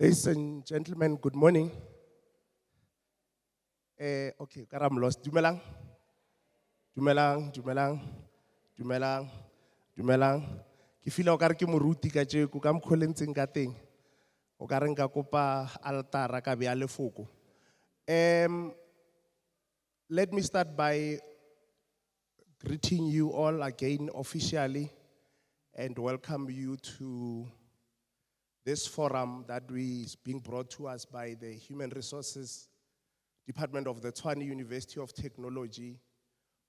Ladies and gentlemen, good morning. Okay, I'm lost. Dumelang, dumelang, dumelang, dumelang, dumelang. Ke feel o ka re ke moruti ka tjeko ka mokgwa o le ntseng ka teng. O ka re nka kopa altara ka bea lefoko. Let me start by greeting you all again officially and welcome you to this forum that is being brought to us by the Human Resources Department of the Tshwane University of Technology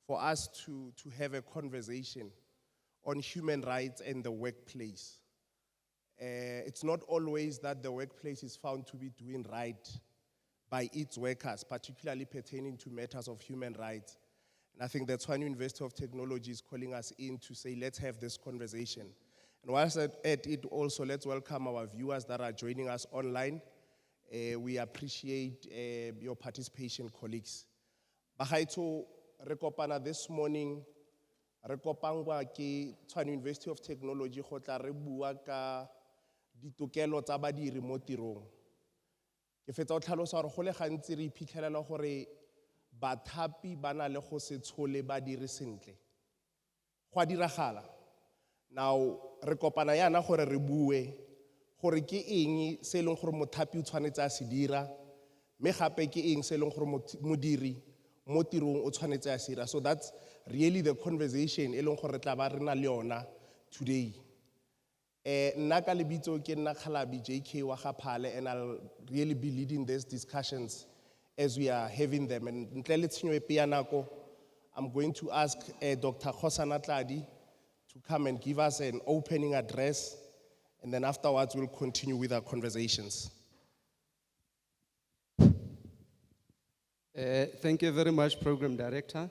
for us to have a conversation on human rights and the workplace. It's not always that the workplace is found to be doing right by its workers, particularly pertaining to matters of human rights. And I think the Tshwane University of Technology is calling us in to say, let's have this conversation. And whilst at it also, let's welcome our viewers that are joining us online. We appreciate your participation, colleagues. Bahaito rekopana this morning, rekopangwa ke Tshwane University of Technology go tla re bua ka ditokelo tsa badiri mo tirong. Ke fetsa o tlhalosa gore go le gantsi re iphitlhelela gore bathapi ba na le go se tshole badiri sentle. Go a diragala. Now, re kopana yana gore re bue gore ke eng se leng gore mothapi o tshwanetse a se dira, me gape ke eng se leng gore modiri mo tirong o tshwanetse a se dira. So that's really the conversation e leng gore re tla ba re na le yona today. Nna ka lebitso ke nna Khalabi JK wa ga Phale, and I'll really be leading these discussions as we are having them. And ntle le tshenyo epe ya nako, I'm going to ask Dr. Khosana Tladi to come and give us an opening address, and then afterwards we'll continue with our conversations. Thank you very much, Program Director.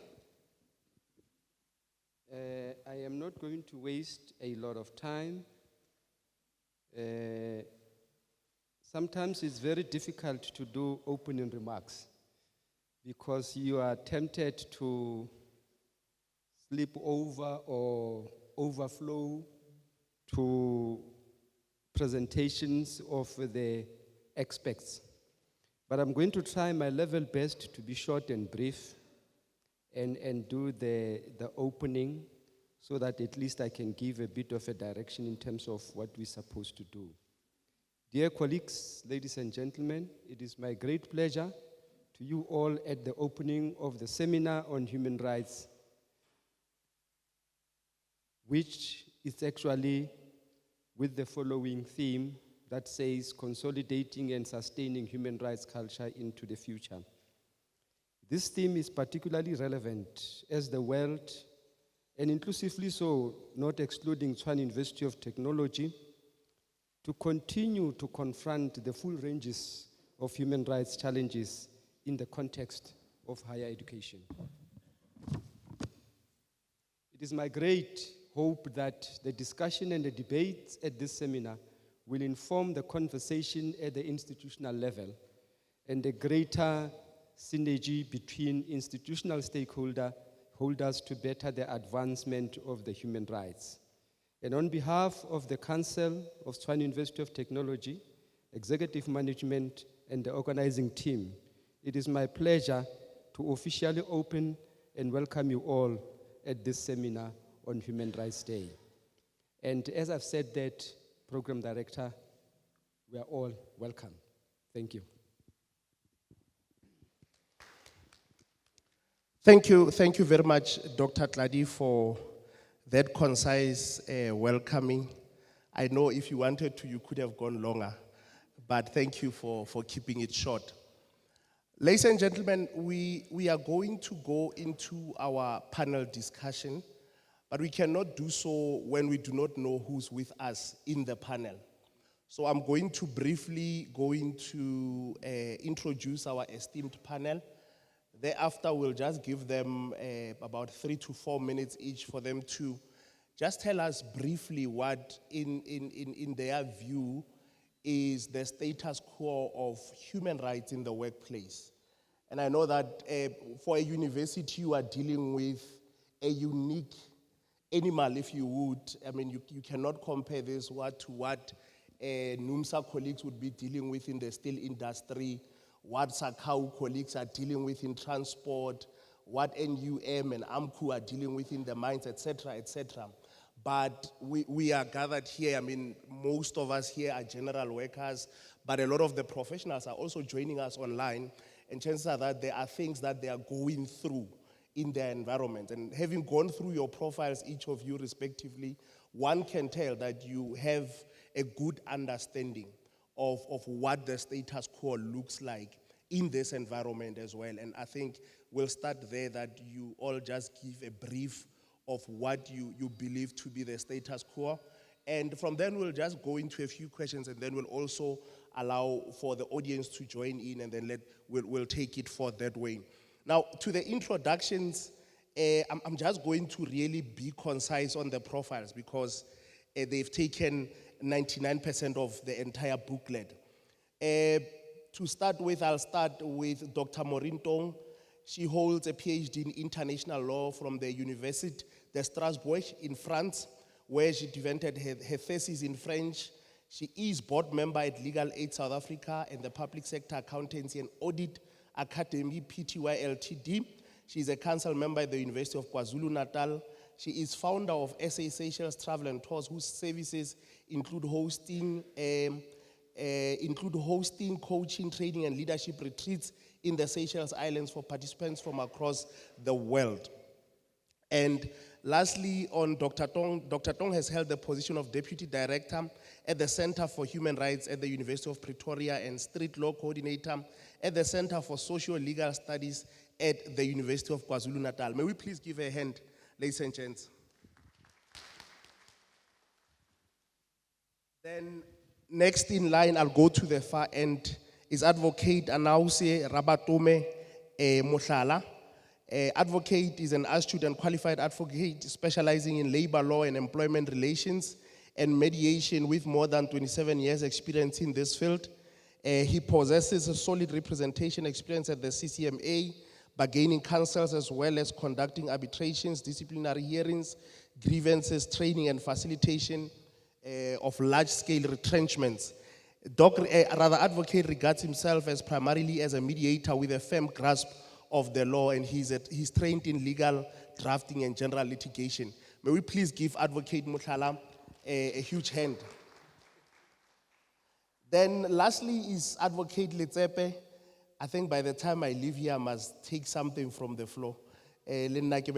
I am not going to waste a lot of time. Sometimes it's very difficult to do opening remarks because you are tempted to slip over or overflow to presentations of the experts. But I'm going to try my level best to be short and brief and do the opening so that at least I can give a bit of a direction in terms of what we're supposed to do. Dear colleagues, ladies and gentlemen, it is my great pleasure to you all at the opening of the seminar on human rights, which is actually with the following theme that says consolidating and sustaining human rights culture into the future. This theme is particularly relevant as the world, and inclusively so, not excluding Tshwane University of Technology, to continue to confront the full ranges of human rights challenges in the context of higher education. It is my great hope that the discussion and the debates at this seminar will inform the conversation at the institutional level and the greater synergy between institutional stakeholders to better the advancement of the human rights. And on behalf of the Council of Tshwane University of Technology, Executive Management, and the organizing team, it is my pleasure to officially open and welcome you all at this seminar on Human Rights Day. And as I've said that, Program Director, we are all welcome. Thank you. Thank you very much, Dr. Tladi, for that concise welcoming. I know if you wanted to, you could have gone longer, but thank you for keeping it short. Ladies and gentlemen, we are going to go into our panel discussion, but we cannot do so when we do not know who's with us in the panel. So I'm going to briefly introduce our esteemed panel. Thereafter, we'll just give them about 3 to 4 minutes each for them to just tell us briefly what, in their view, is the status quo of human rights in the workplace. And I know that for a university, you are dealing with a unique animal, if you would. I mean, you cannot compare this to what NUMSA colleagues would be dealing with in the steel industry, what SACAU colleagues are dealing with in transport, what NUM and AMCU are dealing with in the mines, etc., etc. But we are gathered here. I mean, most of us here are general workers, but a lot of the professionals are also joining us online. And chances are that there are things that they are going through in their environment. And having gone through your profiles, each of you respectively, one can tell that you have a good understanding of what the status quo looks like in this environment as well. And I think we'll start there, that you all just give a brief of what you believe to be the status quo. And from then we'll just go into a few questions, and then we'll also allow for the audience to join in, and then we'll take it forth that way. Now, to the introductions, I'm just going to really be concise on the profiles, because they've taken 99% of the entire booklet. To start with, I'll start with Dr. Maureen Tong. She holds a PhD in international law from the Université de Strasbourg in France, where she defended her thesis in French. She is board member at Legal Aid South Africa and the Public Sector Accountancy and Audit Academy, PTY Ltd. She is a council member at the University of KwaZulu-Natal. She is founder of SA Seychelles Travel and Tours, whose services include hosting, coaching, training, and leadership retreats in the Seychelles Islands for participants from across the world. And lastly, on Dr. Tong has held the position of Deputy Director at the Center for Human Rights at the University of Pretoria and Street Law Coordinator at the Center for Socio-Legal Studies at the University of KwaZulu-Natal. May we please give a hand, ladies and gents. Then next in line, I'll go to the far end, is Advocate Anause Rabatome Mohlala. Advocate is an astute and qualified advocate specializing in labor law and employment relations and mediation with more than 27 years experience in this field. He possesses a solid representation experience at the CCMA, bargaining councils, as well as conducting arbitrations, disciplinary hearings, grievances, training and facilitation of large-scale retrenchments. Advocate regards himself as primarily as a mediator with a firm grasp of the law, and he's trained in legal drafting and general litigation. May we please give Advocate Mohlala a huge hand. Then lastly is Advocate Letsepe. I think by the time I leave here, I must take something from the floor. Advocate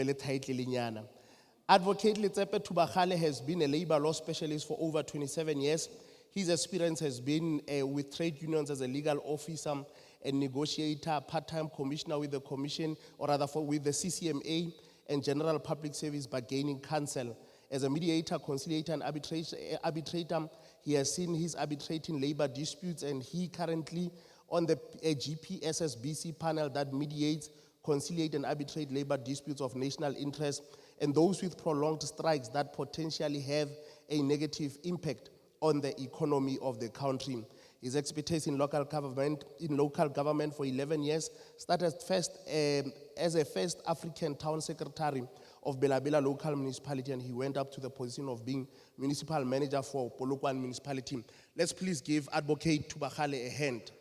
Letsepe Tubakale has been a labor law specialist for over 27 years. His experience has been with trade unions as a legal officer and negotiator, part-time commissioner with the commission, or rather with the CCMA and General Public Service Bargaining Council. As a mediator, conciliator, and arbitrator, he has seen his arbitrating labor disputes, and he currently on the GPSSBC panel that mediates, conciliate, and arbitrate labor disputes of national interest and those with prolonged strikes that potentially have a negative impact on the economy of the country. His expertise in local government for 11 years, started first as a first African town secretary of Bela Bela local municipality, and he went up to the position of being municipal manager for Polokwane municipality. Let's please give Advocate Tubakale a hand.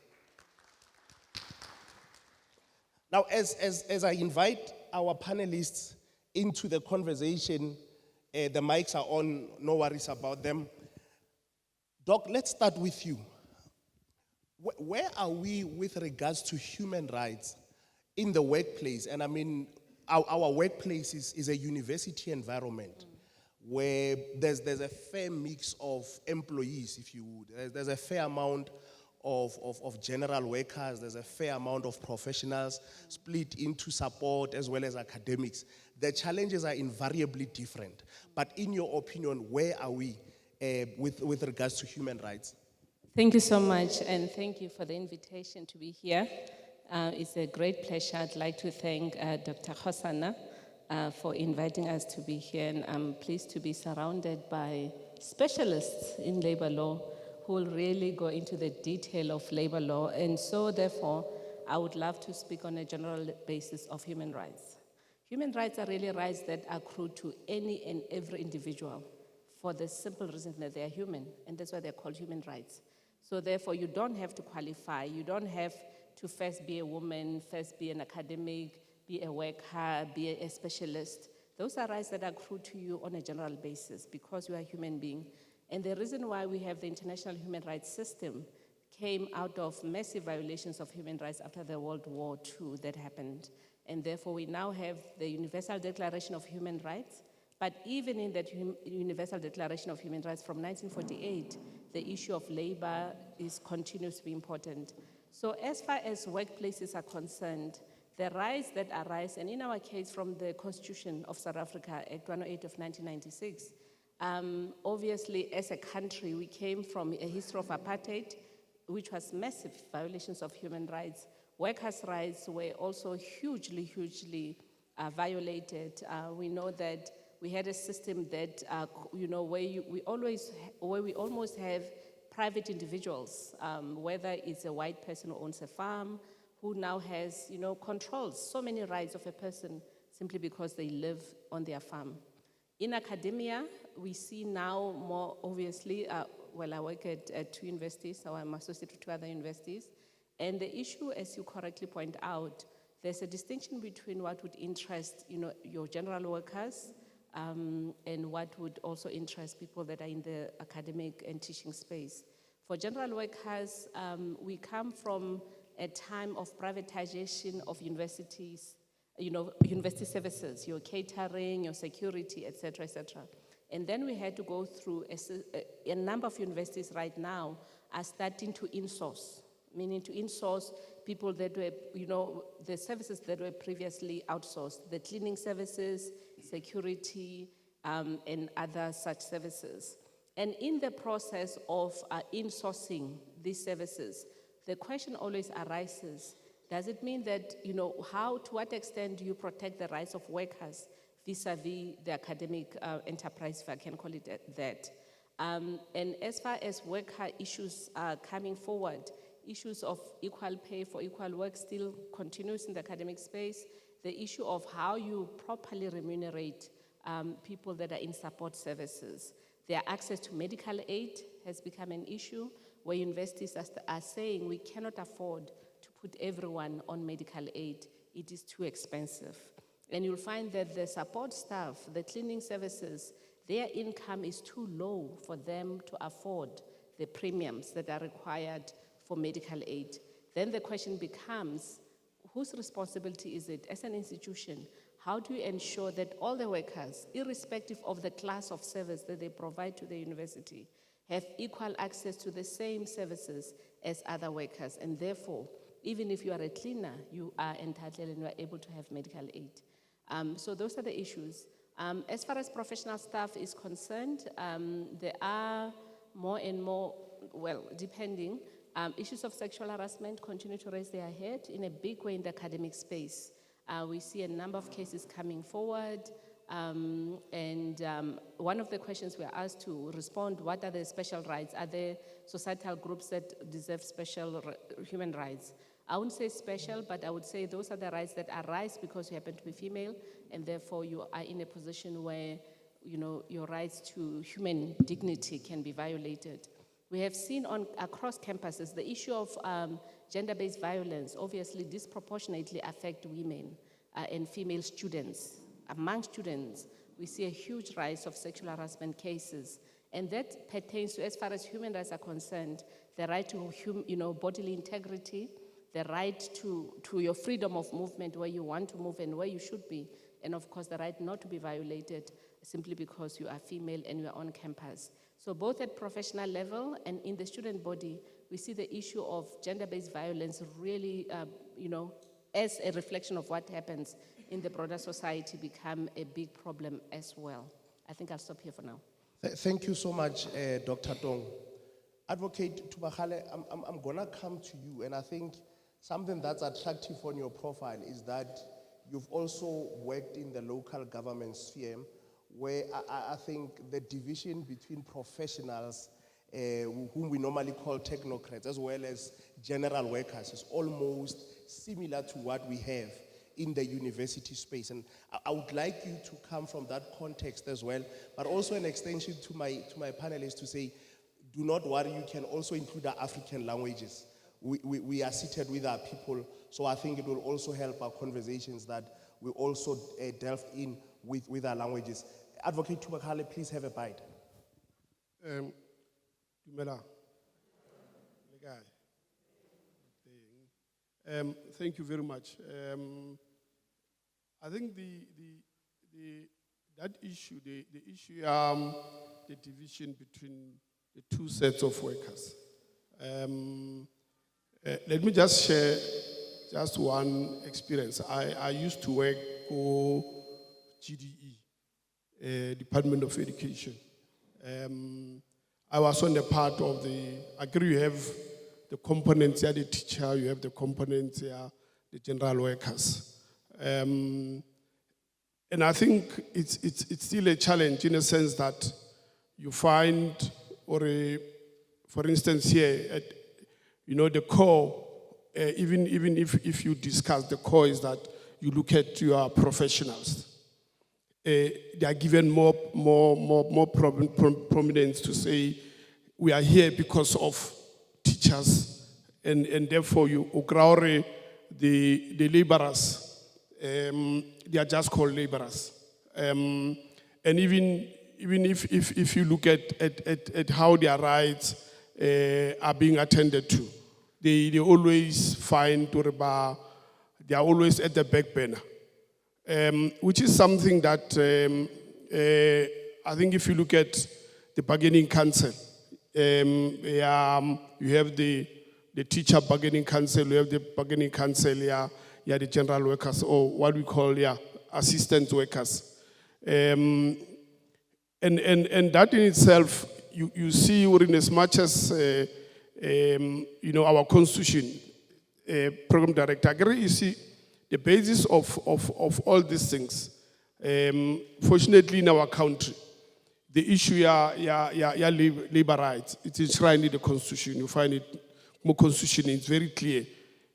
Now, as I invite our panelists into the conversation, the mics are on, no worries about them. Doc, let's start with you. Where are we with regards to human rights in the workplace? And I mean, our workplace is a university environment where there's a fair mix of employees, if you would. There's a fair amount of general workers, there's a fair amount of professionals split into support as well as academics. The challenges are invariably different. But in your opinion, where are we with regards to human rights? Thank you so much, and thank you for the invitation to be here. It's a great pleasure. I'd like to thank Dr. Khosana for inviting us to be here, and I'm pleased to be surrounded by specialists in labor law who will really go into the detail of labor law, and so therefore, I would love to speak on a general basis of human rights. Human rights are really rights that accrue to any and every individual, for the simple reason that they are human, and that's why they're called human rights. So therefore, you don't have to qualify. You don't have to first be a woman, first be an academic, be a worker, be a specialist. Those are rights that accrue to you on a general basis because you are a human being. And the reason why we have the international human rights system came out of massive violations of human rights after the World War II that happened. And therefore, we now have the Universal Declaration of Human Rights. But even in that Universal Declaration of Human Rights from 1948, the issue of labor continues to be important. So as far as workplaces are concerned, the rights that arise, and in our case from the Constitution of South Africa, Act 108 of 1996, obviously as a country, we came from a history of apartheid, which was massive violations of human rights. Workers' rights were also hugely violated. We know that we had a system that, we almost have private individuals, whether it's a white person who owns a farm, who now has, controls so many rights of a person simply because they live on their farm. In academia, we see now more obviously, I work at 2 universities, so I'm associated with 2 other universities. And the issue, as you correctly point out, there's a distinction between what would interest, your general workers and what would also interest people that are in the academic and teaching space. For general workers, we come from a time of privatization of universities, university services, your catering, your security, et cetera, et cetera. And then we had to go through a number of universities right now are starting to insource, meaning to insource people that were, the services that were previously outsourced, the cleaning services, security, and other such services. And in the process of insourcing these services, the question always arises, does it mean that, to what extent do you protect the rights of workers vis-a-vis the academic enterprise, if I can call it that? And as far as worker issues are coming forward, issues of equal pay for equal work still continues in the academic space. The issue of how you properly remunerate people that are in support services. Their access to medical aid has become an issue where universities are saying we cannot afford to put everyone on medical aid. It is too expensive. And you'll find that the support staff, the cleaning services, their income is too low for them to afford the premiums that are required for medical aid. Then the question becomes, whose responsibility is it as an institution? How do you ensure that all the workers, irrespective of the class of service that they provide to the university, have equal access to the same services as other workers? And therefore, even if you are a cleaner, you are entitled and you are able to have medical aid. So those are the issues. As far as professional staff is concerned, there are more and more, depending, issues of sexual harassment continue to raise their head in a big way in the academic space. We see a number of cases coming forward, and one of the questions we are asked to respond, what are the special rights? Are there societal groups that deserve special human rights? I wouldn't say special, but I would say those are the rights that arise because you happen to be female, and therefore you are in a position where, your rights to human dignity can be violated. We have seen across campuses the issue of gender-based violence obviously disproportionately affect women and female students. Among students, we see a huge rise of sexual harassment cases, and that pertains to, as far as human rights are concerned, the right to bodily integrity, the right to your freedom of movement, where you want to move and where you should be, and of course the right not to be violated simply because you are female and you are on campus. So both at professional level and in the student body, we see the issue of gender-based violence really, as a reflection of what happens in the broader society, become a big problem as well. I think I'll stop here for now. Thank you so much, Dr. Tong. Advocate Tubakale, I'm gonna come to you, and I think something that's attractive on your profile is that you've also worked in the local government sphere, where I think the division between professionals, whom we normally call technocrats, as well as general workers, is almost similar to what we have in the university space. And I would like you to come from that context as well, but also an extension to my panelists to say, do not worry, you can also include our African languages. We are seated with our people, so I think it will also help our conversations that we also delve in with our languages. Advocate Tubakale, please have a bite. Dumela. Thank you very much. I think that issue, the issue, the division between the two sets of workers. Let me just share just one experience. I used to work for GDE, Department of Education. I was on the part of I agree you have the components here, the teacher, you have the components here, the general workers. And I think it's still a challenge in a sense that you find, for instance here, the core, even if you discuss, the core is that you look at your professionals. They are given more prominence to say, we are here because of teachers, and therefore the laborers, they are just called laborers. And even if you look at how their rights are being attended to, they always find they are always at the back burner, which is something that I think if you look at the bargaining council, you have the teacher bargaining council, you have the bargaining council, the general workers, or what we call assistant workers. And that in itself, you see, in as much as our constitution, program director, you see the basis of all these things. Fortunately, in our country, the issue, labor rights, it's enshrined in the constitution. You find it more constitution, it's very clear.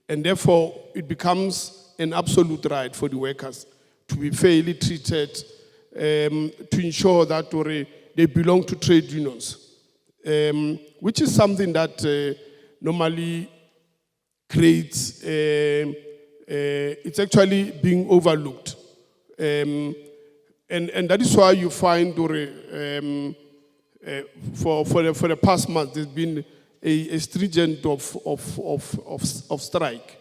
And therefore, it becomes an absolute right for the workers to be fairly treated, to ensure that they belong to trade unions, which is something that normally creates, it's actually being overlooked. And that is why you find for the past month there's been a stringent of strike.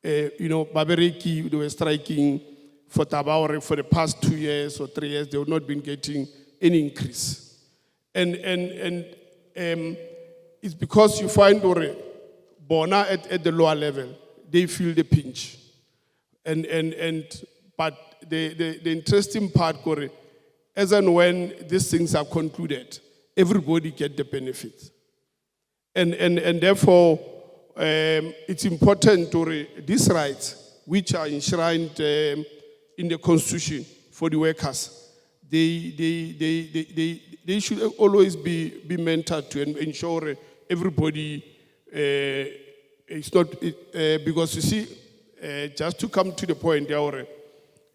Babereki, they were striking for Tabaure for the past 2 years or 3 years. They have not been getting any increase, and it's because you find Bona at the lower level, they feel the pinch, but the interesting part, as and when these things are concluded, everybody get the benefits. And therefore, it's important to these rights, which are enshrined in the Constitution for the workers, they should always be mentored to ensure everybody it's not, because you see, just to come to the point,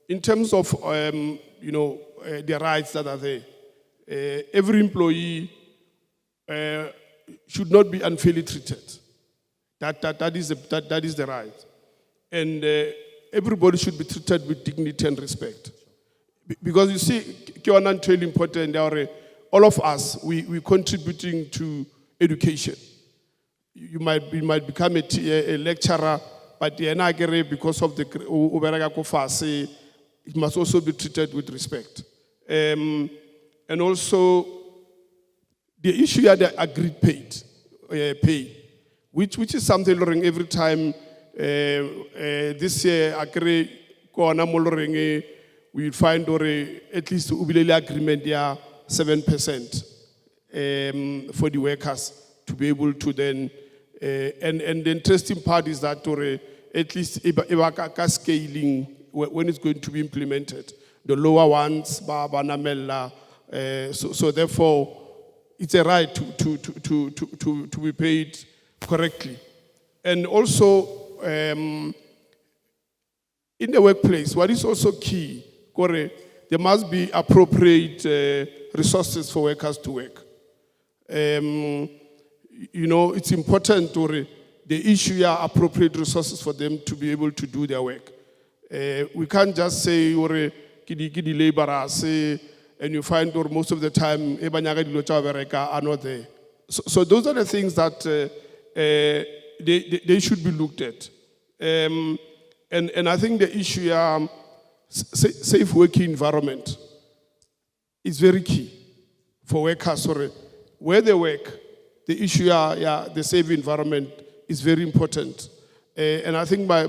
in terms of the rights that are there, every employee should not be unfairly treated. That is the right, and everybody should be treated with dignity and respect. Because you see, Kiwanan really important. All of us we contributing to education. You might become a lecturer, but because of the it must also be treated with respect. And also, the issue here, the agreed pay, which is something every time this year, we find at least agreement 7% for the workers to be able to then, and the interesting part is that at least scaling when it's going to be implemented, the lower ones, so therefore, it's a right to be paid correctly. And also, in the workplace, what is also key, Kore, there must be appropriate resources for workers to work. It's important to the issue are appropriate resources for them to be able to do their work. We can't just say, kidi laborers, and you find most of the time, are not there. So those are the things that they should be looked at. And I think the issue safe working environment is very key for workers. Where they work, the issue the safe environment is very important. And I think my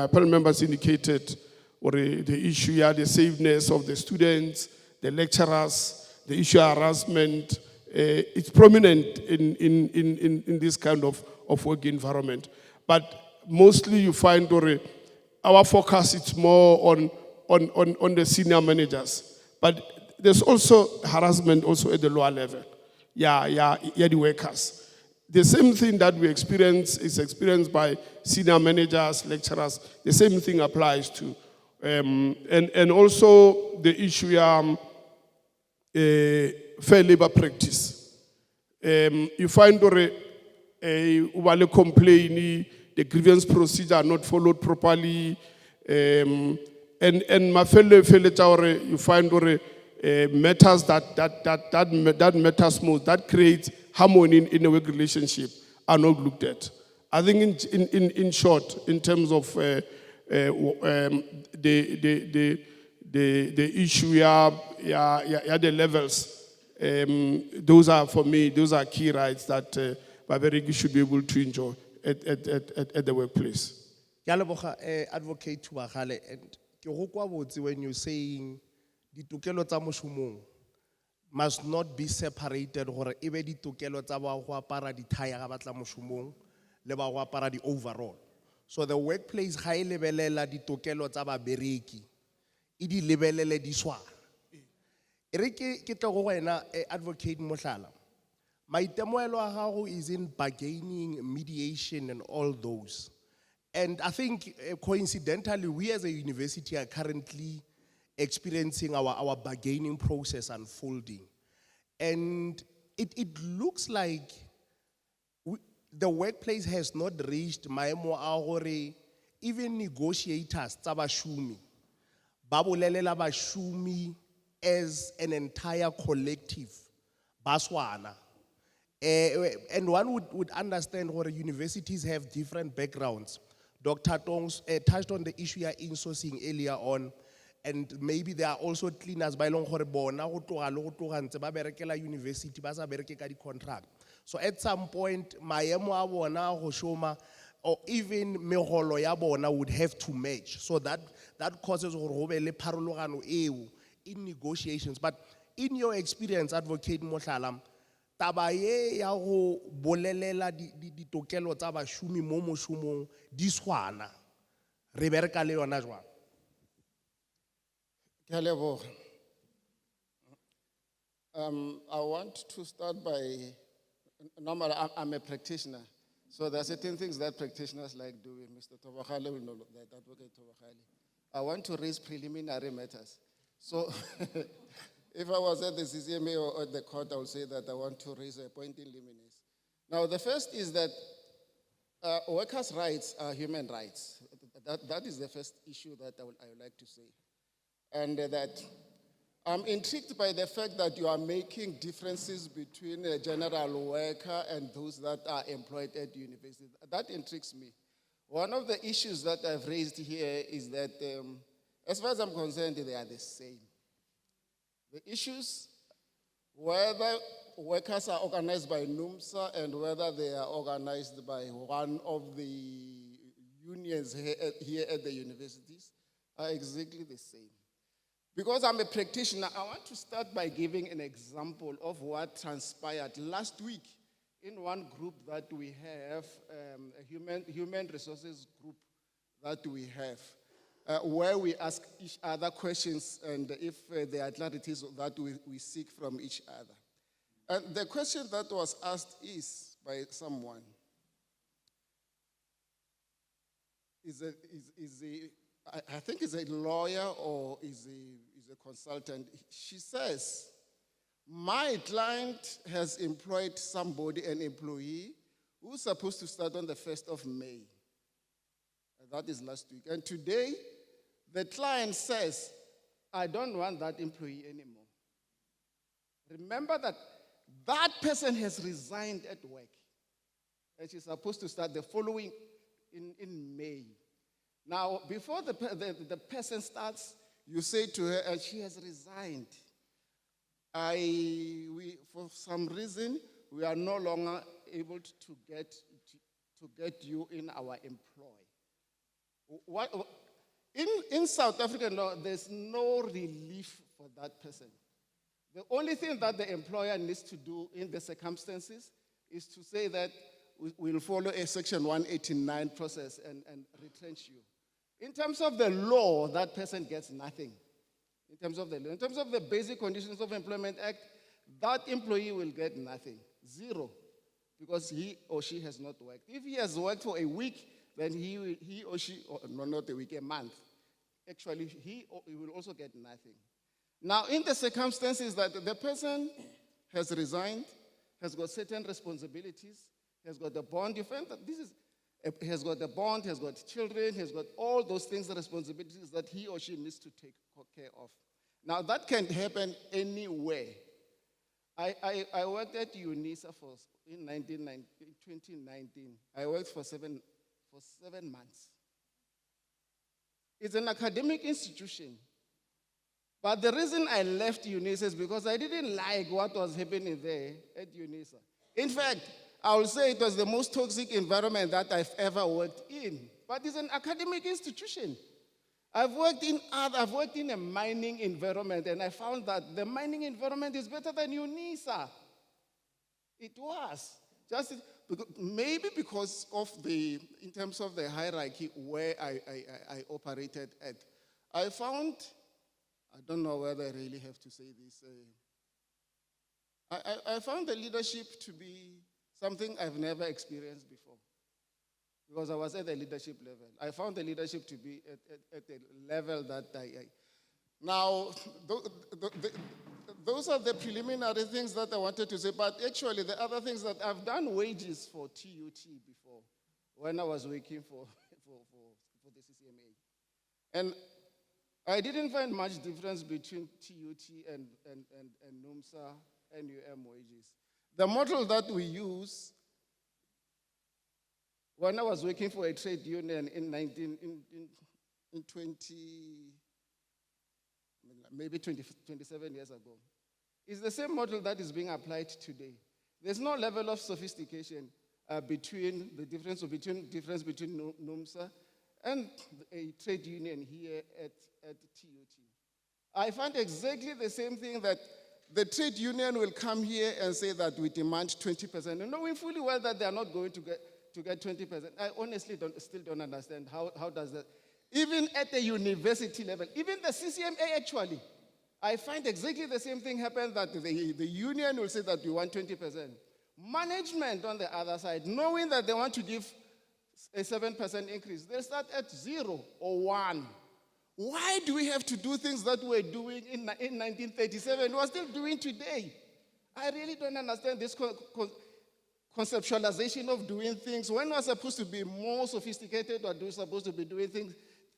panel members indicated the issue the safeness of the students, the lecturers, the issue of harassment. It's prominent in this kind of work environment. But mostly you find our focus is more on the senior managers. But there's also harassment also at the lower level. The workers. The same thing that we experience is experienced by senior managers, lecturers. The same thing applies to. And also the issue fair labor practice. You find a complaint, the grievance procedure are not followed properly. And my fellow you find matters that matters most, that creates harmony in a work relationship are not looked at. I think in short, in terms of the issue, the levels, those are for me, those are key rights that Babereki should be able to enjoy at the workplace. Advocate Tubagale, and when you're saying ditokelo tsa moshomong must not be separated gore e be ditokelo tsa ba go apara dithaya ga batla moshomong le ba go apara di overall. So the workplace ga e lebelela ditokelo tsa babereki e di lebelele di swana. E re ke tle go wena Advocate Mohlala, maitemogelo a gago is in bargaining, mediation and all those. And I think coincidentally we as a university are currently experiencing our bargaining process unfolding. And it looks like the workplace has not reached maemo a gore even negotiators tsa bashumi ba bolelela bashumi as an entire collective baswana. And one would understand what universities have different backgrounds. Dr. Tongs touched on the issue of insourcing earlier on, and maybe there are also cleaners by long bona university ba sa bereke ka di contract. So at some point maemo a bona go shoma or even megolo ya bona would have to match, so that causes gore go be le pharologano eo in negotiations. But in your experience, Advocate Mohlala, taba ye ya go bolelela ditokelo tsa bashumi mo moshomong di swana re bereka le yona jwang? I want to start by, normally I'm a practitioner, so there are certain things that practitioners like doing. Mr. Tobakale will know that, Advocate Tobakale. I want to raise preliminary matters. So if I was at the CCMA or at the court, I would say that I want to raise a point in limines. Now, the first is that workers' rights are human rights. That is the first issue that I would like to say. And that I'm intrigued by the fact that you are making differences between a general worker and those that are employed at university. That intrigues me. One of the issues that I've raised here is that, as far as I'm concerned, they are the same. The issues, whether workers are organized by NUMSA and whether they are organized by one of the unions here at the universities, are exactly the same. Because I'm a practitioner, I want to start by giving an example of what transpired last week in one group that we have, a human resources group that we have, where we ask each other questions and if there are clarities that we seek from each other. And the question that was asked is by someone, I think is a lawyer or is a consultant. She says, my client has employed somebody, an employee, who's supposed to start on the 1st of May. That is last week. And today, the client says, I don't want that employee anymore. Remember that that person has resigned at work. And she's supposed to start the following in May. Now, before the person starts, you say to her, and she has resigned. For some reason, we are no longer able to get you in our employ. In South African law, there's no relief for that person. The only thing that the employer needs to do in the circumstances is to say that we'll follow a Section 189 process and retrench you. In terms of the law, that person gets nothing. In terms of the law. In terms of the Basic Conditions of Employment Act, that employee will get nothing, zero, because he or she has not worked. If he has worked for a week, then he or she, no, not a week, a month, actually he will also get nothing. Now, in the circumstances that the person has resigned, has got certain responsibilities, has got the bond, you find that has got the bond, has got children, has got all those things, the responsibilities that he or she needs to take care of. Now, that can happen anywhere. I worked at UNISA in 2019. I worked for seven months. It's an academic institution. But the reason I left UNISA is because I didn't like what was happening there at UNISA. In fact, I will say it was the most toxic environment that I've ever worked in. But it's an academic institution. I've worked in a mining environment, and I found that the mining environment is better than UNISA. It was. Maybe because of in terms of the hierarchy where I operated at, I found, I don't know whether I really have to say this, I found the leadership to be something I've never experienced before. Because I was at the leadership level. I found the leadership to be at a level that now, those are the preliminary things that I wanted to say, but actually the other things that I've done wages for TUT before, when I was working for the CCMA. And I didn't find much difference between TUT and NUMSA NUM wages. The model that we use, when I was working for a trade union in 27 years ago, is the same model that is being applied today. There's no level of sophistication between the difference between NUMSA and a trade union here at TUT. I find exactly the same thing, that the trade union will come here and say that we demand 20%, and knowing fully well that they are not going to get 20%. I honestly still don't understand how does that, even at the university level, even the CCMA actually, I find exactly the same thing happen, that the union will say that we want 20%. Management on the other side, knowing that they want to give a 7% increase, they start at 0 or 1. Why do we have to do things that we're doing in 1937, we're still doing today? I really don't understand this conceptualization of doing things. When we're supposed to be more sophisticated, we're supposed to be doing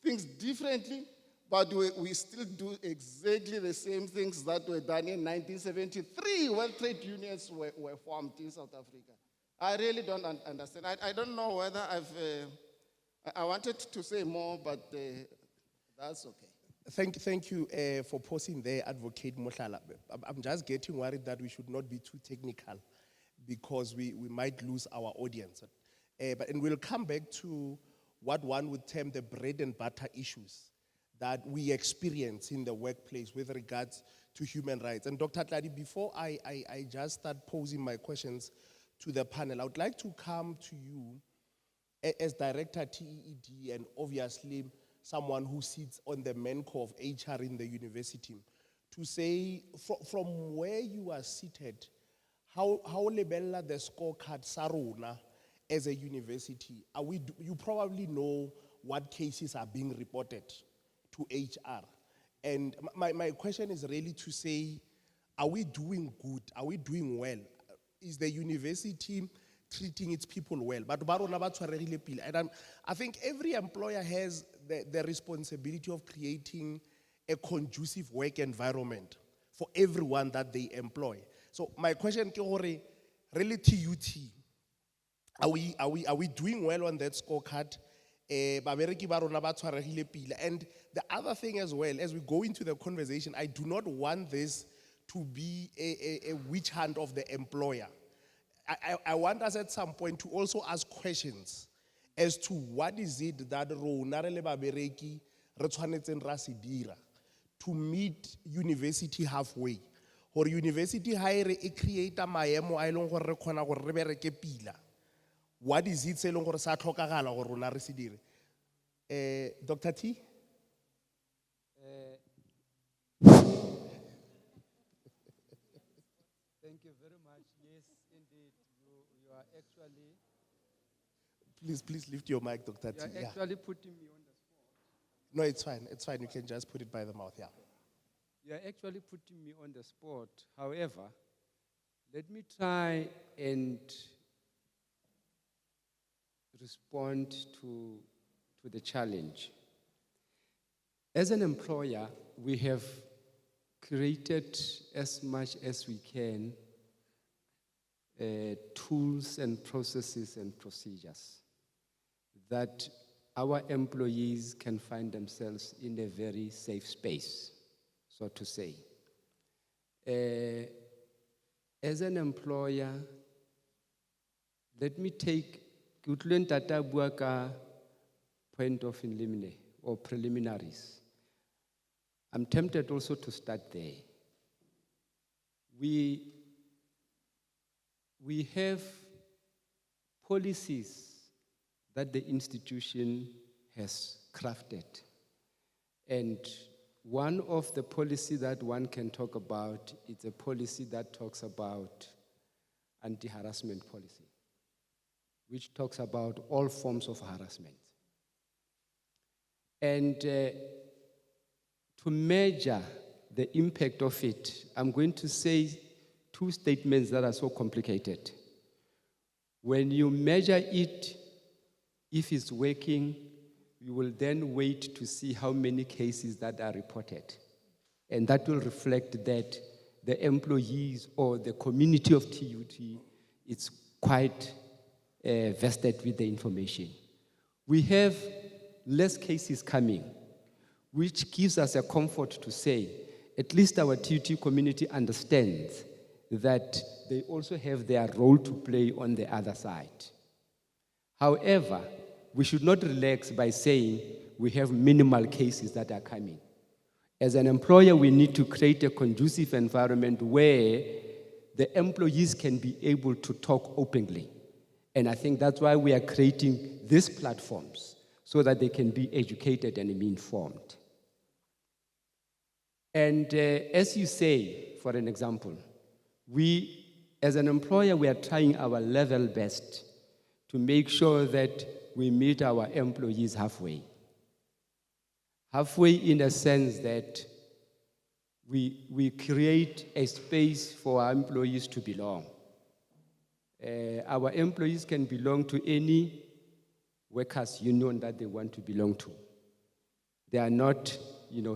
things differently, but we still do exactly the same things that were done in 1973 when trade unions were formed in South Africa. I really don't understand. I don't know whether I wanted to say more, but that's okay. Thank you for pausing there, Advocate Mohlala. I'm just getting worried that we should not be too technical, because we might lose our audience. And we'll come back to what one would term the bread and butter issues that we experience in the workplace with regards to human rights. And Dr. Tladi, before I just start posing my questions to the panel, I would like to come to you as Director TEED, and obviously someone who sits on the MENCO of HR in the university, to say from where you are seated, how lebella the scorecard sa rona as a university? You probably know what cases are being reported to HR. And my question is really to say, are we doing good? Are we doing well? Is the university treating its people well? But and I think every employer has the responsibility of creating a conducive work environment for everyone that they employ. So my question ke hore, really TUT, are we doing well on that scorecard? Babereki ba rona ba tshwaregile pila. And the other thing as well, as we go into the conversation, I do not want this to be a witch hunt of the employer. I want us at some point to also ask questions as to what is it that rona re le babereki re tshwanetseng ra se dira to meet university halfway. Or university hire e create a maemo a eleng gore re khona gore re bereke pila. What is it se eleng gore sa tlhokagala gore rona re se dire? Dr. T? Thank you very much. Yes, indeed, you are actually, Please lift your mic, Dr. T. you are Yeah. actually putting me on the spot. No, it's fine. It's fine. You can just put it by the mouth. Yeah. You are actually putting me on the spot. However, let me try and respond to the challenge. As an employer, we have created as much as we can tools and processes and procedures that our employees can find themselves in a very safe space, so to say. As an employer, let me take Kutlun Tata Buaka point of limine or preliminaries. I'm tempted also to start there. We have policies that the institution has crafted. And one of the policies that one can talk about is a policy that talks about anti-harassment policy, which talks about all forms of harassment. And to measure the impact of it, I'm going to say two statements that are so complicated. When you measure it, if it's working, you will then wait to see how many cases that are reported. And that will reflect that the employees or the community of TUT is quite vested with the information. We have less cases coming, which gives us a comfort to say, at least our TUT community understands that they also have their role to play on the other side. However, we should not relax by saying we have minimal cases that are coming. As an employer, we need to create a conducive environment where the employees can be able to talk openly. And I think that's why we are creating these platforms, so that they can be educated and be informed. And as you say, for an example, we, as an employer, we are trying our level best to make sure that we meet our employees halfway. Halfway in the sense that we create a space for our employees to belong. Our employees can belong to any workers' union that they want to belong to. They are not,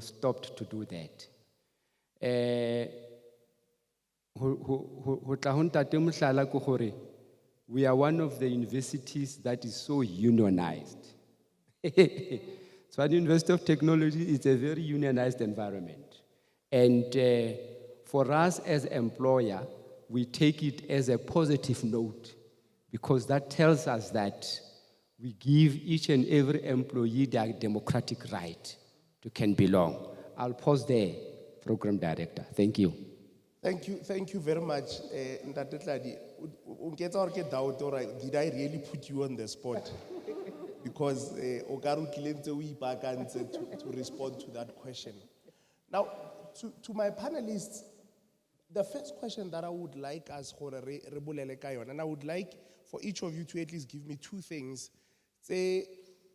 stopped to do that. We are one of the universities that is so unionized. Tshwane University of Technology is a very unionized environment. And for us as an employer, we take it as a positive note, because that tells us that we give each and every employee their democratic right to can belong. I'll pause there, Program Director. Thank you. Thank you very much, Ntate Tladi. Unketsa hore ke doubt hore did I really put you on the spot? Because o ka re o tlile ntse o ipaakantse to respond to that question. Now, to my panelists, the first question that I would like us gore re bolele ka yona, and I would like for each of you to at least give me two things. Say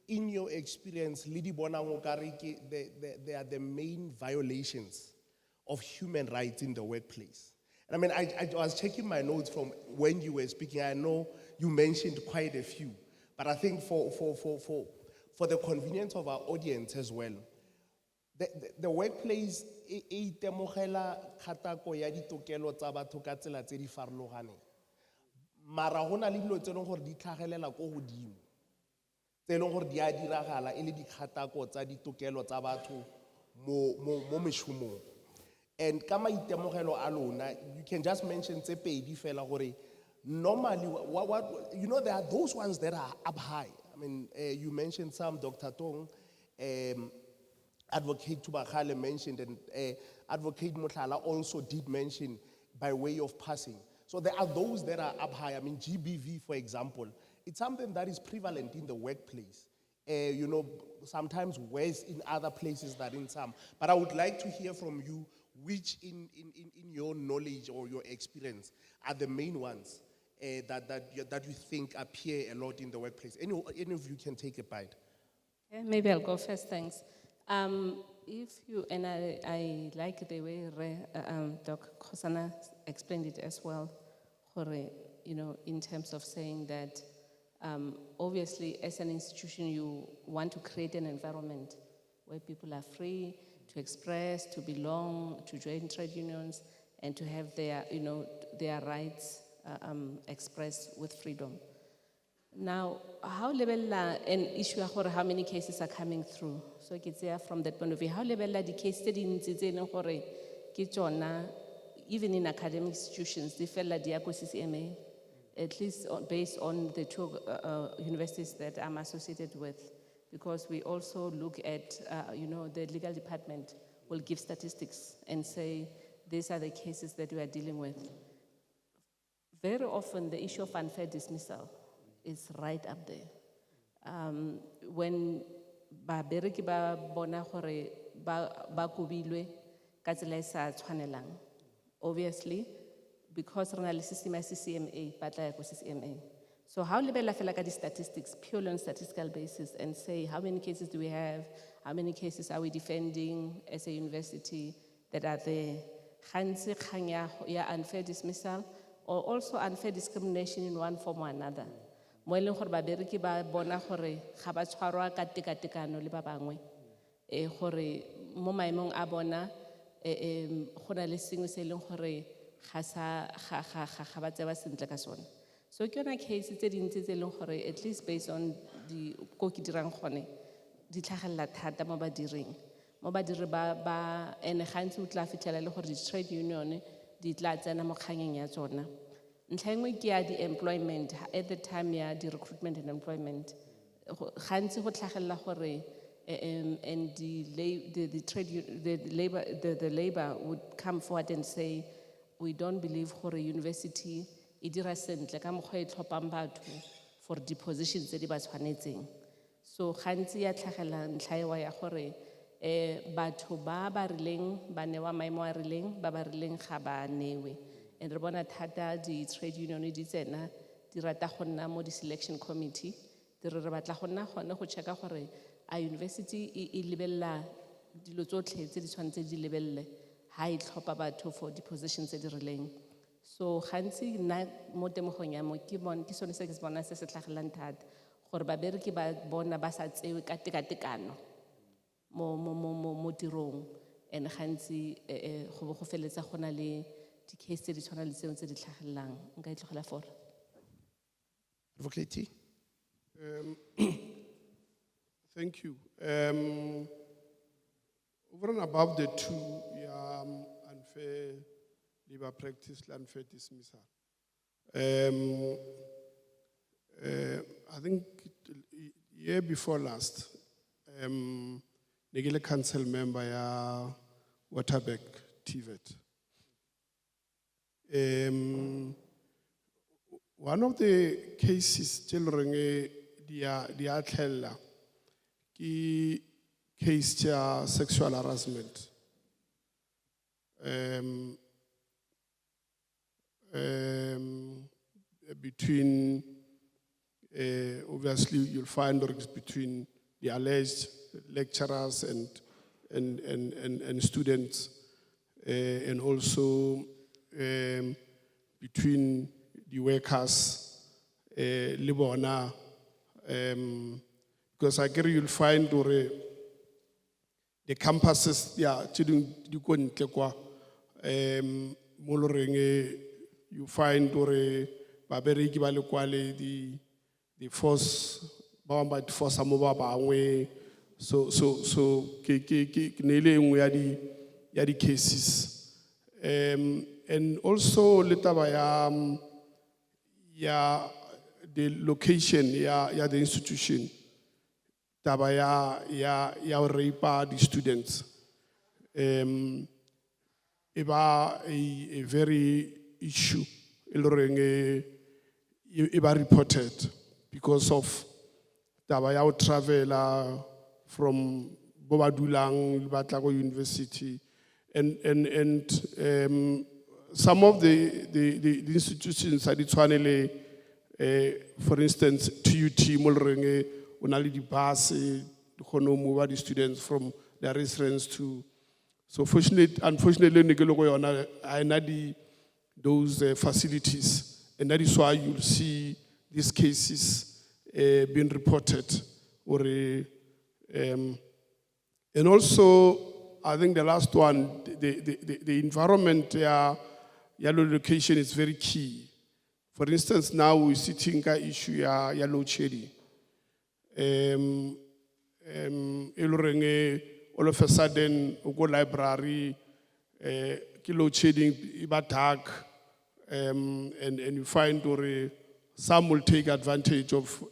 in your experience, Lidi Bonango Kariki, they are the main violations of human rights in the workplace. And I mean, I was checking my notes from when you were speaking. I know you mentioned quite a few, but I think for the convenience of our audience as well, the workplace e temogela kgatako ya ditokelo tsa batho ka tsela tse di farologaneng. Mara hona le dilo tse leng gore di tlhagelela ko godimo. Tse leng gore di a diragala e le dikgatako tsa ditokelo tsa batho mo mešomong. And ka maitemogelo a lona, you can just mention tse pedi fela gore normally what you know, there are those ones that are up high. I mean, you mentioned some, Dr. Tong, Advocate Tubakale mentioned, and Advocate Muthala also did mention by way of passing. So there are those that are up high. I mean, GBV, for example, it's something that is prevalent in the workplace. You know, sometimes worse in other places than in some. But I would like to hear from you which in your knowledge or your experience are the main ones that you think appear a lot in the workplace. Any of you can take a bite. Okay, maybe I'll go first, thanks. If you, and I like the way Dr. Khosana explained it as well, you know, in terms of saying that obviously as an institution you want to create an environment where people are free to express, to belong, to join trade unions, and to have their, you know, their rights expressed with freedom. Now, how level an issue how many cases are coming through? So it's there from that point of view. How level the case study in even in academic institutions, they felt like the CCMA, at least based on the two universities that I'm associated with, because we also look at, you know, the legal department will give statistics and say, these are the cases that we are dealing with. Very often the issue of unfair dismissal is right up there. When babereki ba bona gore ba kubilwe ka tsela e sa tshwanelang, obviously, because re na le system ya CCMA, ba tla ya ko CCMA. So how lebella fela ka di statistics, purely on statistical basis, and say how many cases do we have, how many cases are we defending as a university that are there. Gantsi kgang ya unfair dismissal, or also unfair discrimination in one form or another. Mo e leng gore babereki ba bona gore ga ba tshwarwa ka tekatekano le ba bangwe, gore mo maemong a bona go na le sengwe se e leng gore ga ba tseba sentle ka sone. So ke yona case tse dintsi tse e leng gore at least based on di ko ke dirang gone di tlhagelela thata mo badiring. Mo badiri ba ene gantsi o tla fitlhela le gore di-trade union di tla tsena mo kganyeng ya tsona. Ntlha engwe ke ya di-employment, at the time ya di-recruitment and employment. Gantsi go tlhagelela gore and the labor would come forward and say, we don't believe gore university e dira sentle ka mokgwa e tlhophang batho for the positions tse di ba tshwanetseng. So gantsi ya tlhagela ntlha ewa ya gore batho ba rileng ba newa maemo a rileng, ba rileng ga ba newe. And re bona thata di-trade union di tsena di rata go nna mo di-selection committee, di re batla go nna gone go checka gore a university e lebelela dilo tsotlhe tse di tshwanetse di lebelele ha e tlhopha batho for di-positions tse di rileng. So gantsi nna mo temogong ya mo ke sone se ke se bona se se tlhagelang thata gore babereki ba bona ba sa tsewe ka tekatekano mo tirong, and gantsi go feletsa go na le di-case tse di tshwana le tseo tse di tlhagelelang. Nka e tlogela for Advocate. Thank you. Over and above the two, unfair labor practice, unfair dismissal. I think year before last, Negele Council member ya Waterberg TVET. One of the cases children dia tlhella ki case ya sexual harassment. Between obviously you'll find risks between the alleged lecturers and students, and also between the workers, le bona, because I agree you'll find the campuses, yeah, mo lo reng, you find babereki ba le kwale the force ba bangwe ba force mo ba bangwe, so ke neile engwe ya di cases, and also le taba ya the location ya the institution, taba ya rape the students, eba a very issue eba reported because of taba ya travel from Bobadulang Batlago University, and some of the institutions are the for instance TUT Molrenge onali di bus kono move the students from their residence to, so unfortunately I need those facilities, and that is why you'll see these cases being reported, and also I think the last one, the environment, yellow location is very key. For instance, now we're sitting at issue ya load shedding. All of a sudden, we go library, load shedding, iba dark, and you find some will take advantage of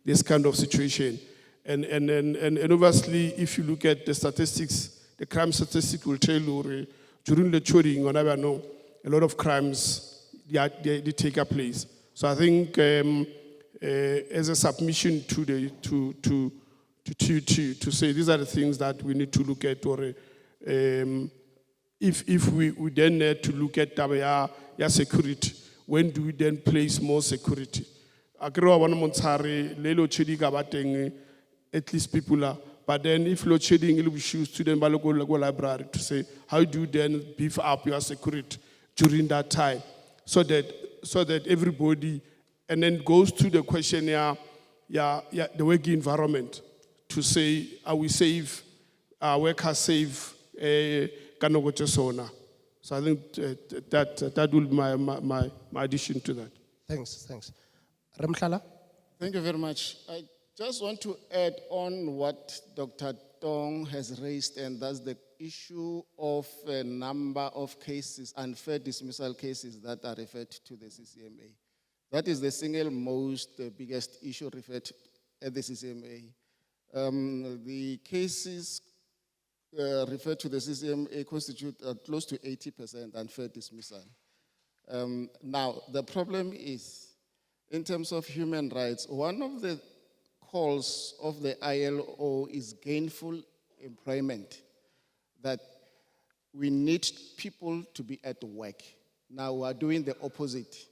this kind of situation. And obviously, if you look at the statistics, the crime statistics will tell you during the shooting, a lot of crimes they take place. So I think as a submission to say these are the things that we need to look at, or if we then need to look at ya security, when do we then place more security? At least people are. But then if load shedding, it will shoot student go library to say, how do you then beef up your security during that time? So that everybody, and then goes to the question, the working environment, to say, are we safe, workers safe, so I think that will be my addition to that. Thanks. Ramhlala? Thank you very much. I just want to add on what Dr. Tong has raised, and that's the issue of a number of cases, unfair dismissal cases that are referred to the CCMA. That is the single most biggest issue referred at the CCMA. The cases referred to the CCMA constitute close to 80% unfair dismissal. Now, the problem is, in terms of human rights, one of the calls of the ILO is gainful employment, that we need people to be at work. Now we are doing the opposite.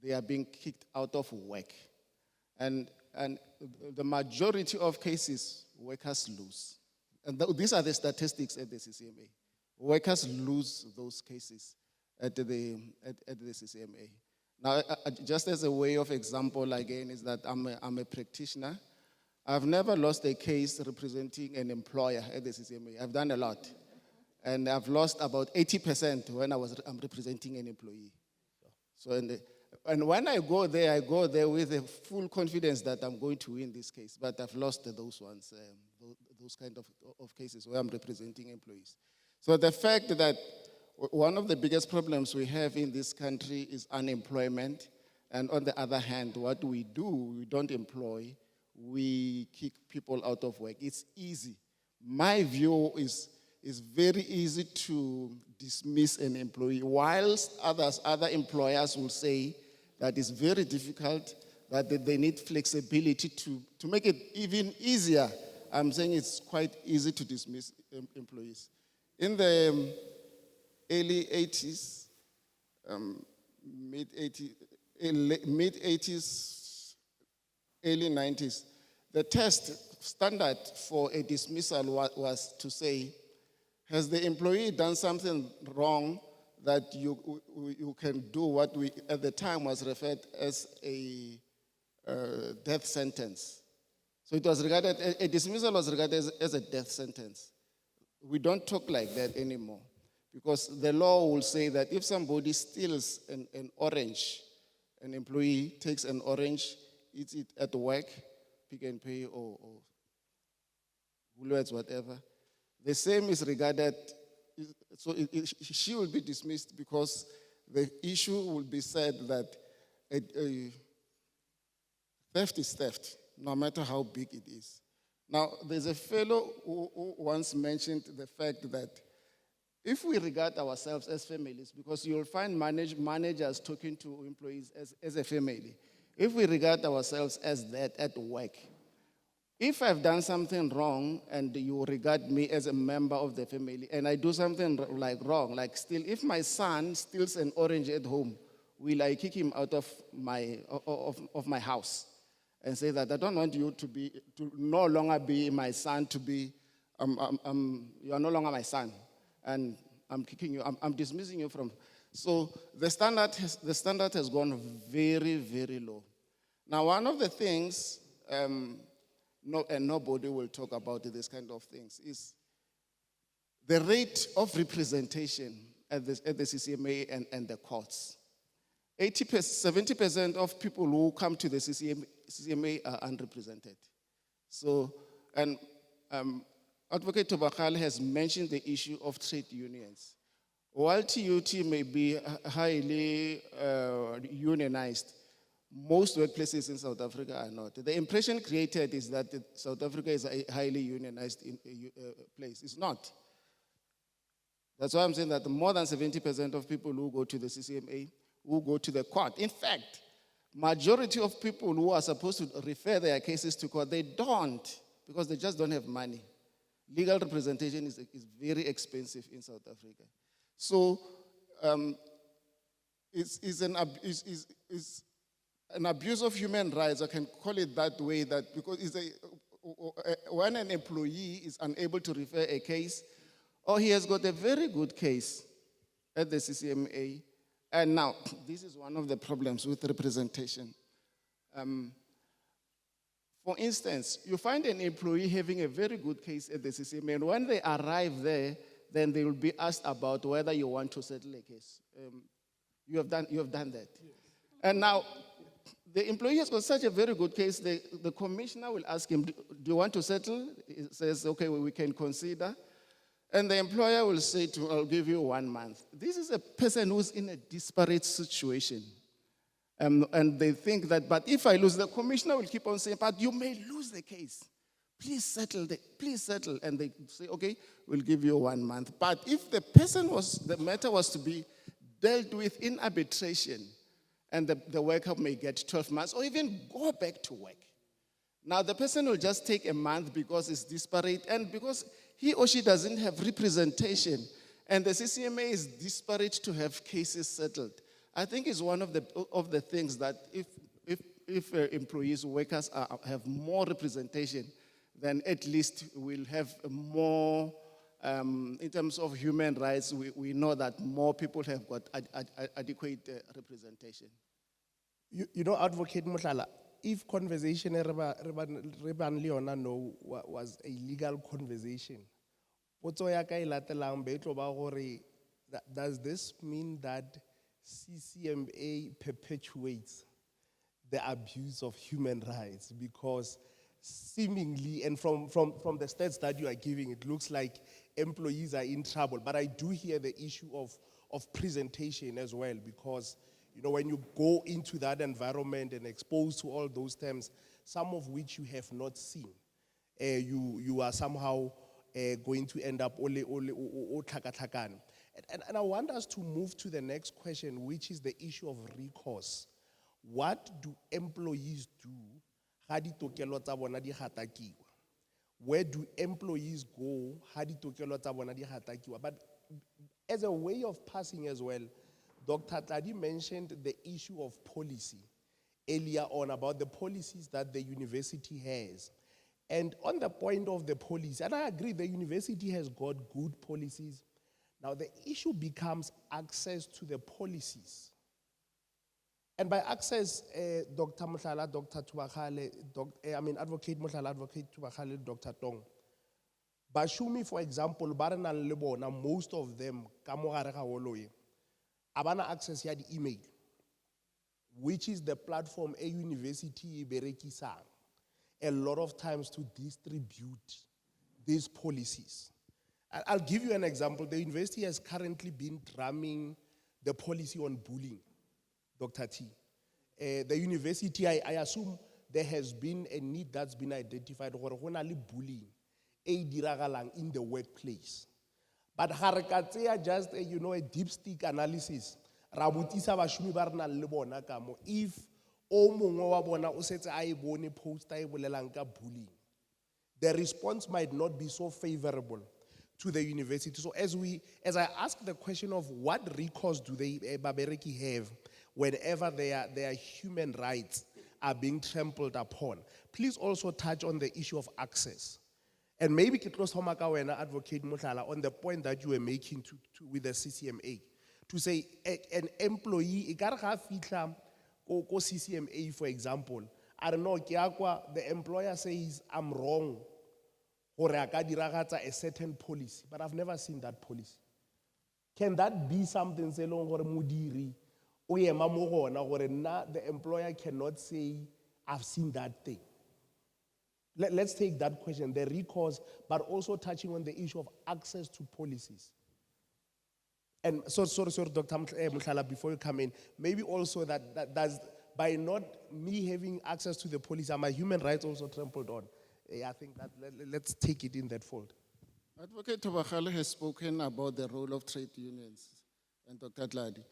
They are being kicked out of work. And the majority of cases, workers lose. And these are the statistics at the CCMA. Workers lose those cases at the CCMA. Now, just as a way of example, again, is that I'm a practitioner. I've never lost a case representing an employer at the CCMA. I've done a lot. And I've lost about 80% when I'm representing an employee. So, and when I go there with a full confidence that I'm going to win this case. But I've lost those ones, those kind of cases where I'm representing employees. So the fact that one of the biggest problems we have in this country is unemployment. And on the other hand, what we do, we don't employ, we kick people out of work. It's easy. My view is very easy to dismiss an employee, whilst other employers will say that it's very difficult, that they need flexibility to make it even easier. I'm saying it's quite easy to dismiss employees. In the early 80s, mid-80s, early 90s, the test standard for a dismissal was to say, has the employee done something wrong that you can do what we at the time was referred as a death sentence? So it was regarded, a dismissal was regarded as a death sentence. We don't talk like that anymore because the law will say that if somebody steals an orange, an employee takes an orange, eats it at work, Pick and Pay or Woolworths, whatever, the same is regarded, so she will be dismissed because the issue will be said that theft is theft, no matter how big it is. Now, there's a fellow who once mentioned the fact that if we regard ourselves as families, because you'll find managers talking to employees as a family, if we regard ourselves as that at work, if I've done something wrong and you regard me as a member of the family and I do something wrong, like steal, if my son steals an orange at home, will I kick him out of my house and say that I don't want you to no longer be my son, to be, you are no longer my son, and I'm kicking you, I'm dismissing you from. So the standard has gone very, very low. Now, one of the things, and nobody will talk about this kind of things, is the rate of representation at the CCMA and the courts. 70% of people who come to the CCMA are unrepresented. So, and Advocate Tobakal has mentioned the issue of trade unions. While TUT may be highly unionized, most workplaces in South Africa are not. The impression created is that South Africa is a highly unionized place. It's not. That's why I'm saying that more than 70% of people who go to the CCMA who go to the court. In fact, majority of people who are supposed to refer their cases to court, they don't, because they just don't have money. Legal representation is very expensive in South Africa. So it's an abuse of human rights, I can call it that way, that because when an employee is unable to refer a case, or he has got a very good case at the CCMA, and now this is one of the problems with representation. For instance, you find an employee having a very good case at the CCMA, and when they arrive there, then they will be asked about whether you want to settle a case. You have done that. Yes. And now, the employee has got such a very good case, the commissioner will ask him, do you want to settle? He says, okay, well, we can consider. And the employer will say I'll give you 1 month. This is a person who's in a disparate situation. And they think that, but if I lose, the commissioner will keep on saying, but you may lose the case. Please settle. And they say, okay, we'll give you 1 month. But if the matter was to be dealt with in arbitration, and the worker may get 12 months or even go back to work. Now, the person will just take a month because it's disparate and because he or she doesn't have representation, and the CCMA is disparate to have cases settled. I think it's one of the things that if employees, workers have more representation, then at least we'll have more, in terms of human rights, we know that more people have got adequate representation. You know, Advocate Motlala, if conversation was a legal conversation, does this mean that CCMA perpetuates the abuse of human rights? Because seemingly, and from the stats that you are giving, it looks like employees are in trouble. But I do hear the issue of presentation as well, because you know, when you go into that environment and exposed to all those terms, some of which you have not seen, you are somehow going to end up and I want us to move to the next question, which is the issue of recourse. What do employees do? Where do employees go? But as a way of passing as well, Dr. Tladi mentioned the issue of policy. earlier on about the policies that the university has. And on the point of the policy, and I agree, the university has got good policies. Now the issue becomes access to the policies. And by access, Dr. Mohlala, Dr. Tubakale, Advocate Mohlala, Advocate Tubakale, Dr. Tong. Bashumi, for example, Barana Lebona, most of them, Kamogare ga Woloye, abana access ya the email, which is the platform a university berekisang a lot of times to distribute these policies. I'll give you an example. The university has currently been drumming the policy on bullying, Dr. T. The university, I assume there has been a need that's been identified for only bullying in the workplace. But Harakatseya just a deep stick analysis. Rabutisa bashumi ba rena le bona ka mo, if o mongwe wa bona o setse a e bone poster e bolelang ka bullying, the response might not be so favorable to the university. So as I ask the question of what recourse do they Babereki have whenever their human rights are being trampled upon, please also touch on the issue of access. And maybe Kitlos Homakawena, Advocate Mohlala, on the point that you were making with the CCMA, to say an employee, CCMA, for example, I don't know, the employer says I'm wrong, or a certain policy, but I've never seen that policy. Can that be something say long or mudiri, or the employer cannot say I've seen that thing? Let's take that question, the recourse, but also touching on the issue of access to policies. And sorry, Dr. Mohlala, before you come in, maybe also that does, by not me having access to the police, are my human rights also trampled on? I think that let's take it in that fold. Advocate Tobakale has spoken about the role of trade unions, and Dr. Tladi.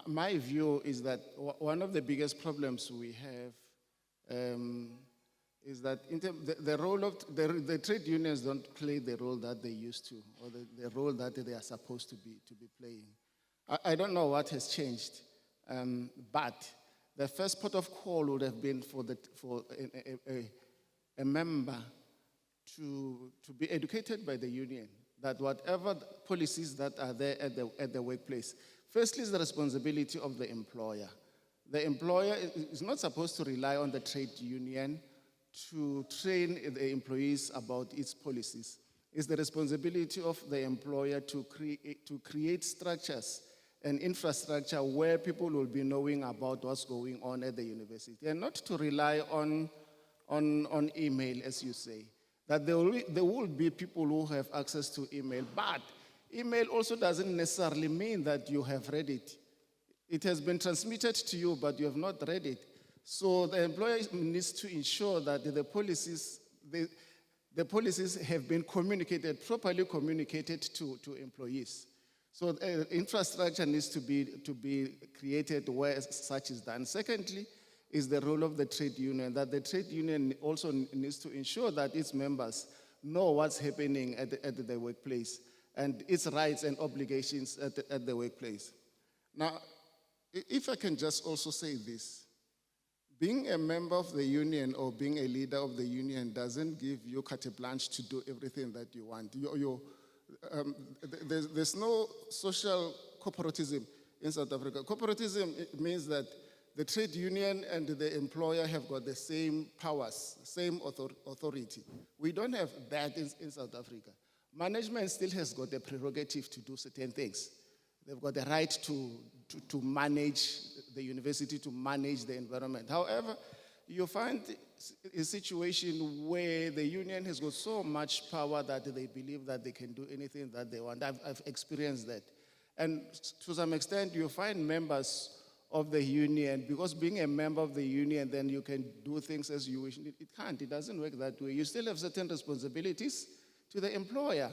My view is that one of the biggest problems we have is that the role of the trade unions don't play the role that they used to, or the role that they are supposed to be playing. I don't know what has changed, but the first port of call would have been for a member to be educated by the union that whatever policies that are there at the workplace, firstly is the responsibility of the employer. The employer is not supposed to rely on the trade union to train the employees about its policies. It's the responsibility of the employer to create structures and infrastructure where people will be knowing about what's going on at the university, and not to rely on email, as you say. That there will be people who have access to email, but email also doesn't necessarily mean that you have read it. It has been transmitted to you, but you have not read it. So the employer needs to ensure that the policies have been properly communicated to employees. So infrastructure needs to be created where such is done. Secondly, is the role of the trade union, that the trade union also needs to ensure that its members know what's happening at the workplace and its rights and obligations at the workplace. Now, if I can just also say this, being a member of the union or being a leader of the union doesn't give you carte blanche to do everything that you want. There's no social corporatism in South Africa. Corporatism means that the trade union and the employer have got the same powers, same authority. We don't have that in South Africa. Management still has got the prerogative to do certain things. They've got the right to manage the university, to manage the environment. However, you find a situation where the union has got so much power that they believe that they can do anything that they want. I've experienced that. And to some extent, you find members of the union, because being a member of the union, then you can do things as you wish. It can't, it doesn't work that way. You still have certain responsibilities to the employer.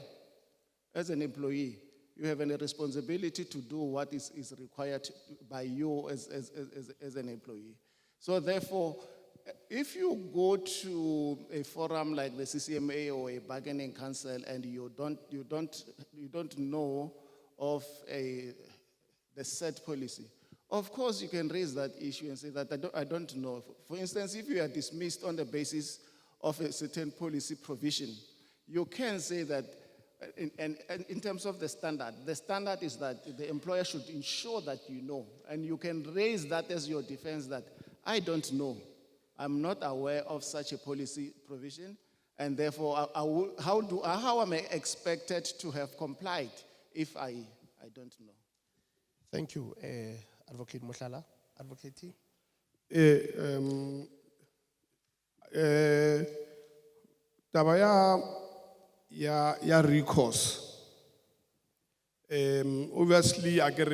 As an employee, you have a responsibility to do what is required by you as an employee. So therefore, if you go to a forum like the CCMA or a bargaining council and you don't know of the set policy, Of course, you can raise that issue and say that I don't know. For instance, if you are dismissed on the basis of a certain policy provision, you can say that, and in terms of the standard is that the employer should ensure that you know, and you can raise that as your defense that I don't know. I'm not aware of such a policy provision, and therefore, how am I expected to have complied if I don't know? Thank you, Advocate Mohlala. Advocate T. Taba ya recourse. Obviously, I get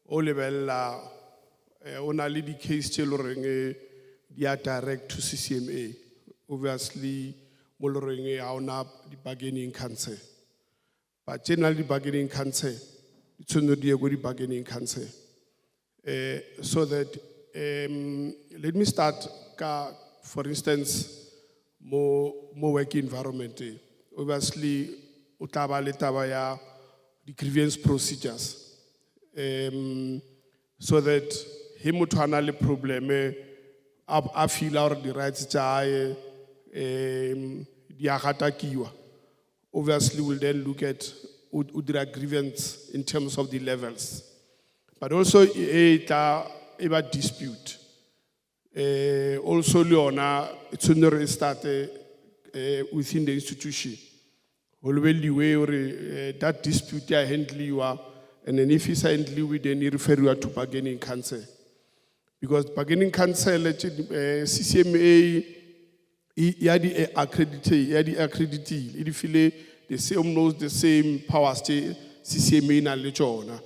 o lebella ona le di case tse loreng dia direct to CCMA. Obviously, mo loreng ha ona di bargaining council. But generally the bargaining council, it's no di go di bargaining council. So that let me start for instance more work environment. Obviously, utaba le taba ya the grievance procedures. So that he motho ana le problem a feel out the rights tsa di agatakiwa. Obviously we'll then look at udira grievance in terms of the levels. But also a dispute. Also Leona it's under start within the institution. That dispute I handle you are, and then if it's handle with then you refer you to bargaining council. Because bargaining council CCMA yadi accredited, it feel the same knows the same powers CCMA na lechona.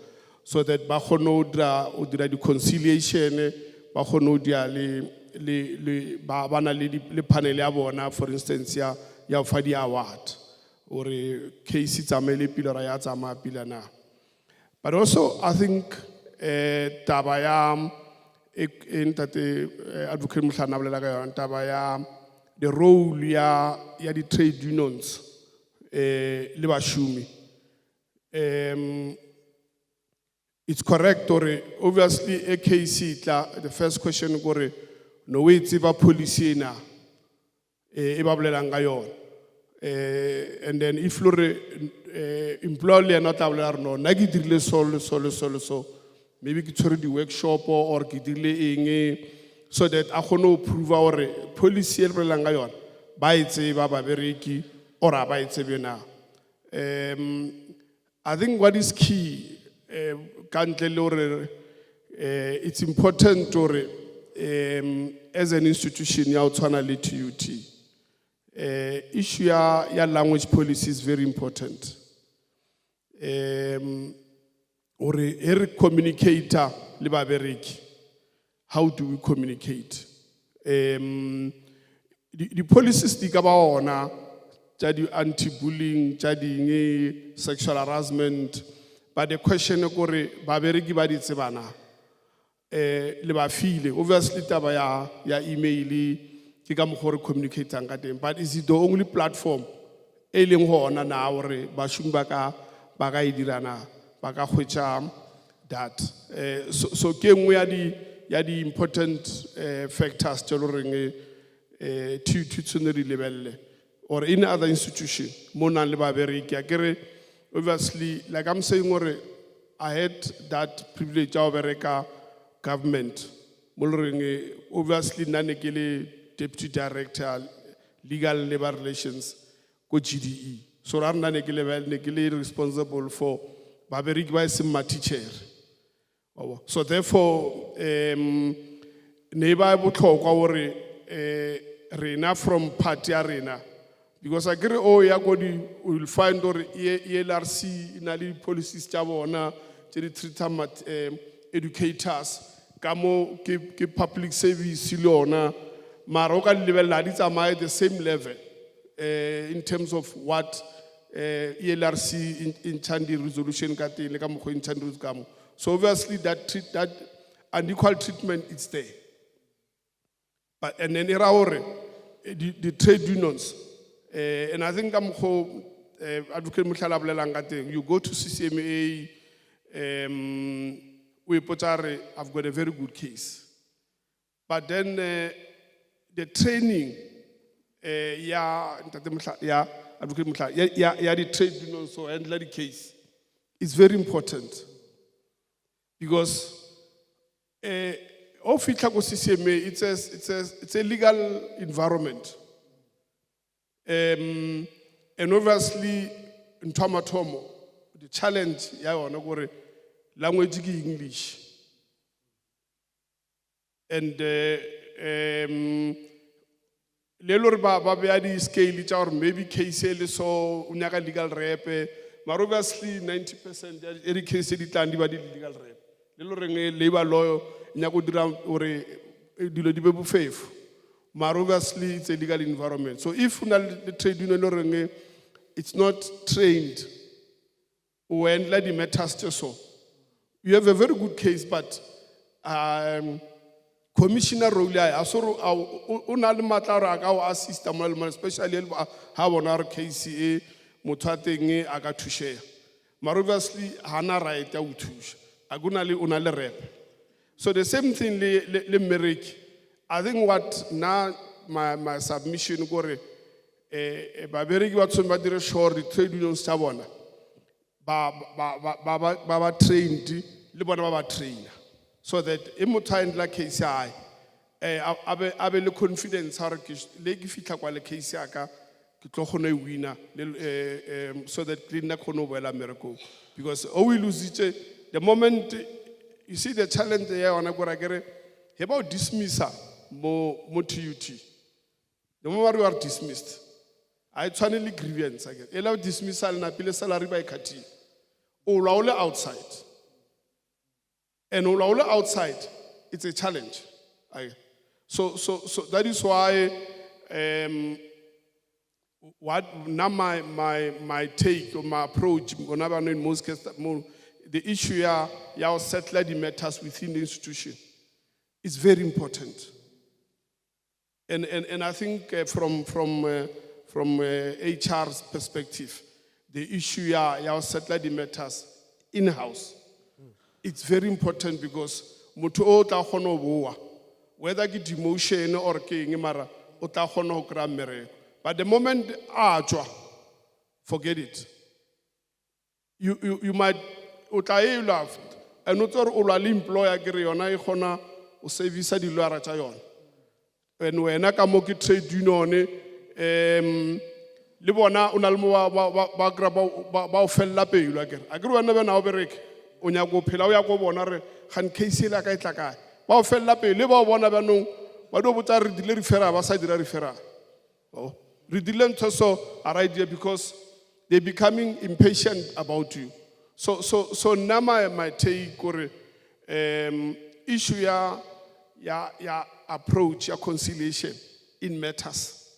So that bahono udra the conciliation, bahono dia le bana le panel ya bona, for instance ya fadi award or case tsamele pilora ya tsama pilana. But also I think tabaya entate Advocate Mohlala bolela ka yona tabaya the role ya the trade unions le bashumi. It's correct, or obviously a case the first question gore no way it's about policy na and then if lore employer not abler no nagi dirle so maybe ki tshwere di workshop or ki dirle eng so that a kgone prove our policy e bolelang ka yona ba e tseba ba bereki or ba e tsebe na. I think what is key it's important as an institution ya tshwana le TUT. Issue ya language policy is very important. Or a communicator le babereki. How do we communicate? The policies di ka ba ona tsa di anti-bullying, tsa di sexual harassment, but the question gore babereki ba di tsebana le ba file. Obviously taba ya email ke ka mogore communicating ka teng, but is it the only platform e leng hona na hore bashumi ba ka e dirana ba ka hwetša that so ke nngwe ya di important factors tse lo reng tsone di lebelle or in other institution mo nang le babereki akere. Obviously like I'm saying gore I had that privilege of bereka government mo lo reng obviously nane ke le deputy director legal labor relations ko GDE, so ra nna ne ke le responsible for babereki ba se ma teacher. So therefore ne ba botlhokwa gore rena from party arena, because I agree ya go di will find or ELRC ina le policies tsa bona tse di treat educators ka mo ke public service le ona mara o ka lebella di tsamaye the same level in terms of what ELRC in Chandi resolution ka teng le ka mokgo in Chandi ka mo. So obviously that unequal treatment is there. But and then the trade unions and I think I'm Advocate Mohlala bolelang ka teng, you go to CCMA I've got a very good case. But then the training, Advocate Motla, the trade union so handle the case is very important because it's a legal environment. And obviously, in Tomatomo, the challenge, language is English. And Lelor Babiadi scale or maybe case so unaga legal rep, but obviously 90% every case legal rep. Lelor labor lawyer, Nyagudram or Dilodibu faith. Obviously, it's a legal environment. So if the trade union it's not trained, when let the matters so, you have a very good case, but Commissioner Rowley, unal matara ka assist especially how on our KCA muthateng aga thushe. Obviously, hana right ya uthusha. Agunali unale rep. So the same thing le Merrick. I think what now my submission gore babereki ba tsoma dire sure the trade unions tsa bona ba trained le bona ba trainer so that e motho a ndla case ya abe le confidence ha re ke le ke fitla kwa le case ya ka ke tlo gona e winner so that clean na khono boela mmereko because we lose it the moment you see the challenge ya ona gore kere he ba dismissa mo TUT. The moment you are dismissed, I finally grievance again. Allow dismissal na pile salary by kati. Ulaule outside. And ulaule outside, it's a challenge. So that is why what now my take or my approach in most cases the issue ya settle the matters within the institution is very important. And I think from HR's perspective, the issue ya settle the matters in-house. It's very important because motho o tla kgona boa whether ke demotion or ke eng mara o tla kgona ho kra mmereko. But the moment tswa, forget it. You might o tla e love and o tsore o la le employer ke re yona e kgona o service di lawyer tsa yona. And wena ka mo ke trade union le bona o na le mo ba o fella pelo akere wena bana o bereke o nya go phela o ya go bona re gan case la ka e tla kae ba o fella pelo le ba o bona banong ba do botsa re dile referral ba sa dira referral re dile ntho so idea because they becoming impatient about you so now my take gore issue ya approach, your conciliation in matters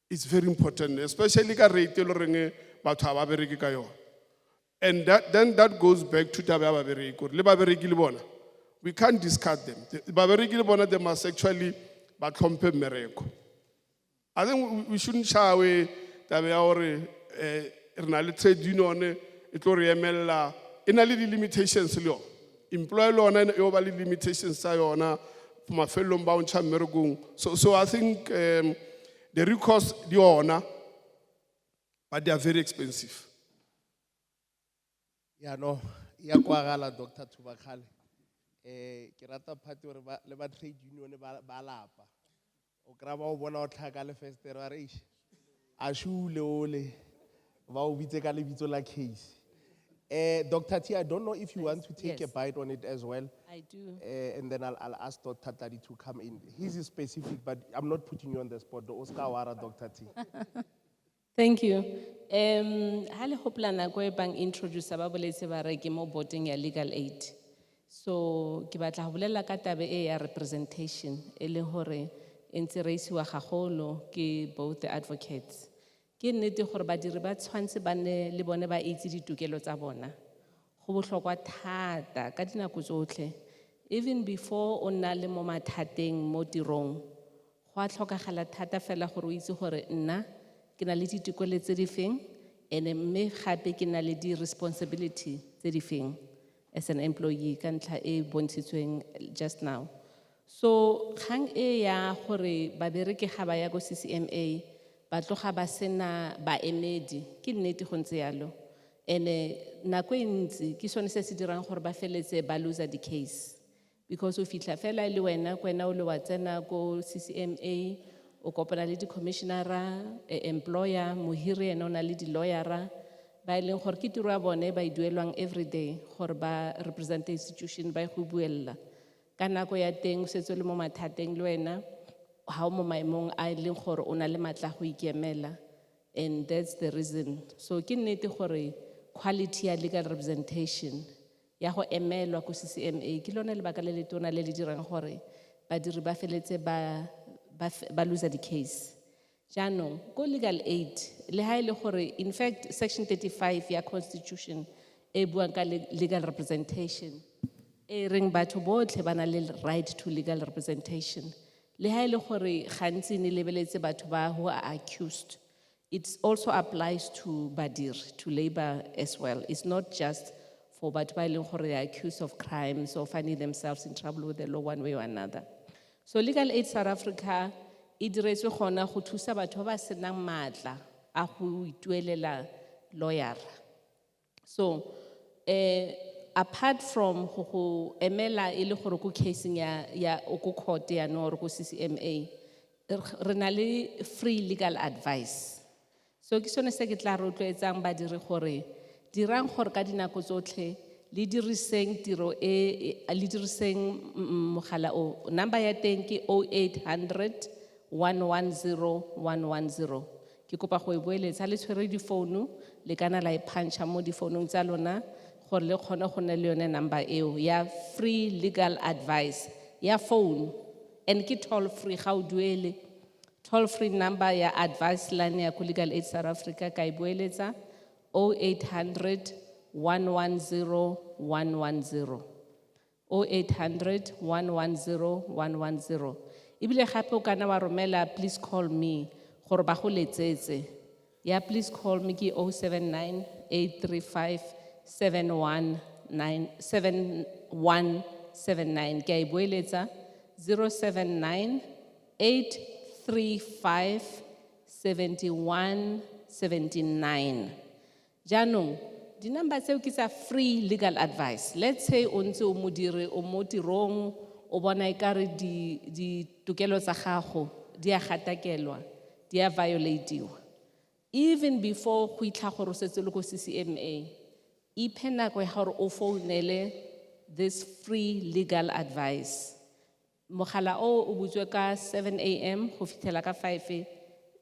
is very important, especially ka rate lo reng batho ba bereki ka yona. And that goes back to taba ba bereki le ba bereki le bona. We can't discard them. Ba bereki le bona they must actually ba tlhompe mmereko. I think we shouldn't shy away taba ya hore re na le trade union e tlo re emella ina le limitations le yona. Employer lona e ba le limitations tsa yona. So I think the recourse the honor, but they are very expensive. Yeah, no. Ya kwagala Dr. Thobakgale. Ke rata phati hore le ba trade union ba lapa. O kra ba o bona o tlhaka le first re a shule ole ba o bitse ka le bitso la case. Dr. T, I don't know if you want to take a bite on it as well. I do. And then I'll ask Dr. Tadi to come in. His is specific, but I'm not putting you on the spot. The Oscar Wara, Dr. T. Thank you. Hale hopla na go bang introduce ba boletse ba re ke mo boarding ya legal aid. So ke batla go bolela ka tabe e ya representation e le hore entse reisiwa gagolo ke both the advocates. Ke nnete gore badiri ba tshwantse ba ne le bone ba itse ditokelo tsa bona go bohlokwa thata ka dinako tsotlhe even before o nna le mo mathateng mo tirong go a tlhokagala thata fela gore o itse gore nna ke na le ditokelo tse di feng ene mme gape ke na le di responsibility tse di feng as an employee, ka ntlha e bontshitsweng just now. So, kgang e ya gore babereki ga ba ya go CCMA, ba tloga ba sena baemedi, ke nnete go ntse yalo. And nako e ntsi, ke sone se se dirang gore ba feletse ba loser the case. Because o fitlha fela le wena, kwena o le wa tsena ko CCMA, o kopana le di-commissionera, employer, mohiri ena o na le di-lawyera, ba e leng gore ke tiro ya bone ba e duelwang every day, gore ba represent institution ba e go buella. Ka nako ya teng, o setse o le mo mathateng le wena, ha o mo maemong a e leng gore o na le matla go ikemela, and that's the reason. So ke nnete gore quality ya legal representation, ya go emelwa ko CCMA, ke lone lebaka le le tona le le dirang gore badiri ba feletse ba loser the case. Jaanong, go legal aid, le ha e le gore, in fact, section 35 ya constitution, e buang ka legal representation, e reng batho botlhe ba na le right to legal representation. Le ha e le gore gantsi ne lebeletse batho ba who are accused, it also applies to badiri, to labor as well. It's not just for batho ba e leng gore they are accused of crimes or finding themselves in trouble with the law one way or another. So Legal Aid South Africa, e diretswe gona go thusa batho ba ba senang maatla a go ituelela lawyer. So, apart from go emela e le gore go casing ya go court ya no or go CCMA, re na le free legal advice. So ke sone se ke tla rotloetsang badiri gore dirang gore ka dinako tsotlhe le diriseng tiro le diriseng mogala o, number ya teng ke 0800 110 110. Ke kopa go e boeletsa le tshwere di phone le kana la e puncha mo di phone tsa lona gore le kgone go nna le yone number eo ya free legal advice ya phone, and ke toll free ga o duele. Toll free number ya advice line ya ko Legal Aid South Africa ka e boeletsa 0800 110 110. 0800 110 110. Ibile gape o kana wa romela please call me gore ba go letsetse. Ya please call me ke 079 835 7179 ke a e boeletsa 079 835 7179. Jaanong di number tseo ke tsa free legal advice. Let's say o ntse o modiri o mo tirong o bona ekare di tokelo tsa gago di a gatakelwa, di a violatiwa. Even before go itlha gore o setse le go CCMA, iphe nako ya gore o founele this free legal advice. Mogala o butswe ka 7 a.m. go fitlhela ka 5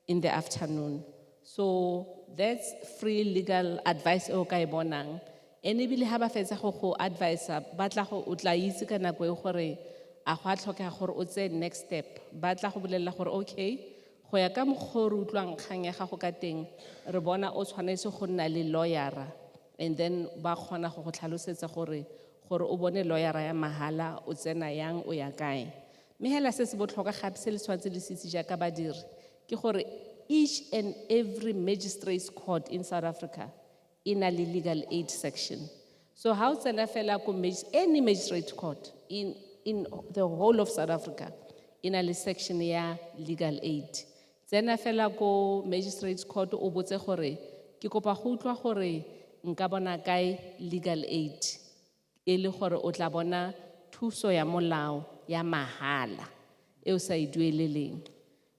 in the afternoon. So that's free legal advice o ka e bonang. And ebile ha ba fetsa go advise ba tla go o tla itse ka nako e gore a go a tlhokega gore o tse next step. Ba tla go bolelela gore okay, go ya ka mogoro utlwang kgang ya gago ka teng, re bona o tshwanetse go nna le lawyera, and then ba kgona go tlhalosetsa gore o bone lawyera ya mahala o tsena yang o ya kae. Mme hela se se botlhokwa gape se le tshwantse le sitse jaaka badiri ke gore each and every magistrate's court in South Africa in a legal aid section. So how tsena fela ko any magistrate court in the whole of South Africa in a section ya legal aid. Tsena fela ko magistrate's court o botse gore ke kopa go utlwa gore nka bona kae legal aid, e le gore o tla bona thuso ya molao ya mahala e o sa e dueleleng.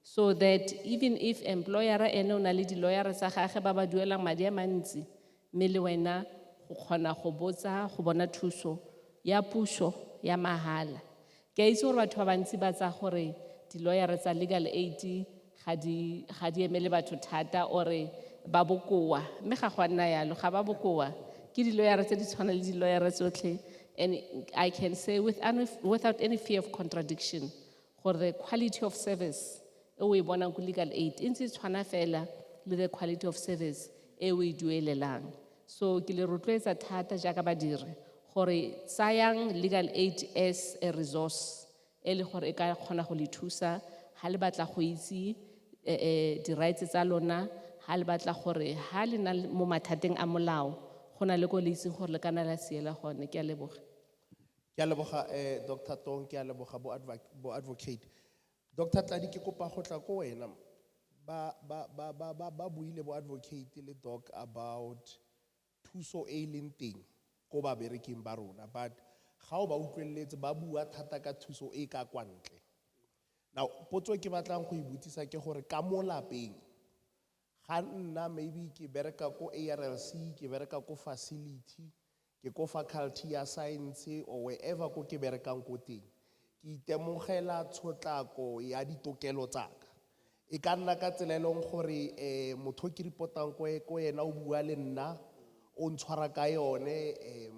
So that even if employer ene o na le di lawyer tsa gagwe ba ba duelang madi a mantsi, mme le wena go kgona go botsa go bona thuso ya puso ya mahala. Ke a itse gore batho ba bantsi ba tsa gore di lawyer tsa legal aid ga di emele batho thata ore ba bokoa, mme ga go a nna yalo, ga ba bokoa, ke di lawyer tse di tshwana le di lawyer tsotlhe. And I can say without any fear of contradiction, for the quality of service we bonang ko legal aid ntse tshwana fela le the quality of service e we duelelang. So ke le rotloetsa thata jaaka badiri gore tsayang legal aid as a resource e le gore e ka kgona go le thusa ha le batla go itse di rights tsa lona, ha le batla gore ha le na mo mathateng a molao go na le ko le itseng gore le kana la siela gone. Ke a leboga. Ke a leboga, Dr. Tong, ke a leboga bo advocate. Dr. Tladi, ke kopa go tla ko wena. Ba buile bo advocate le doc about thuso e leng teng ko ba bereking ba rona, but ga o ba utlweletse ba bua thata ka thuso e ka kwa ntle. Now, potso ke batlang go ibutsisa ke gore ka mo lapeng ga nna maybe ke bereka ko ARLC, ke bereka ko facility, ke ko faculty ya science or wherever ko ke berekang ko teng, ke itemogela tshotlako ya ditokelo tsaka. E ka nna ka tsela e leng gore motho ke reportang ko ena o bua le nna o ntshwara ka yone,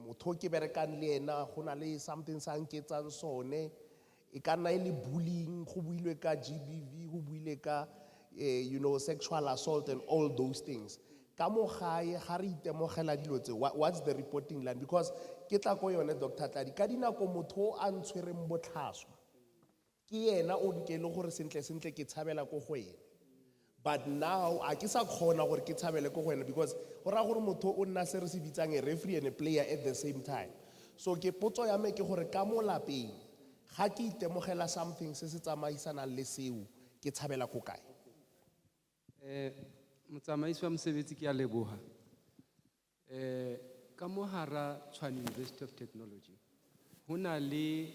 motho ke berekang le ena go na le something sa nketsang sone. E ka nna e le bullying, go builwe ka GBV, go builwe ka sexual assault and all those things. Ka mo gae ga re itemogela dilo tse, what's the reporting line? Because ke tla ko yone Dr. Tladi, ka dinako motho a ntshwereng botlhaswa ke yena o nke le gore sentle ke tshabela ko go ena. But now a ke sa kgona gore ke tshabele ko go ena because go ra gore motho o nna se re se bitsang a referee and a player at the same time. So ke potso ya me ke gore ka mo lapeng ga ke itemogela something se se tsamaisanang le seo ke tshabela ko kae? Motsamaisi wa mosebetsi ke a leboha. Ka mo hara Tshwane University of Technology, ho na le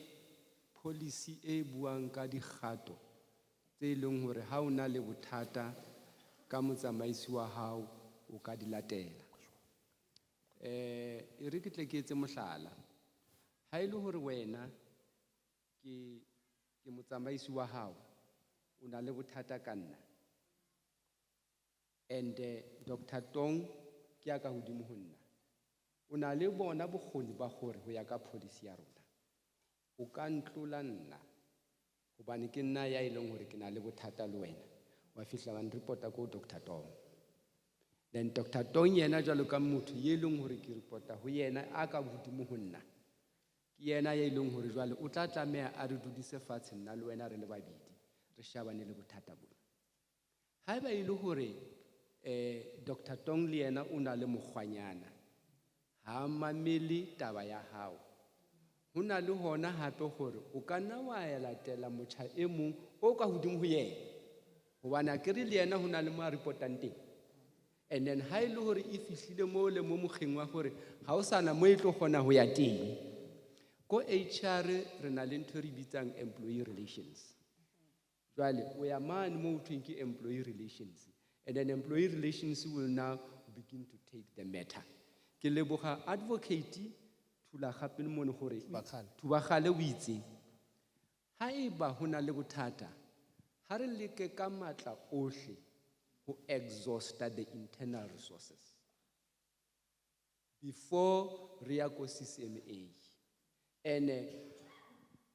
policy e buang ka dikgato tse leng hore ha o na le bothata ka motsamaisi wa hao o ka di latela. E re ke tle ke etse mohlala. Ha ile hore wena ke motsamaisi wa hao o na le bothata ka nna, and Dr. Tong ke ya ka hodimo ho nna, o na le bona bokgoni ba gore ho ya ka policy ya rona o ka ntlola nna hobane ke nna ya ileng hore ke na le bothata le wena, wa fihla wa nreporta ko Dr. Tong. Then Dr. Tong yena jwalo ka motho ye leng hore ke reporta ho yena a ka hodimo ho nna, ke yena ya ileng hore jwale o tla tlameha a re dudise fatshe nna le wena re le babedi re shabane le bothata bona. Ha eba ile hore Dr. Tong le yena o na le mokgwanyana, ha mamele taba ya hao, ho na le hona hape hore o ka nna wa ya latela motjha e mong o ka hodimo ho yena, hobane a kere le yena ho na le mo a reportang teng. And then ha ile hore e fihlile mo le mo mokgeng wa hore ha o sana mo e tlo kgona ho ya teng, ko HR re na le ntho re bitsang employee relations. Jwale o ya mane mo thweng ke employee relations, and then employee relations will now begin to take the matter. Ke leboga advocate Thula gape le mone gore Thubagale o itse ha eba hona le bothata ha re leke ka matla ohle ho exhaust the internal resources before re ya ko CCMA. And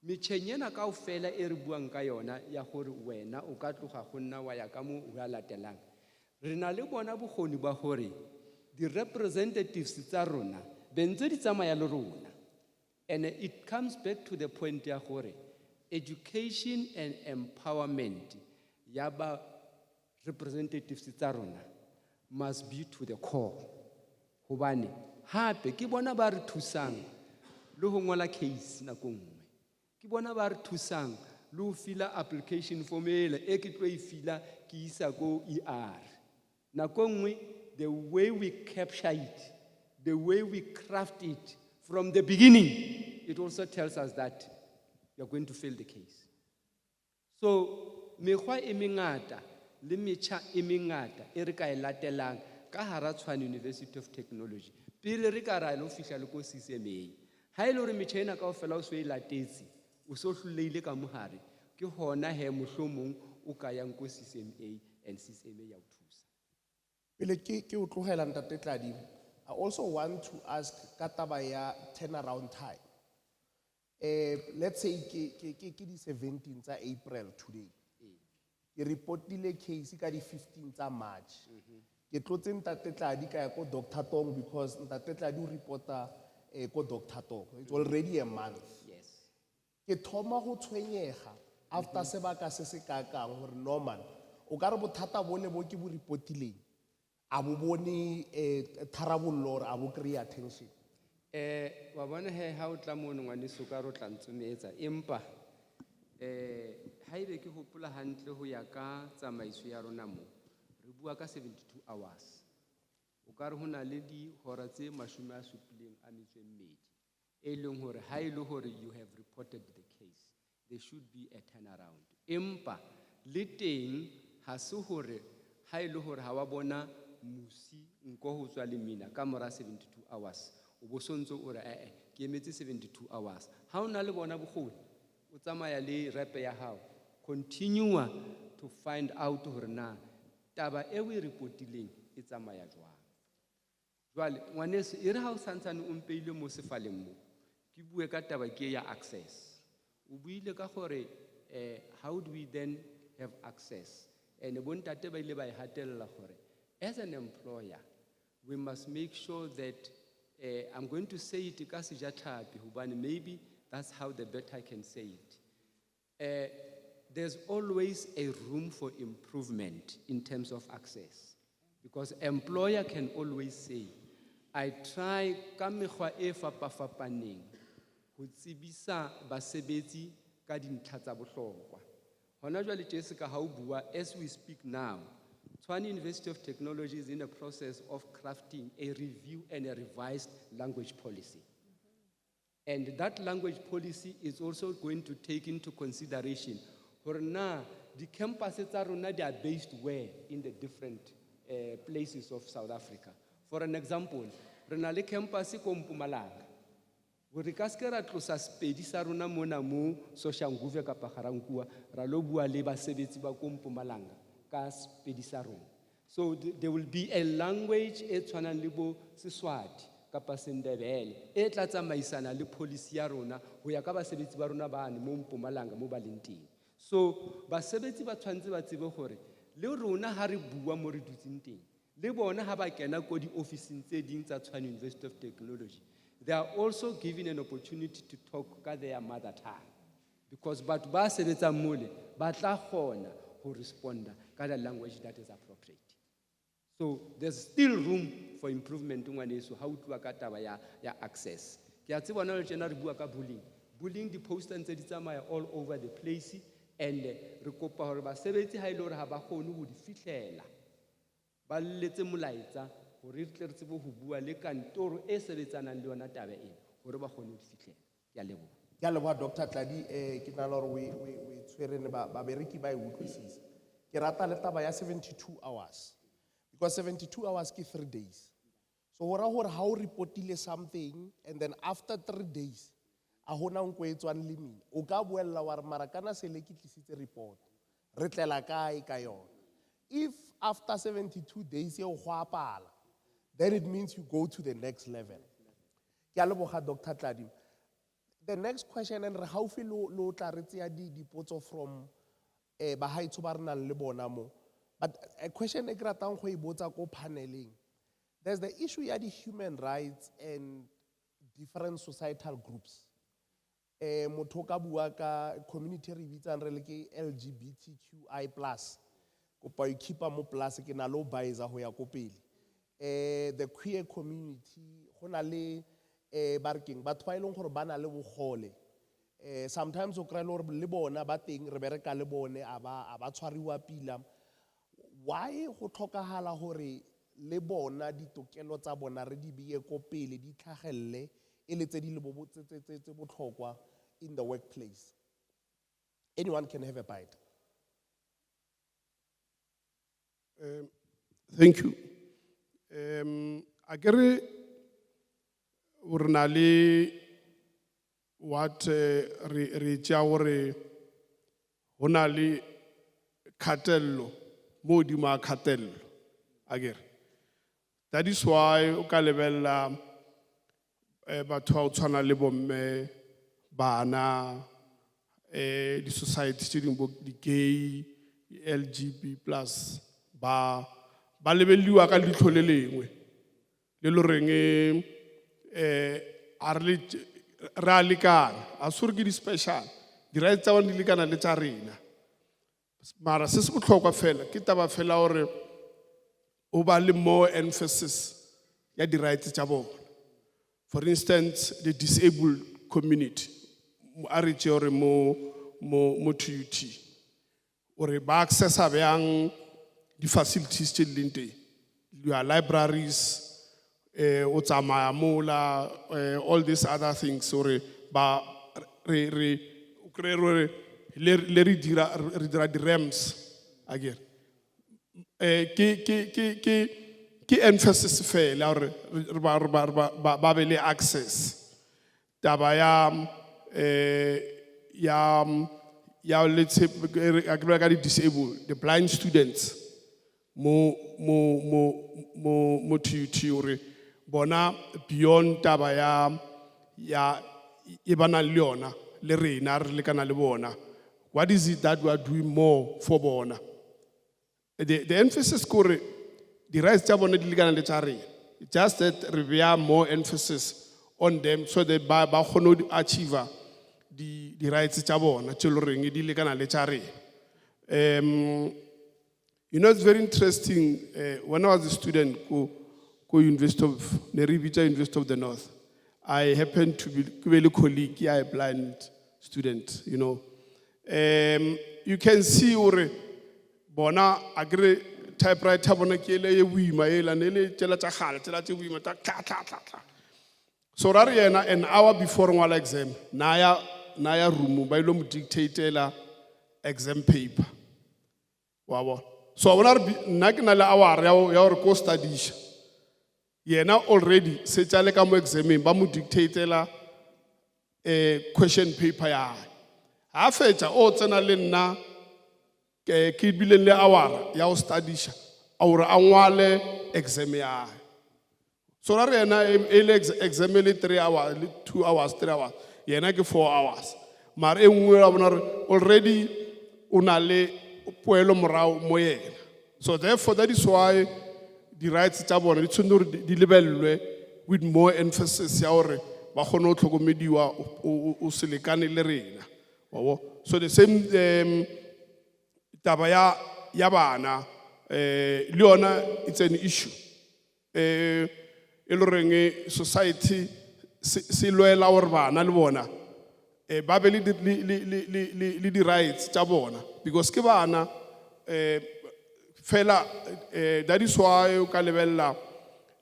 metšhenyena kaofela e re buang ka yona ya gore wena o ka tloga go nna wa ya ka mo o ya latelang, re na le bona bokgoni ba gore di-representatives tsa rona bentse di tsamaya le rona. And it comes back to the point ya gore education and empowerment ya ba representatives tsa rona must be to the core, hobane hape ke bona ba re thusang le ho ngola case nako nngwe, ke bona ba re thusang le ho fila application formula e ke tlo e fila ke isa ko ER. Nako nngwe the way we capture it, the way we craft it from the beginning, it also tells us that you are going to fail the case. So mekgwa e mengata le metjha e mengata e re ka e latelang ka hara Tshwane University of Technology pele re ka ra lo fihla le ko CCMA. Ha ile hore metjha ena kaofela o so e latetse o so hloleile ka mohare, ke hona he mohlomong o ka yang ko CCMA and CCMA ya o thusa. Pele ke o tlogela Ntate Tladi, I also want to ask ka taba ya turnaround time. Let's say ke di 17 tsa April today. Ke reportile case ka di 15 tsa March. Ke tlotse Ntate Tladi ka ya ko Dr. Tong because Ntate Tladi o reporta ko Dr. Tong. It's already a month. Yes. Ke thoma go tshwenyega after sebaka se se ka kang gore normal o ka re bothata bo le bo ke bo reportileng a bo bone tharabollo or a bo kry-a attention? Wa bona he ha o tla mono ngwaneso ka re o tla ntsometsa empa ha ebe ke hopola hantle ho ya ka tsamaiso ya rona mo re bua ka 72 hours o ka re hona le di hora tse 72 e leng hore ha ile hore you have reported the case there should be a turnaround empa le teng ha se hore ha ile hore ha wa bona musi nko ho tswa le mina ka mora 72 hours o bo sontso o re ke emetse 72 hours ha ona le bona bogodi o tsamaya le rep ya hao continue to find out hore na taba e we reportileng e tsamaya jwang jwale ngwaneso e re ha o santsane o mpeile mo sefaleng mo ke bue ka taba ke ya access o buile ka gore how do we then have access and bontate ba ile ba e hatella gore as an employer we must make sure that I'm going to say it ka sejatlhapi hobane maybe that's how the better can say it there's always a room for improvement in terms of access because employer can always say I try ka mekgwa e fapafapaneng ho tsebisa basebetsi ka dintlha tsa bohlokwa hona jwale tse ka ha o bua as we speak now Tshwane University of Technology is in a process of crafting a review and a revised language policy and that language policy is also going to take into consideration hore na di campuses tsa rona they are based where in the different places of South Africa for an example re na le campus ko Mpumalanga gore ka se ra tlosa spedi sa rona mona mo Soshanguve ka Pagarankuwa ra lo bua le basebetsi ba ko Mpumalanga ka spedi sa rona so there will be a language e tshwanang le bo Seswati kapa Sendebele e tla tsamaisana le policy ya rona ho ya ka basebetsi ba rona ba ne mo Mpumalanga mo ba leng teng so basebetsi ba tshwantse ba tsebe gore le rona ha re bua mo re dutseng teng le bona ha ba kena ko di officing tse ding tsa Tshwane University of Technology they are also given an opportunity to talk ka their mother tongue because batho ba sebetsa mole ba tla kgona ho responda ka the language that is appropriate so there's still room for improvement ngwaneso ha o tloa ka taba ya access ke a tsebana le tsena re bua ka bullying di posters tse di tsamaya all over the place and re kopa hore basebetsi ha ile hore ha ba kgone ho di fihlela ba letse molaetsa hore re tle re tsebe ho bua le kantoro e sebetsanang le yona taba ena hore ba kgone ho di fihlela ke a leboha Ke a leboha Dr. Tladi ke nna le hore we tshwerene ba bereki ba e utlwisisa ke rata le taba ya 72 hours because 72 hours ke 3 days so hore ha o reportile something and then after 3 days a hona nko e tswang le mina o ka buella wa re mara kana se le ke tlisitse report re tlela kae ka yona if after 72 days you go apala then it means you go to the next level ke a leboga Dr. Tladi the next question and how feel lo tla re tsia dipotso from ba haitso ba rena le bona mo but a question e ke ratang go e botsa ko paneling there's the issue ya the human rights and different societal groups motho ka bua ka community re bitsang re le ke LGBTQI+ kopa you keep mo plus ke na lo baiza ho ya ko pele the queer community gona le barking batho ba ileng gore bana le bogole sometimes o kry le bona ba teng re bereka le bone a ba tshwariwa pila why go tlhokagala gore le bona ditokelo tsa bona re di beye ko pele di tlhagelle e le tse di le tse botlhokwa in the workplace anyone can have a bite Thank you. Agere urnali what re tja gore honali katello mo di ma katello agere that is why o ka lebella batho ba o tshwana le bomme bana di society tse ding bo di gay LGBT+ ba lebelliwa ka leitlho le lengwe le lo reng a re lekana a sore ke di special di right tsa bone di lekana le tsa rena mara se se botlhokwa fela ke taba fela gore o ba le more emphasis ya di rights tsa bona. For instance, the disabled community, a re tšea gore mo TUT, or ba accessa bjang di facilities tše di leng teng. Your libraries, o tsamaya mola, all these other things, or ba re dira di REMS again. Ki emphasis fela or ba be le access. Taba ya let's say disabled, the blind students mo TUT or bona beyond taba ya ibana leona le rena re lekana le bona. What is it that we are doing more for bona? The emphasis kore the rights tsa bona di lekana le tsa rena. Just that we have more emphasis on them so that ba kgone to achieve the rights tsa bona tse le reng di lekana le tsa rena. You know, it's very interesting. When I was a student go University of Neribita, University of the North, I happened to be a colleague, a blind student, you know. You can see ore bona agre typewriter bona ke le we maela ne le tela tsa gala tela tse we mata tla. So ra re yena an hour before ngwala exam naya room ba ile mo dictatela exam paper. Wow. So bona re nna ke na le hour ya gore ko studisha. Yena already se tsale ka mo exameng ba mo dictatela question paper ya. Ha fetsa o tsena le nna ke bile le hour ya o studisha or a ngwale exam ya. So ra re yena ele exam le 3 hours, 2 hours, 3 hours. Yena ke 4 hours. Mara engwe ra bona already una le poelo morao mo yena. So therefore that is why the rights tsa bona di tshwanetse di lebellwe with more emphasis ya hore ba kgone go tlhokomediwa o selekane le rena. So the same taba ya bana le yona it's an issue. E le reng society se lwela hore bana le bona ba be le di rights tsa bona because ke bana fela that is why o ka lebella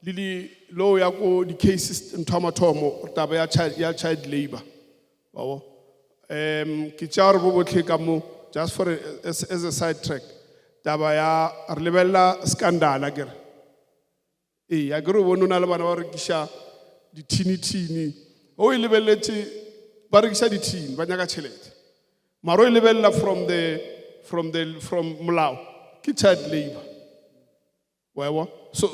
le law ya go di cases nthomathomo taba ya child labor. Ke tshware bo botlhe ka mo just for as a side track taba ya re lebella scandal agere ya gero bona na le bana ba rekisha di tini o ile lebelletse ba rekisha di tini ba nyaka tšhelete maro ile lebella from Mulao ki child labor. So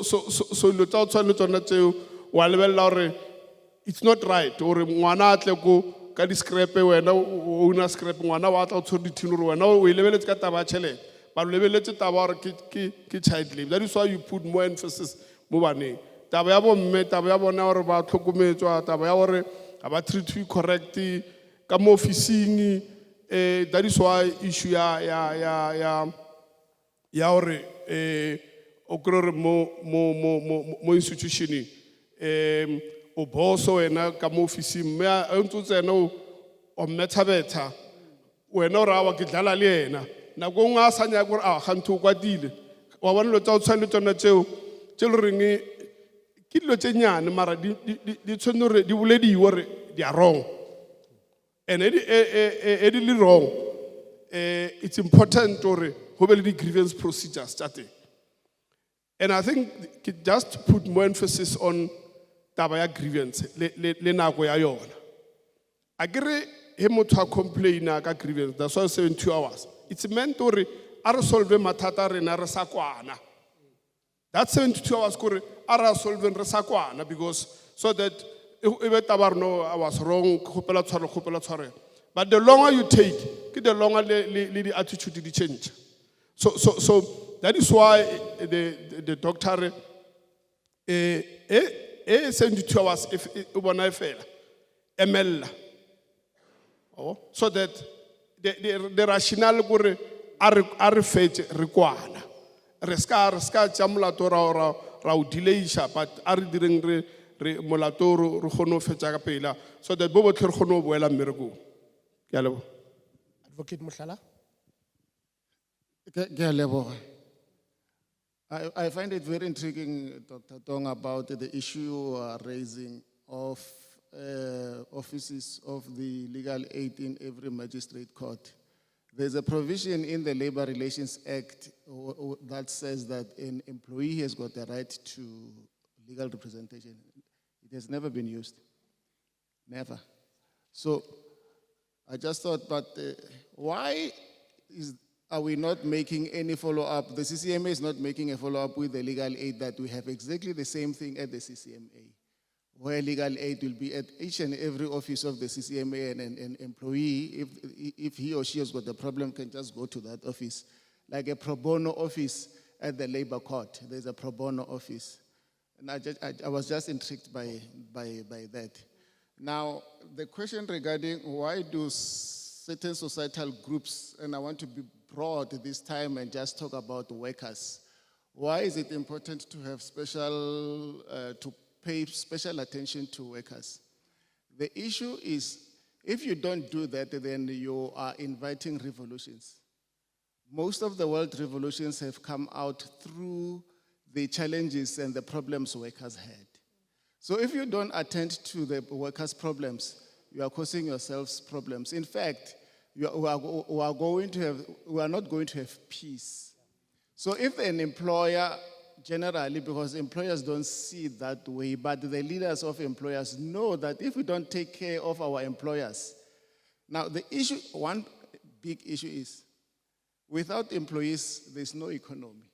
lo tsa tswana tsona tseo wa lebella hore it's not right or ngwana atle go ka di scrap wena o una scrap ngwana wa tla o tshwere dithini re wena o lebeletse ka taba tšhelete ba lebeletse taba hore ke child labor. That is why you put more emphasis mo baneng. Taba ya bomme taba ya bona hore ba tlhokometswa taba ya hore ga ba treat you correct ka mo officing. That is why issue ya hore o kry mo institution o boso wena ka mo officing mme a ntse tsena o mmethabetha wena o ra wa ke dlala le yena nako ngwe a sa nya gore a ga ntho o kwatile wa bona lo tsa o tshwane tsona tseo tse le reng ke dilo tse nyane mara di tshwane gore di bolediwe gore they are wrong and it is wrong. It's important to have the grievance procedures starting. And I think just put more emphasis on tabaya grievance le nako ya yona. Agere he motho complain ka grievance that's why 72 hours. It's meant to re resolve mathata rena re sa kwana. That 72 hours kore a solve re sa kwana because so that I was wrong, but the longer you take, the longer the attitude will change. So that is why the doctor 72 hours if ML. So that the rationale are fetch require. re ska tša molato ra o delayisha, but a re direng re molato re kgone ho fetša ka pela, so that bo botlhe re kgone ho boela mmerekong. Ke a leboha. Advocate Mushala. Ke a leboga. I find it very intriguing, Dr. Tong, about the issue you are raising of offices of the legal aid in every magistrate court. There's a provision in the Labor Relations Act that says that an employee has got the right to legal representation. It has never been used. Never. So I just thought, but why are we not making any follow-up? The CCMA is not making a follow-up with the legal aid that we have exactly the same thing at the CCMA, where legal aid will be at each and every office of the CCMA, and an employee, if he or she has got a problem, can just go to that office. Like a pro bono office at the labor court, there's a pro bono office. And I was just intrigued by that. Now, the question regarding why do certain societal groups, and I want to be broad this time and just talk about workers, why is it important to have to pay special attention to workers? The issue is, if you don't do that, then you are inviting revolutions. Most of the world revolutions have come out through the challenges and the problems workers had. So if you don't attend to the workers' problems, you are causing yourselves problems. In fact, we are not going to have peace. So if an employer, generally, because employers don't see it that way, but the leaders of employers know that if we don't take care of our employers, now the issue, one big issue is, without employees, there's no economy.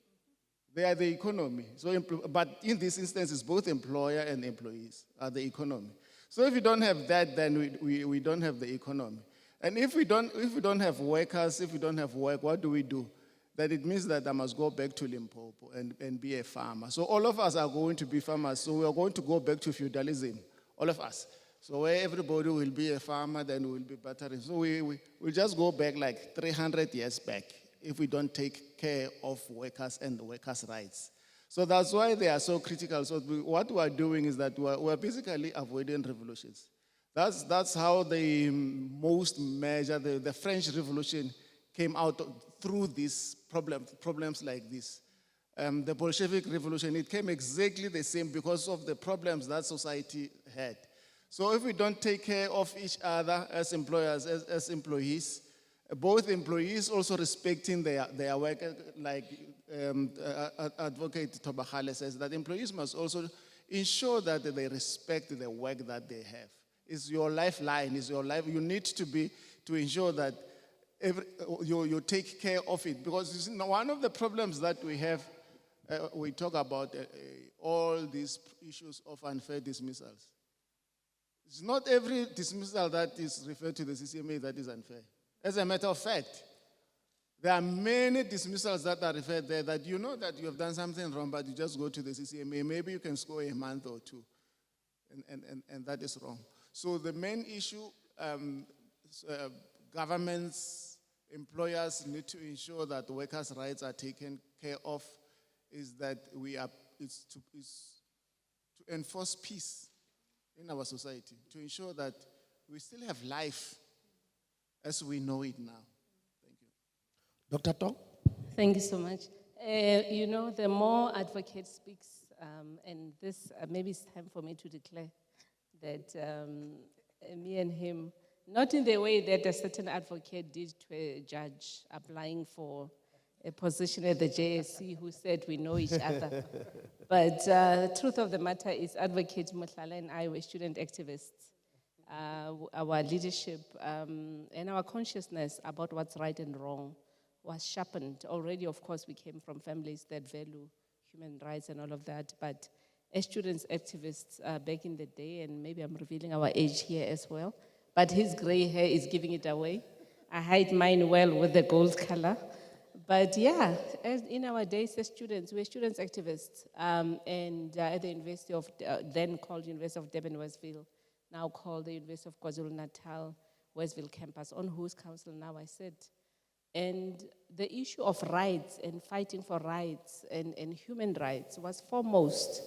They are the economy. So, but in this instance, it's both employer and employees are the economy. So if we don't have that, then we don't have the economy. And if we don't have workers, if we don't have work, what do? That it means that I must go back to Limpopo and be a farmer. So all of us are going to be farmers. So we are going to go back to feudalism, all of us. So where everybody will be a farmer, then we will be battering. So we'll just go back like 300 years back if we don't take care of workers and the workers' rights. So that's why they are so critical. So what we are doing is that we're basically avoiding revolutions. That's how the most major, the French Revolution came out through these problems like this. The Bolshevik Revolution, it came exactly the same because of the problems that society had. So if we don't take care of each other as employers, as employees, both employees also respecting their work, like Advocate Tobachale says, that employees must also ensure that they respect the work that they have. It's your lifeline, it's your life. You need to ensure that you take care of it. Because one of the problems that we have, we talk about all these issues of unfair dismissals. It's not every dismissal that is referred to the CCMA that is unfair. As a matter of fact, there are many dismissals that are referred there that you know that you have done something wrong, but you just go to the CCMA. Maybe you can score a month or two, and that is wrong. So the main issue, governments, employers need to ensure that workers' rights are taken care of, is that it's to enforce peace in our society, to ensure that we still have life as we know it now. Thank you. Dr. Tong? Thank you so much. The more advocate speaks, and this maybe it's time for me to declare that me and him, not in the way that a certain advocate did to a judge applying for a position at the JSC who said we know each other. But the truth of the matter is Advocate Mohlala and I were student activists. Our leadership and our consciousness about what's right and wrong was sharpened. Already, of course, we came from families that value human rights and all of that, but as students activists back in the day, and maybe I'm revealing our age here as well, but his gray hair is giving it away. I hide mine well with the gold color. But yeah, as in our days as students, we're students activists, and at the University of, then called University of Durban, Westville, now called the University of KwaZulu-Natal, Westville campus, on whose council now I sit. And the issue of rights and fighting for rights and human rights was foremost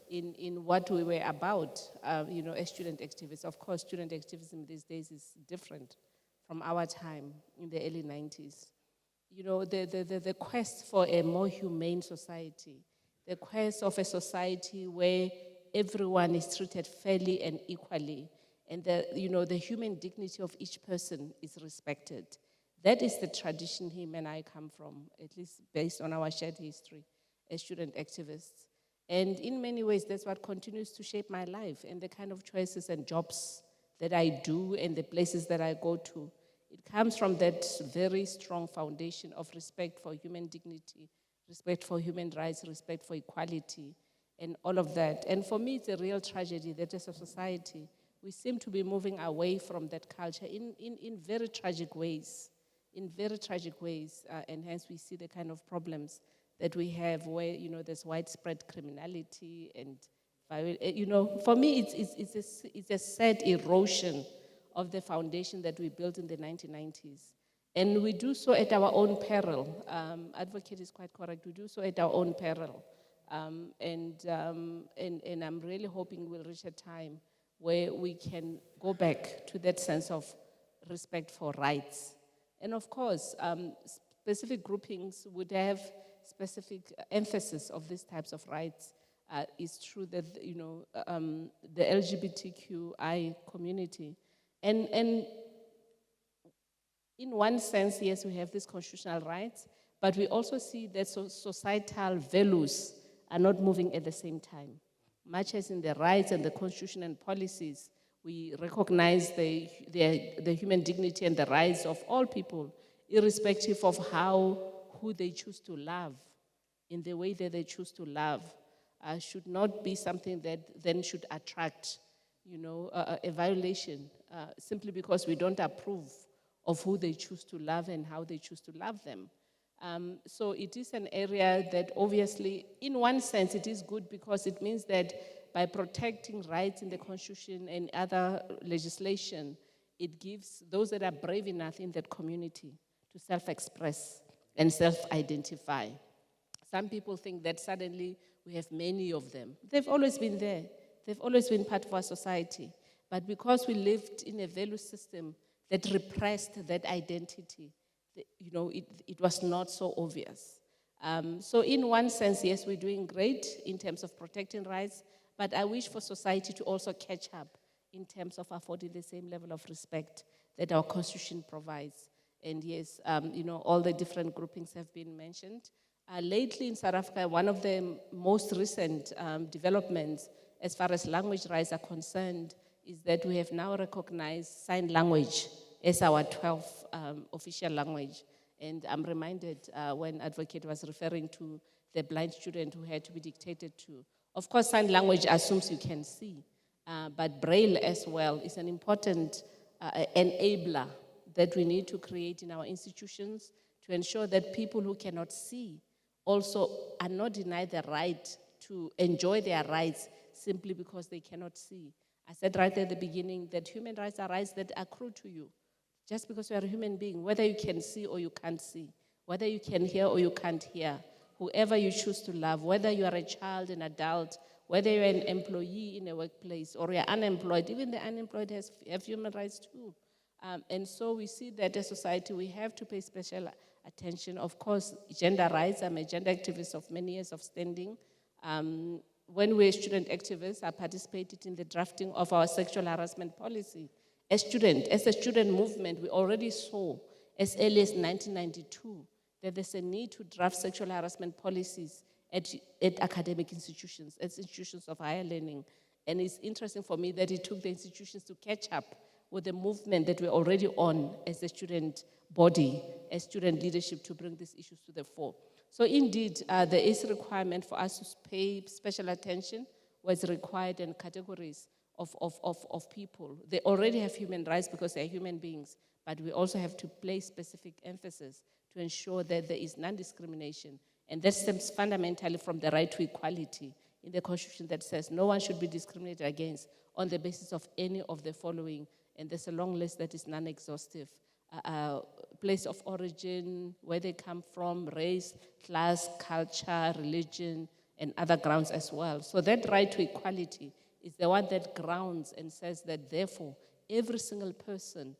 in what we were about, as student activists. Of course, student activism these days is different from our time in the early 90s. The quest for a more humane society, the quest of a society where everyone is treated fairly and equally, and the human dignity of each person is respected. That is the tradition him and I come from, at least based on our shared history as student activists. And in many ways, that's what continues to shape my life and the kind of choices and jobs that I do and the places that I go to. It comes from that very strong foundation of respect for human dignity, respect for human rights, respect for equality, and all of that. And for me, it's a real tragedy that as a society, we seem to be moving away from that culture in very tragic ways. And hence we see the kind of problems that we have where, there's widespread criminality and, for me, it's a sad erosion of the foundation that we built in the 1990s. And we do so at our own peril. Advocate is quite correct. We do so at our own peril. And I'm really hoping we'll reach a time where we can go back to that sense of respect for rights. And of course, specific groupings would have specific emphasis of these types of rights. It's true that, the LGBTQI community, and in one sense, yes, we have these constitutional rights, but we also see that societal values are not moving at the same time. Much as in the rights and the constitution and policies, we recognize the human dignity and the rights of all people, irrespective of who they choose to love, in the way that they choose to love, should not be something that then should attract, a violation, simply because we don't approve of who they choose to love and how they choose to love them. So it is an area that obviously, in one sense, it is good because it means that by protecting rights in the Constitution and other legislation, it gives those that are brave enough in that community to self-express and self-identify. Some people think that suddenly we have many of them. They've always been there. They've always been part of our society. But because we lived in a value system that repressed that identity, it was not so obvious. So in one sense, yes, we're doing great in terms of protecting rights, but I wish for society to also catch up in terms of affording the same level of respect that our Constitution provides. And yes, all the different groupings have been mentioned. Lately in South Africa, one of the most recent developments as far as language rights are concerned is that we have now recognized sign language as our 12th official language. And I'm reminded when Advocate was referring to the blind student who had to be dictated to. Of course, sign language assumes you can see, but Braille as well is an important enabler that we need to create in our institutions to ensure that people who cannot see also are not denied the right to enjoy their rights simply because they cannot see. I said right at the beginning that human rights are rights that accrue to you. Just because you are a human being, whether you can see or you can't see, whether you can hear or you can't hear, whoever you choose to love, whether you are a child, an adult, whether you're an employee in a workplace or you're unemployed, even the unemployed have human rights too. And so we see that as a society, we have to pay special attention. Of course, gender rights, I'm a gender activist of many years of standing. When we're student activists, I participated in the drafting of our sexual harassment policy. As a student movement, we already saw as early as 1992 that there's a need to draft sexual harassment policies at academic institutions, at institutions of higher learning. And it's interesting for me that it took the institutions to catch up with the movement that we're already on as a student body, as student leadership, to bring these issues to the fore. So indeed, there is a requirement for us to pay special attention what's required in categories of people. They already have human rights because they're human beings, but we also have to place specific emphasis to ensure that there is non-discrimination. And that stems fundamentally from the right to equality in the Constitution that says no one should be discriminated against on the basis of any of the following. And there's a long list that is non-exhaustive. place of origin, where they come from, race, class, culture, religion, and other grounds as well. So that right to equality is the one that grounds and says that therefore every single person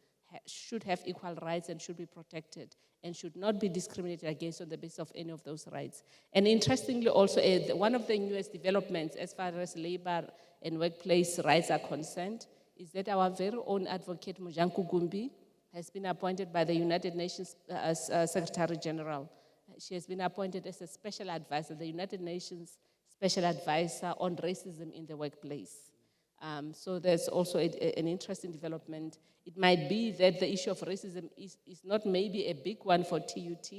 should have equal rights and should be protected and should not be discriminated against on the basis of any of those rights. And interestingly also, one of the newest developments as far as labor and workplace rights are concerned is that our very own advocate, Mojanku Gumbi, has been appointed by the United Nations Secretary General. She has been appointed as a special advisor, the United Nations Special Advisor on Racism in the Workplace. So there's also an interesting development. It might be that the issue of racism is not maybe a big one for TUT,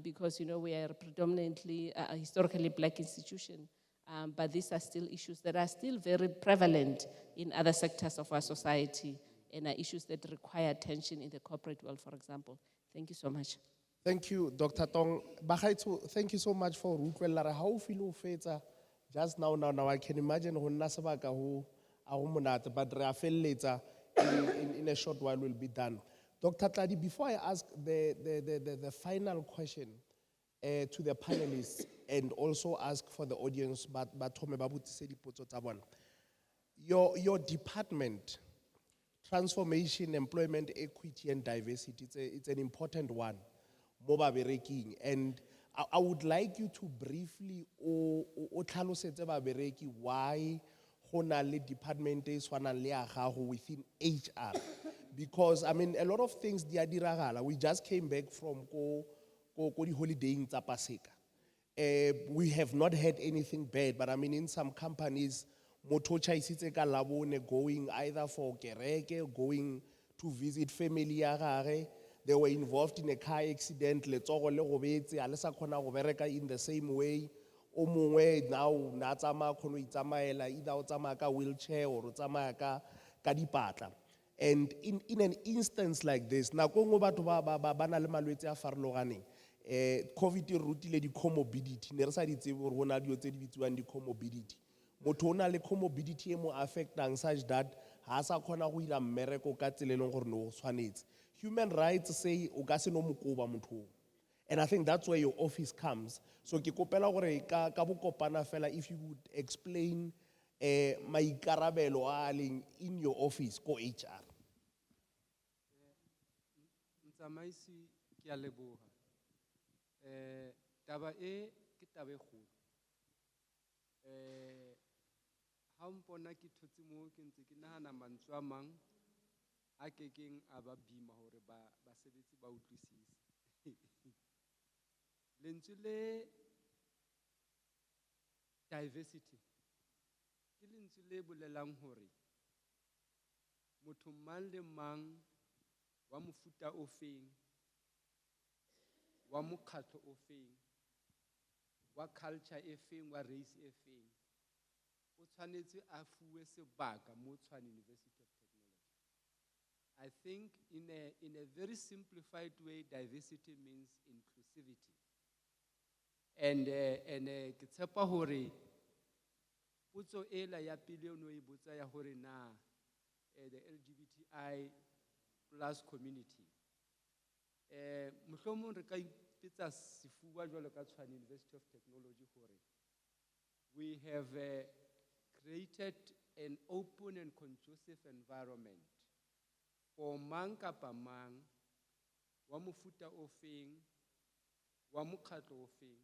because we are predominantly a historically black institution. But these are still issues that are still very prevalent in other sectors of our society and are issues that require attention in the corporate world, for example. Thank you so much. Thank you, Dr. Tong. Bagaetsho, thank you so much for utlwellara. How feel o fetsa just now. I can imagine go nna sebaka ho a go monate, but re a feleletsa in a short while we'll be done. Dr. Tladi, before I ask the final question to the panelists and also ask for the audience, but thome ba botsise dipotso tsa bona. Your department, Transformation, Employment, Equity and Diversity, it's an important one. And I would like you to briefly tlhalosetse babereki why go na le department e tshwanang le ya gago within HR. Because I mean a lot of things di a diragala. We just came back from ko di holidaying tsa Paseka. We have not had anything bad, but I mean in some companies motho o chaisitse ka labone going either for kereke, going to visit family ya gage. They were involved in a car accident, letsogo le gobetse, a le sa khona go bereka in the same way. O mongwe now na tsamaya khono itsamaela, either o tsamaya ka wheelchair or o tsamaya ka dipatla. And in an instance like this, nako nngwe batho ba na le malwetse a farologaneng. COVID e rutile di-comorbidity, ne re sa di tsebe gore go na dio tse di bitsiwang di-comorbidity. Motho o na le comorbidity e mo affectang such that ha sa khona go ira mmereko ka tsela e leng gore no tshwanetse. Human rights say o ka se no mokoba motho. And I think that's where your office comes. So ke kopela gore ka bokopana fela if you would explain maikarabelo a leng in your office ko HR. Ntsamaisi ke a leboga. Taba e ke taba e kgolo. Ha mpona ke thotse mo ke ntse ke nahana mantswe a mang a kekeng a ba bima hore ba sebetsi ba utlwisise. Lentswe le diversity ke lentswe le bolelang hore motho mang le mang wa mofuta o feng, wa mokgatlo o feng, wa culture e feng, wa race e feng, o tshwanetse a fuwe sebaka mo Tshwane University of Technology. I think in a very simplified way, diversity means inclusivity. And ke tshepa hore potso ela ya pele no e botsa ya hore na the LGBTI plus community mohlomong re ka ipetsa sefuba jwalo ka Tshwane University of Technology hore we have created an open and conducive environment for mang kapa mang wa mofuta o feng, wa mokgatlo o feng,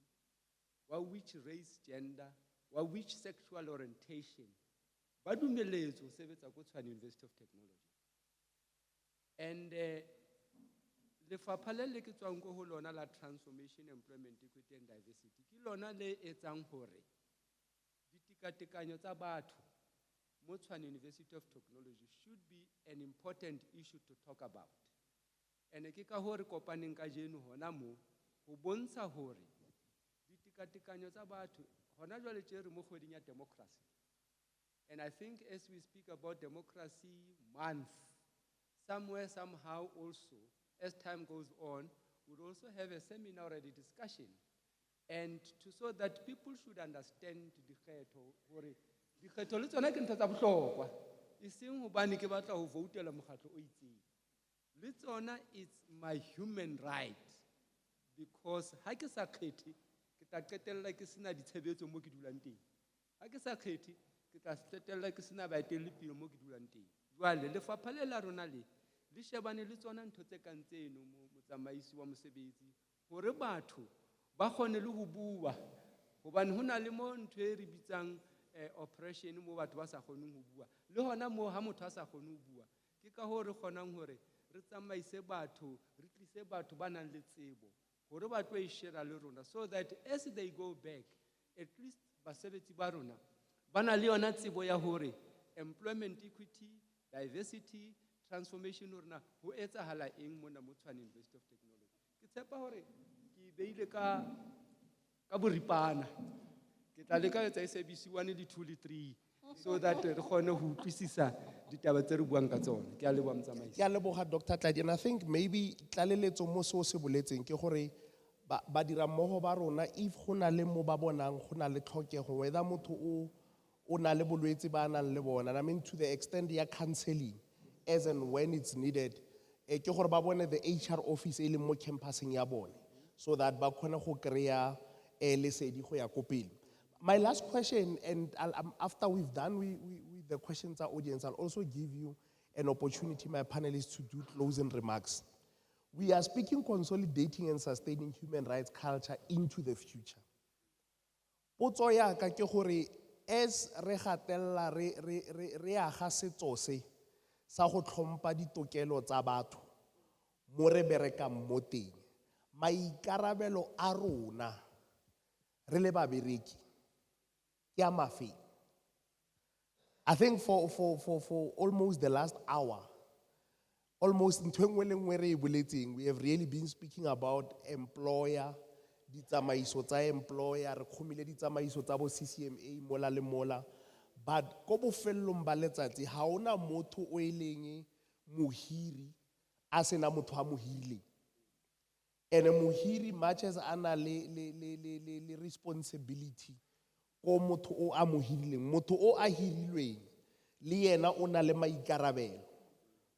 wa which race, gender, wa which sexual orientation, ba dumeletswe ho sebetsa ko Tshwane University of Technology. And lefapha le ke tswang ko ho lona la Transformation, Employment, Equity and Diversity ke lona le etsang hore ditekatekanyo tsa batho mo Tshwane University of Technology should be an important issue to talk about. And ke ka hore kopaneng ka jeno hona mo ho bontsha hore ditekatekanyo tsa batho hona jwale tjere mo kgweding ya democracy. And I think as we speak about democracy month, somewhere, somehow also, as time goes on, we'll also have a seminar or a discussion. And so that people should understand dikgetho le tsona ke ntho tsa bohlokwa. E seng hobane ke batla ho voutela mokgatlo o itseng. Le tsona, it's my human right. Because ha ke sa kgethe, ke tla qetella ke sena ditshebetso mo ke dulang teng. Ha ke sa kgethe, ke tla qetella ke sena baeteledipele mo ke dulang teng. Jwale lefapha le la rona le shebane le tsona ntho tse kang tseno motsamaisi wa mosebetsi hore batho ba kgone le ho bua hobane hona le mo ntho e re bitsang oppression mo batho ba sa kgoneng ho bua le hona mo ha motho a sa kgone ho bua ke ka ho re kgonang hore re tsamaise batho re tlise batho ba nang le tsebo hore ba tlo e share le rona so that as they go back at least basebetsi ba rona ba na le yona tsebo ya hore employment equity, diversity, transformation rona ho etsahala eng mona mo Tshwane University of Technology. Ke tshepa hore ke beile ka boripana. Ke tla leka etsa SABC 1 le 2 le 3 so that re kgone ho utlwisisa ditaba tse re buang ka tsona. Ke a leboha motsamaisi. Ke a leboga Dr. Tladi, and I think maybe tlaleletso mo seo se boletseng ke gore ba dira mmogo ba rona if go na le mo ba bonang go na le tlhokego whether motho o na le bolwetse ba nang le bona, and I mean to the extent ya counseling as and when it's needed, ke gore ba bone the HR office e leng mo campuseng ya bone so that ba kgone go kry-a lesedi go ya ko pele. My last question, and after we've done with the questions our audience, I'll also give you an opportunity, my panelists, to do closing remarks. We are speaking consolidating and sustaining human rights culture into the future. Potso ya ka ke gore as re gatella re aga setso se sa go tlhompha ditokelo tsa batho mo re berekang mo teng, maikarabelo a rona re le babereki ke a mafeng. I think for almost the last hour, almost in we have really been speaking about employer, ditsamaiso tsa employer, re khomile ditsamaiso tsa bo CCMA mola le mola, but ko bofelong ba letsatsi ha ona motho o eleng mohiri a sena motho a mohile. And a mohiri much as ana le responsibility ko motho o a mohileng, motho o a hirilweng le yena o na le maikarabelo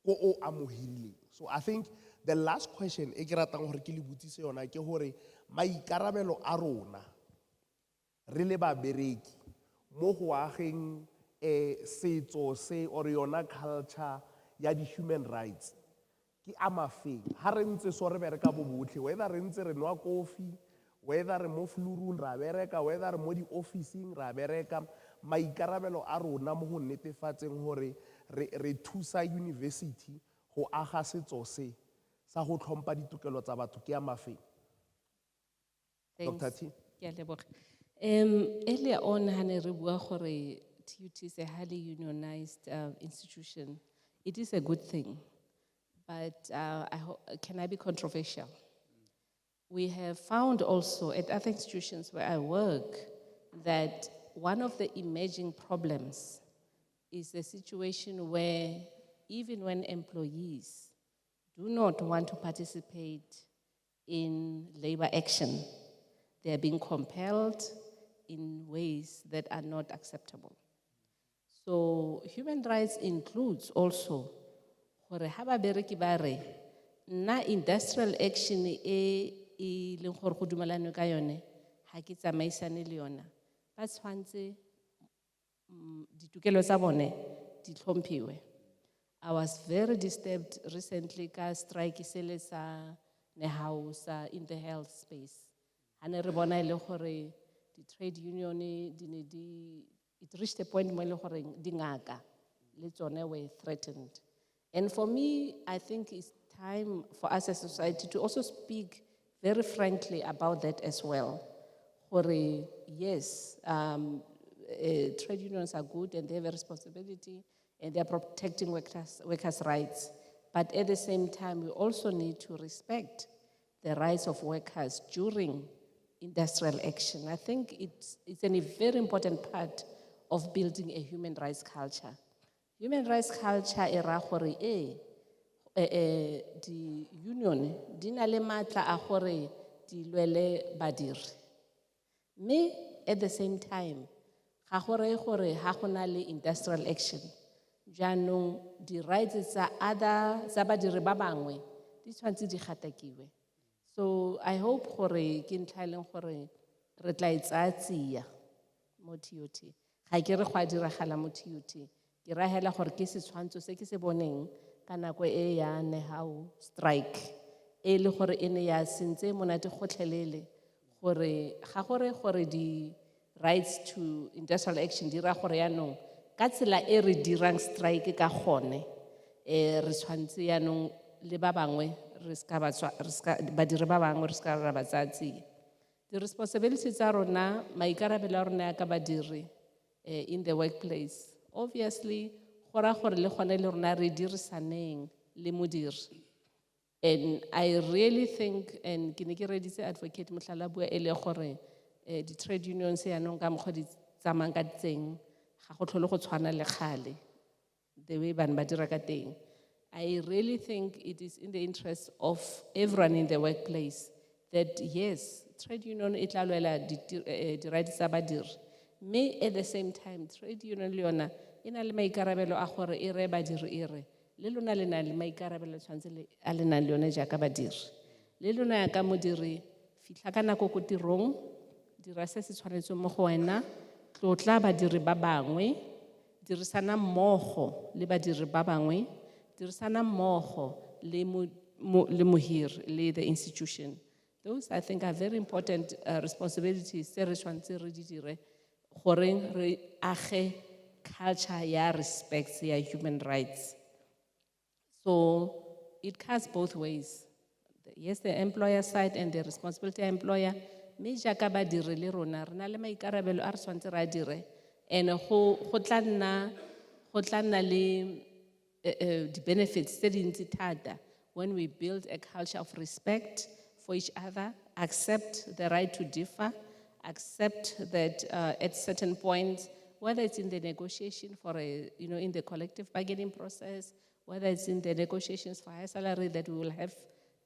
ko o a mohileng. So I think the last question e ke ratang gore ke le botsise yona ke gore maikarabelo a rona re le babereki mo go ageng setso se or yona culture ya di human rights ke a mafeng ha re ntse so re bereka bo botlhe whether re ntse re nwa coffee, whether re mo flurung ra bereka, whether re mo di officing ra bereka, maikarabelo a rona mo go netefatseng gore re thusa university go aga setso se sa go tlhompha ditokelo tsa batho ke a mafeng. Dr. T. Ke a leboga. Earlier on, hane re bua gore TUT is a highly unionized institution. It is a good thing, but can I be controversial? We have found also at other institutions where I work that one of the emerging problems is the situation where even when employees do not want to participate in labor action, they are being compelled in ways that are not acceptable. So human rights includes also gore ha ba bereki ba re nna industrial action e leng gore go dumelanwe ka yone ha ke tsamaisane le yona ba tshwantse ditokelo tsa bone di tlhomphiwe. I was very disturbed recently ka strike sele sa Nehausa in the health space. Hane re bona ile gore the trade union it reached a point mo ile gore dingaka le tsone were threatened. And for me, I think it's time for us as a society to also speak very frankly about that as well. Yes, trade unions are good and they have a responsibility and they are protecting workers' rights. But at the same time, we also need to respect the rights of workers during industrial action. I think it's a very important part of building a human rights culture. Human rights culture e ra gore di union di na le matla a gore di lwele badiri. Me at the same time ga gore ha go na le industrial action Jaanong di rights tsa badiri ba bangwe di tshwanetse di gatakiwe. So I hope gore ke ntlha e leng gore re tla e tsaya tsia mo TOT. Ga ke re go a diragala mo TOT. Ke ra hela gore ke setshwantsho se ke se boneng ka nako e ya Nehau strike. E le gore e ne ya sentse monate gotlhelele gore ga gore di rights to industrial action di ra gore yaanong ka tsela e re dirang strike ka gone re tshwantse yaanong le ba bangwe badiri ba bangwe re ska ra ba tsaya tsia. The responsibility tsa rona maikarabelo a rona ya ka badiri in the workplace obviously go ra gore le gone le rona re dirisaneng le modiri. And I really think, and ke ne ke reditse Advocate Mohlala a bua e le gore di trade unions yaanong ka mokgwa di tsamayang ka teng ga go tlhole go tshwana le kgale the way bana ba dira ka teng. I really think it is in the interest of everyone in the workplace that yes, trade union e tla lwela di rights tsa badiri. Me at the same time, trade union le yona e na le maikarabelo a gore e re badiri e re le lona le na le maikarabelo tshwanetse a le nang le yone jaaka badiri. Le lona ya ka modiri fitlha ka nako ko tirong dira se se tshwanetseng mo go wena tlotla badiri ba bangwe dirisana mmogo le badiri ba bangwe dirisana mmogo le mohiri le the institution. Those I think are very important responsibilities se re tshwanetse re di dire gore re age culture ya respect ya human rights. So it cuts both ways. Yes, the employer side and the responsibility of employer. Me jaaka badiri le rona re na le maikarabelo a re tshwanetse ra dire and go tla nna le the benefits tse dintsi thata when we build a culture of respect for each other, accept the right to differ, accept that at certain points, whether it's in the negotiation for in the collective bargaining process, whether it's in the negotiations for high salary, that we will have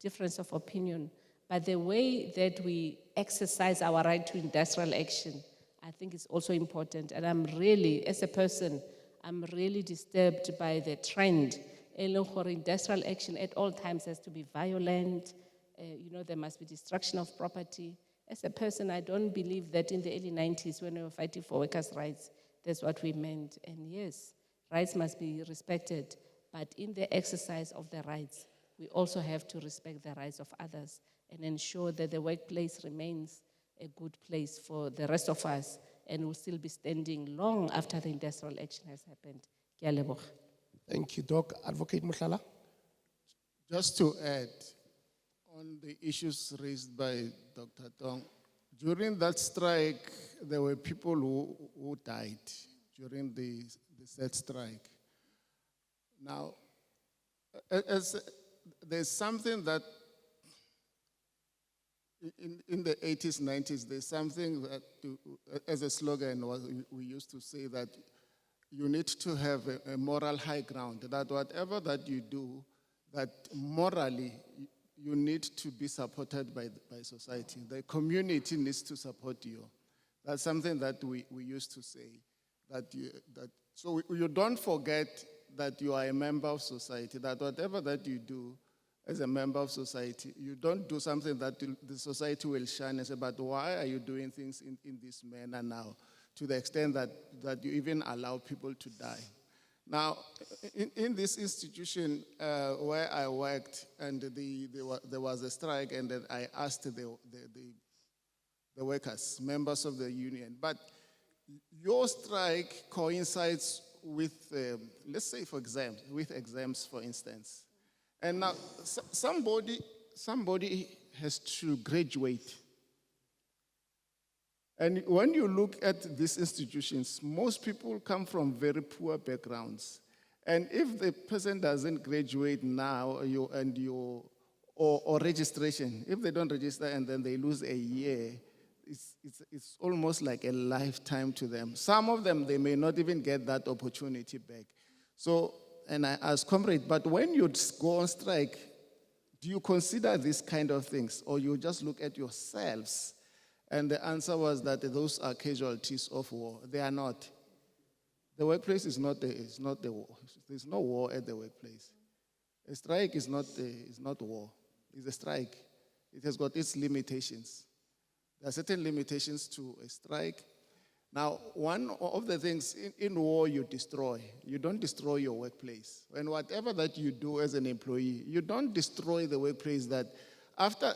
difference of opinion. But the way that we exercise our right to industrial action, I think is also important. And I'm really, as a person, I'm really disturbed by the trend. Industrial action at all times has to be violent. There must be destruction of property. As a person, I don't believe that in the early 90s when we were fighting for workers' rights, that's what we meant. And yes, rights must be respected. But in the exercise of the rights, we also have to respect the rights of others and ensure that the workplace remains a good place for the rest of us and will still be standing long after the industrial action has happened. Ke a leboga. Thank you, Doc. Advocate Mohlala. Just to add on the issues raised by Dr. Tong, during that strike, there were people who died during the said strike. Now, there's something that in the 80s, 90s, there's something that, as a slogan, we used to say that you need to have a moral high ground, that whatever that you do, that morally you need to be supported by society. The community needs to support you. That's something that we used to say. So you don't forget that you are a member of society, that whatever that you do as a member of society, you don't do something that the society will shun and say, but why are you doing things in this manner now, to the extent that you even allow people to die. Now, in this institution where I worked, and there was a strike, and then I asked the workers, members of the union, but your strike coincides with, let's say, with exams, for instance. And now somebody has to graduate. And when you look at these institutions, most people come from very poor backgrounds. And if the person doesn't graduate now, or registration, if they don't register and then they lose a year, it's almost like a lifetime to them. Some of them, they may not even get that opportunity back. So, and I ask, comrade, but when you go on strike, do you consider these kind of things, or you just look at yourselves? And the answer was that those are casualties of war. They are not. The workplace is not the war. There's no war at the workplace. A strike is not war. It's a strike. It has got its limitations. There are certain limitations to a strike. Now, one of the things in war you destroy, you don't destroy your workplace. And whatever that you do as an employee, you don't destroy the workplace. That after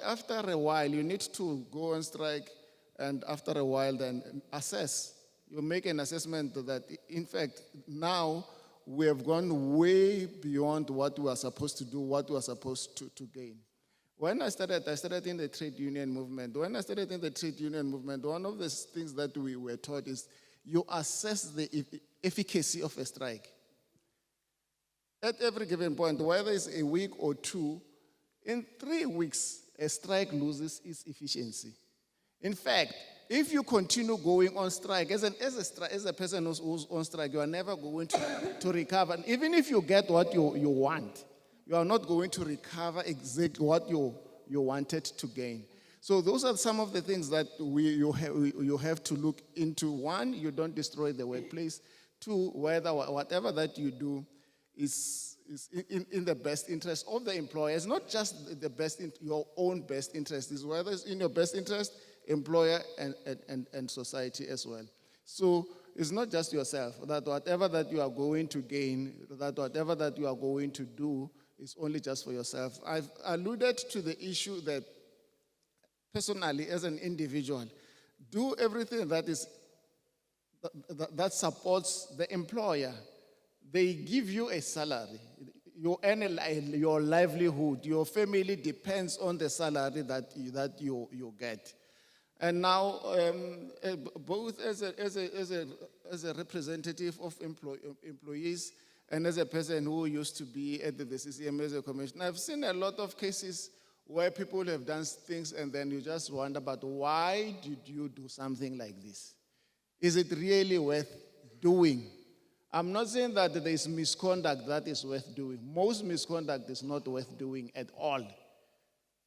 a while, you need to go on strike, and after a while then assess. You make an assessment that, in fact, now we have gone way beyond what we are supposed to do, what we are supposed to gain. When I started in the trade union movement. When I started in the trade union movement, one of the things that we were taught is you assess the efficacy of a strike. At every given point, whether it's a week or two, in 3 weeks, a strike loses its efficiency. In fact, if you continue going on strike, as a person who's on strike, you are never going to recover. And even if you get what you want, you are not going to recover exactly what you wanted to gain. So those are some of the things that you have to look into. One, you don't destroy the workplace. Two, whether whatever that you do is in the best interest of the employer. It's not just your own best interest. It's whether it's in your best interest, employer and society as well. So it's not just yourself, that whatever that you are going to gain, that whatever that you are going to do is only just for yourself. I've alluded to the issue that personally, as an individual, do everything that supports the employer. They give you a salary. You earn your livelihood. Your family depends on the salary that you get. And now, both as a representative of employees and as a person who used to be at the CCM as a commissioner, I've seen a lot of cases where people have done things and then you just wonder, but why did you do something like this? Is it really worth doing? I'm not saying that there is misconduct that is worth doing. Most misconduct is not worth doing at all.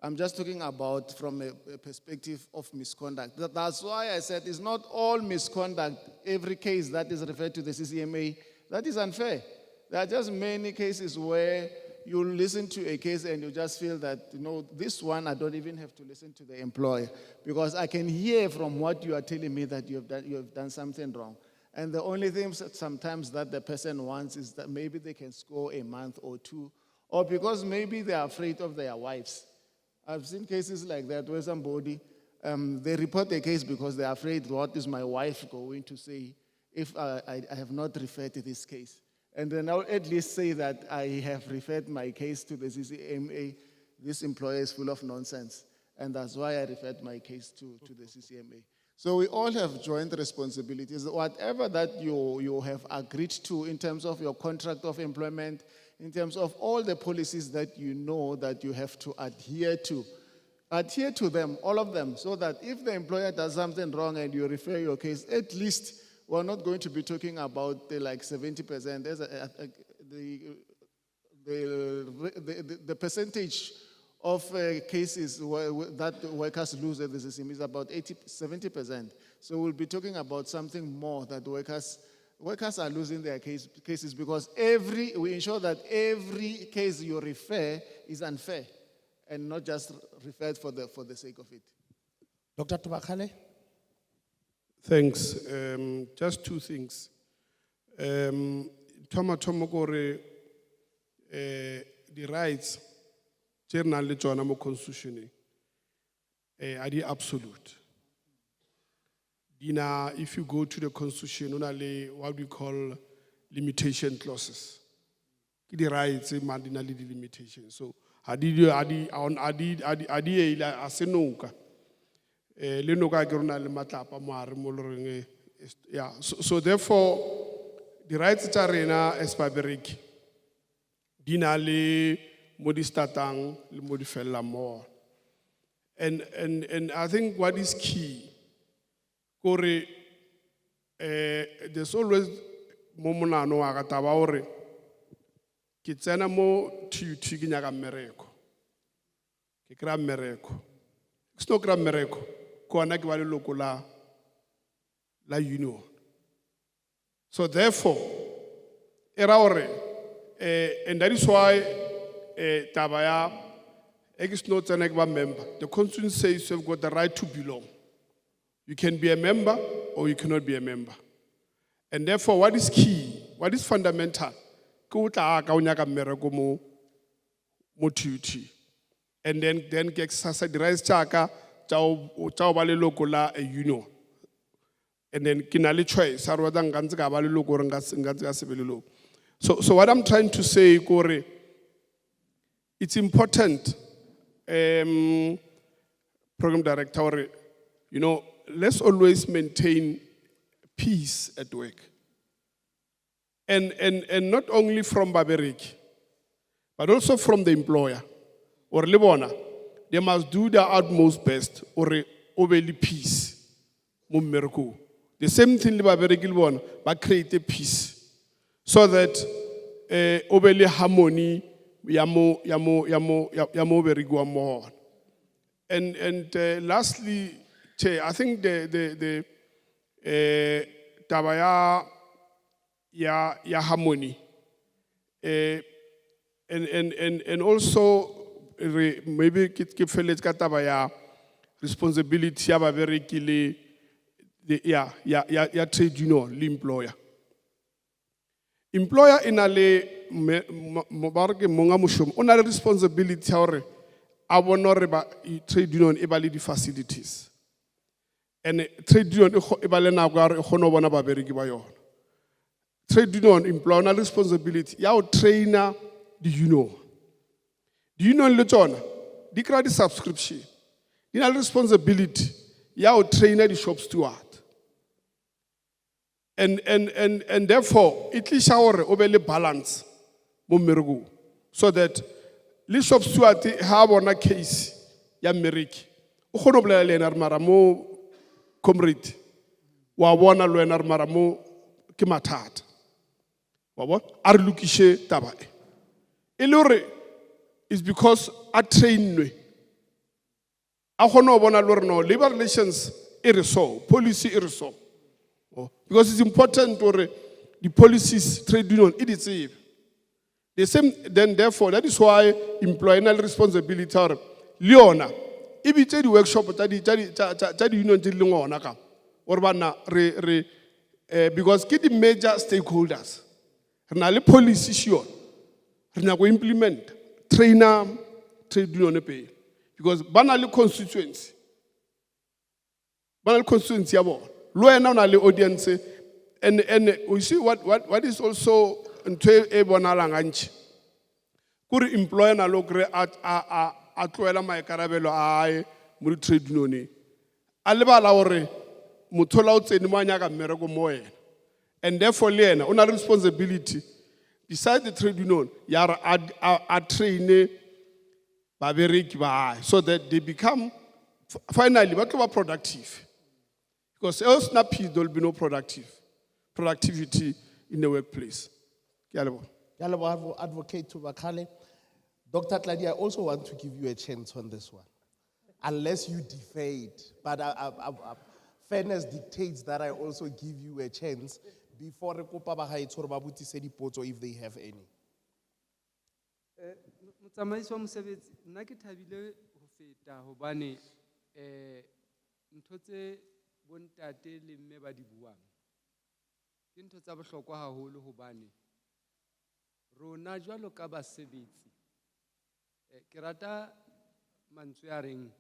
I'm just talking about from a perspective of misconduct. That's why I said it's not all misconduct, every case that is referred to the CCMA, that is unfair. There are just many cases where you listen to a case and you just feel that, this one I don't even have to listen to the employer because I can hear from what you are telling me that you have done something wrong. And the only thing sometimes that the person wants is that maybe they can score a month or two, or because maybe they are afraid of their wives. I've seen cases like that where somebody, they report a case because they're afraid, what is my wife going to say if I have not referred to this case? And then I'll at least say that I have referred my case to the CCMA. This employer is full of nonsense. And that's why I referred my case to the CCMA. So we all have joint responsibilities. Whatever that you have agreed to in terms of your contract of employment, in terms of all the policies that you know that you have to adhere to them, all of them, so that if the employer does something wrong and you refer your case, at least we're not going to be talking about the 70%. The percentage of cases that workers lose at the system is about 70%. So we'll be talking about something more that workers are losing their cases because we ensure that every case you refer is unfair and not just referred for the sake of it. Dr. Tobakale? Thanks. Just two things. Tomokore, the rights, generally John Constitution, are the absolute. If you go to the Constitution, only what we call limitation clauses. The rights, marginally the limitation. So, so therefore, the rights are as fabric. Dinale modistatang modifella more. And I think what is key, there's always momonano agatabaore. Kitsena mo tiginyaga mereko. Kikra mereko. Sto kra mereko. Ko ana ke ba leloko la union. So therefore, era hore, and that is why taba ya ek is not an member. The constitution says you've got the right to belong. You can be a member or you cannot be a member. And therefore, what is key, what is fundamental, ke o tla ka o nyaka mmereko mo duty. And then ke exercise the rights tjaka tja o ba leloko la a union. And then ke na le choice, rather nka ntse ka ba leloko gore nka ntse ka se be leloko. So what I'm trying to say, Kore, it's important, program director, you know, let's always maintain peace at work. And not only from Baberik, but also from the employer. Or Lebona, they must do their utmost best or obey peace. The same thing Baberik Lebona, but create a peace. So that obey harmony yamo berigwa more. And lastly, I think the tabaya ya harmony, and also maybe ke felet ka tabaya responsibility ya babereki le ya trade union le employer. Employer in a mobarke monga mushum on a responsibility hore abonore trade union e ba le di facilities. And trade union e ba le nako ya re kgone bona babereki ba yona. Trade union employer na responsibility ya o trainer the union. The union le tsona di kra di subscription. Di na responsibility ya o trainer the shop steward. And therefore, it is our obele balance, so that the shop steward have on a case, ya Meriki. Ukhonobla lenar maramo comrade. Wabona lenar maramo kimatat. Wabon arlukishe tabae. Elore is because I train me. Akhonobona lorno labor relations iriso, policy iriso. Because it's important for the policies, trade union, it is safe. The same, then therefore, that is why employer responsibility or Leona, if you tell the workshop, the union did long or because get the major stakeholders, and all the policy sure, and go implement, trainer, trade union pay. Because banal constituency about. Lawyer now the audience, and we see what is also into a bonalanganchi. Could employer na logre at Tuela my carabello I muri trade union. Aleba laure mutola out in Manyaga Merago Moe. And therefore, Lena, on a responsibility, besides the trade union, yara a trainee Baberik so that they become finally what productive. Because else there will be no productivity in the workplace. Advocate Tubakale. Dr. Tladi, I also want to give you a chance on this one. Unless you defade, but fairness dictates that I also give you a chance before Rekopa Bahai Torbabuti Sedi Poto if they have any. Motsamaisi wa mosebetsi nna ke thabile ho feta hobane ntho tse bontate le mme ba di buang ke ntho tsa bohlokwa haholo hobane rona jwalo ka basebetsi ke rata mantswe a reng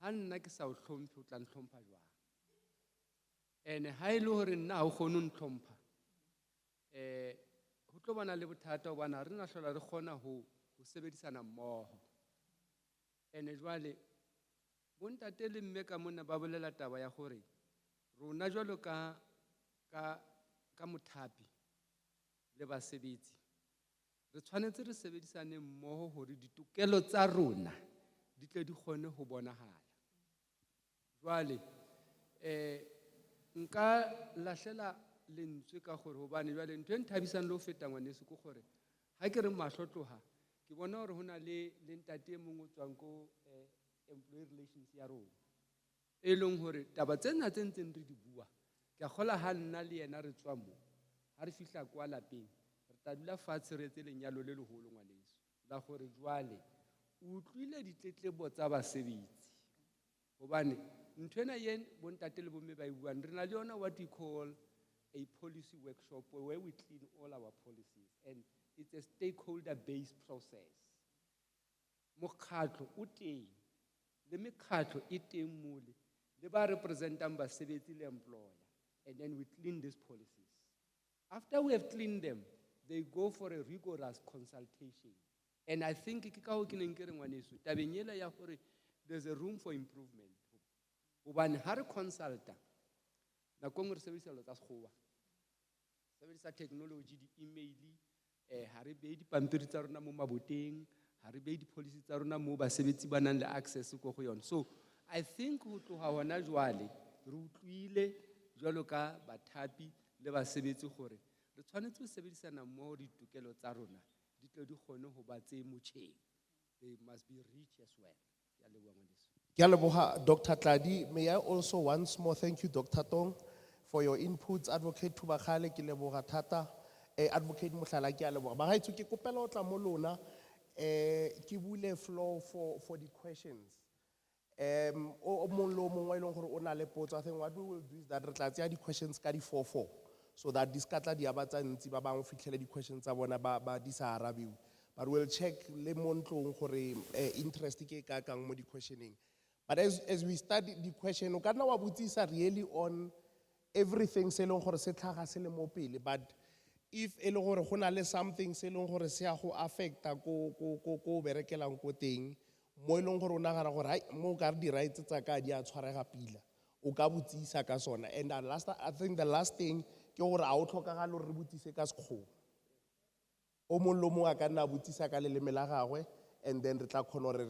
ha nna ke sa o hlomphe o tla ntlhompha jwang ene ha ile hore nna ha o kgone ho ntlhompha ho tlo bana le bothata hobane re na hlola re kgona ho sebedisana mmoho ene jwale bontate le mme ka mona ba bolela taba ya gore rona jwalo ka mothapi le basebetsi re tshwanetse re sebedisane mmoho hore ditokelo tsa rona di tle di kgone ho bonahala jwale nka lahlela lentswe ka gore hobane jwale ntwe nthabisang le ho feta ngwaneso go gore ha ke re mahlotloha ke bona hore hona le ntate mongwe tswang ko employee relations ya rona e leng hore taba tsena tse ntseng re di bua Ke a kgola ha nna le yena re tswa mo. Ha re fihla kwa lapeng, re tla dula fatshe re etse lenyalo le leholo ngwaneso. La gore jwale o utlwile ditletlebo tsa basebetsi. Hobane nthwena yen bontate le bomme ba buang re na le yona what we call a policy workshop where we clean all our policies, and it's a stakeholder based process. Mokgatlo o teng le mekgatlo e teng mole le ba representang basebetsi le employer, and then we clean these policies. After we have cleaned them, they go for a rigorous consultation. And I think ke ka ho ke neng ke re ngwaneso tabeng ela ya gore there's a room for improvement. Hobane ha re consulta nako ngwe re sebedisa lo tsa sekgowa, sebedisa technology, di-email, ha re behe dipampiri tsa rona mo maboteng, ha re behe di-policy tsa rona mo basebetsi ba nang le access ko go yona. So I think ho tloha hona jwale re utlwile jwalo ka bathapi le basebetsi gore re tshwanetse ho sebedisana mmoho ditokelo tsa rona di tle di kgone ho ba tse motjheng. They must be rich as well. Ya leboha ngwaneso. Ke a leboha, Dr. Tladi. May I also once more thank you, Dr. Tong, for your inputs. Advocate Thubakgale, ke leboha thata. Advocate Mohlala, ke a leboha. Ba haitso ke kopela o tla mo lona ke bule floor for the questions. O mong le o mong wa e leng gore o na le potso. I think what we will do is that re tla tseya di questions ka di 4-4, so that di ska tla di aba tsa ntsi ba bang o fitlhele di questions tsa bona ba di sa arabiwe. But we'll check le mo ntlong gore interest ke ka kang mo di questioning. But as we study the question, o ka nna wa botsisa really on everything se leng gore se tlhaga se le mo pele, but if e le gore go na le something se leng gore se a go affecta ko berekelang ko teng, mo e leng gore o nagana gore hai mo ka re di rights tsa ka di a tshwarega pila, o ka botsisa ka sona. And I think the last thing ke gore a o tlhokagala gore re botsise ka sekgowa. O mong le mong a ka nna botsisa ka leleme la gagwe, and then re tla kgona gore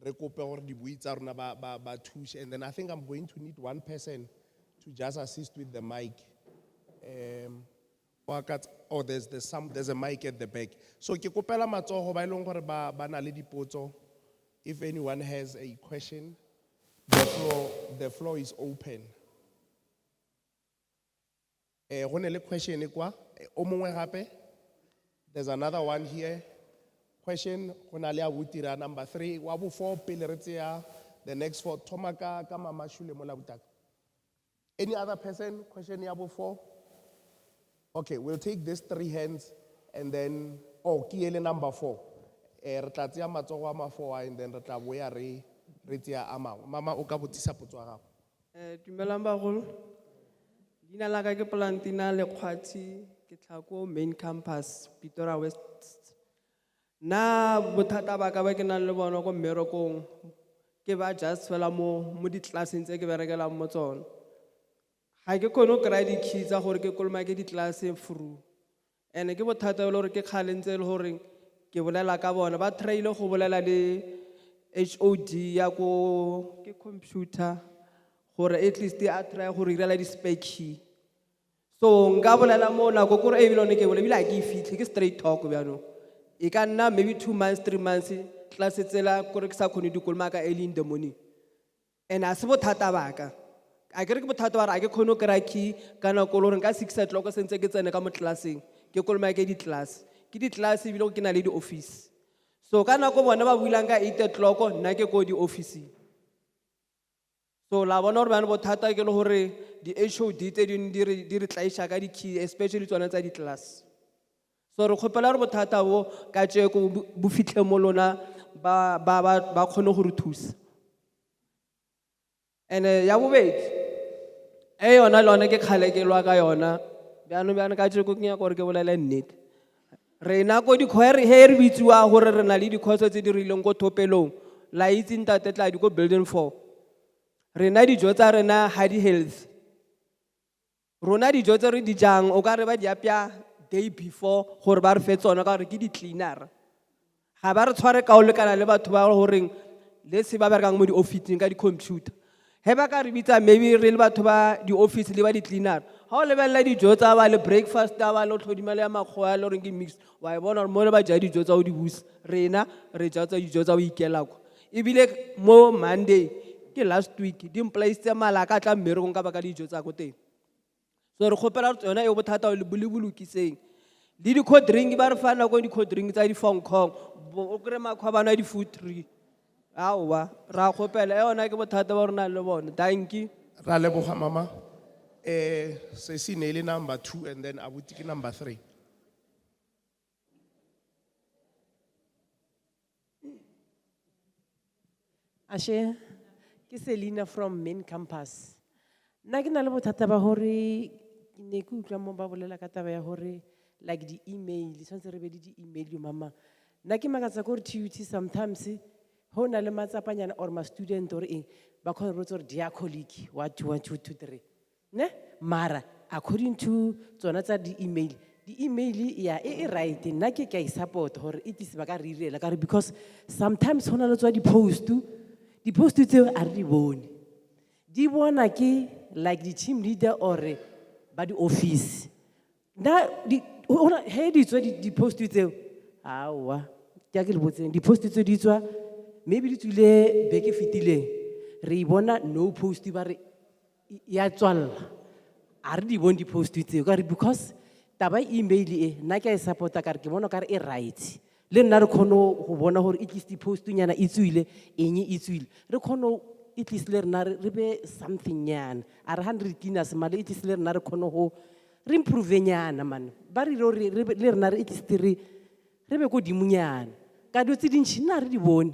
re kope gore dibui tsa rona ba thushe. And then I think I'm going to need one person to just assist with the mic. Oh, there's a mic at the back. So ke kopela matsogo ba ileng gore ba na le dipotso. If anyone has a question, the floor is open. Go ne le question kwa o mongwe gape. There's another one here. Question go na le abutira number 3 wa bo 4 pele re tseya the next 4 thoma ka mama Shule mo la butaka. Any other person? Question ya bo 4? Okay, we'll take these 3 hands and then ke ele number 4. Re tla tseya matsogo a ma 4 and then re tla boya re tseya a mangwe. Mama o ka botsisa potso ya gago. Dumelang bagolo. Dina la ka ke Plantina Lekgwati ke tlhako main campus Pretoria West. Na bothata ba ka ba ke nang le bona go mmerekong ke ba just fela mo di classeng tse ke berekelang mo tsona. Ha ke kono kry di keys tsa gore ke koloma ke di class through. Ene ke bothata le gore ke khalentse le gore ke bolela ka bona ba traile go bolela le HOD ya go ke computer gore at least a try go irela di spec key. So nka bolela mo na go gore e bilone ke bole bila ke fitlhe ke straight talk bjano. E ka nna maybe 2 months 3 months class tsela gore ke sa khone di koloma ka early in the morning. And a se bothata ba ka. A ke re ke bothata ba re a ke khone kry key kana ko lore nka 6 o'clock sentse ke tsene ka mo classeng ke koloma ke di class. Ke di class bile ke na le di office. So kana go bona ba builang ka 8 o'clock nna ke go di office. So la bona gore bana bothata ke le gore di HOD tse di re tlaisha ka di key especially tsona tsa di class. So re khopela re bothata bo ka tsheko bo fitlhe mo lona ba khone go re thusa. And ya bobedi yona lona ke khalekelwa ka yona bjano ka tsheko ke nya gore ke bolele nnete. Re na go di khoere he re bitsiwa gore re na le di khoso tse di rileng go thopelong la itse ntate tla di go building 4. Re na dijo tsa rena ha di health. Rona dijo tse re di jang o ka re ba di apya day before gore ba re fe tsona ka gore ke di cleaner. Ga ba re tshware ka o lekana le batho ba goreng le se ba berekang mo di office ka di computer. He ba ka re bitsa maybe re le batho ba di office le ba di cleaner. Ha o lebella dijo tsa ba le breakfast ta ba le tlhodimela ya makgoa le reng ke mix wa bona mo le ba ja dijo tsa o di busa. Rena re ja tsa dijo tsa o ikela kwa. Ebile mo Monday ke last week di mplaisitse mala ka tla mmerekong ka baka dijo tsa ko teng. So re kgopela gore yona e bothata le bolokiseng. Le di cold drink ba re fa nako di cold drink tsa di Hong Kong o kry makgwa bana di food tree. Aowa ra kgopela yona ke bothata ba rona le bona. Thank you. Ra leboga mama. Sesinele number 2 and then Abuti ke number 3. Ashe, ke Selina from main campus. Nna ke na le bothata ba hore ke ne ke utlwa mo ba bolela ka taba ya hore like di email tshwantse re be le di email mama. Nna ke makatsa gore TUT sometimes ho na le matsapanyana or ma student or eng ba khona re tsore dear colleague 1 2 2 3 ne mara according to tsona tsa di email ya e right nna ke I support hore it is ba ka re irela ka re because sometimes hona le tswa di post tseo a re di bone di bona ke like the team leader or ba di office na di ona he di tswa di post tseo awa ke a ke le botseng di post tseo di tswa maybe di tswile beke fitileng re bona no post ba re ya tswalla a re di bone di post tseo ka re because taba email e nna ke a support ka re ke bona ka re e right le nna re khono go bona gore at least post nyana e tswile eng e tswile re khono at least le rena re be something nyana a re 100 dinners male at least le rena re khono go re improve nyana man ba re le rena re at least re be go dimunyana ka dio tse dintšhi nna re di bone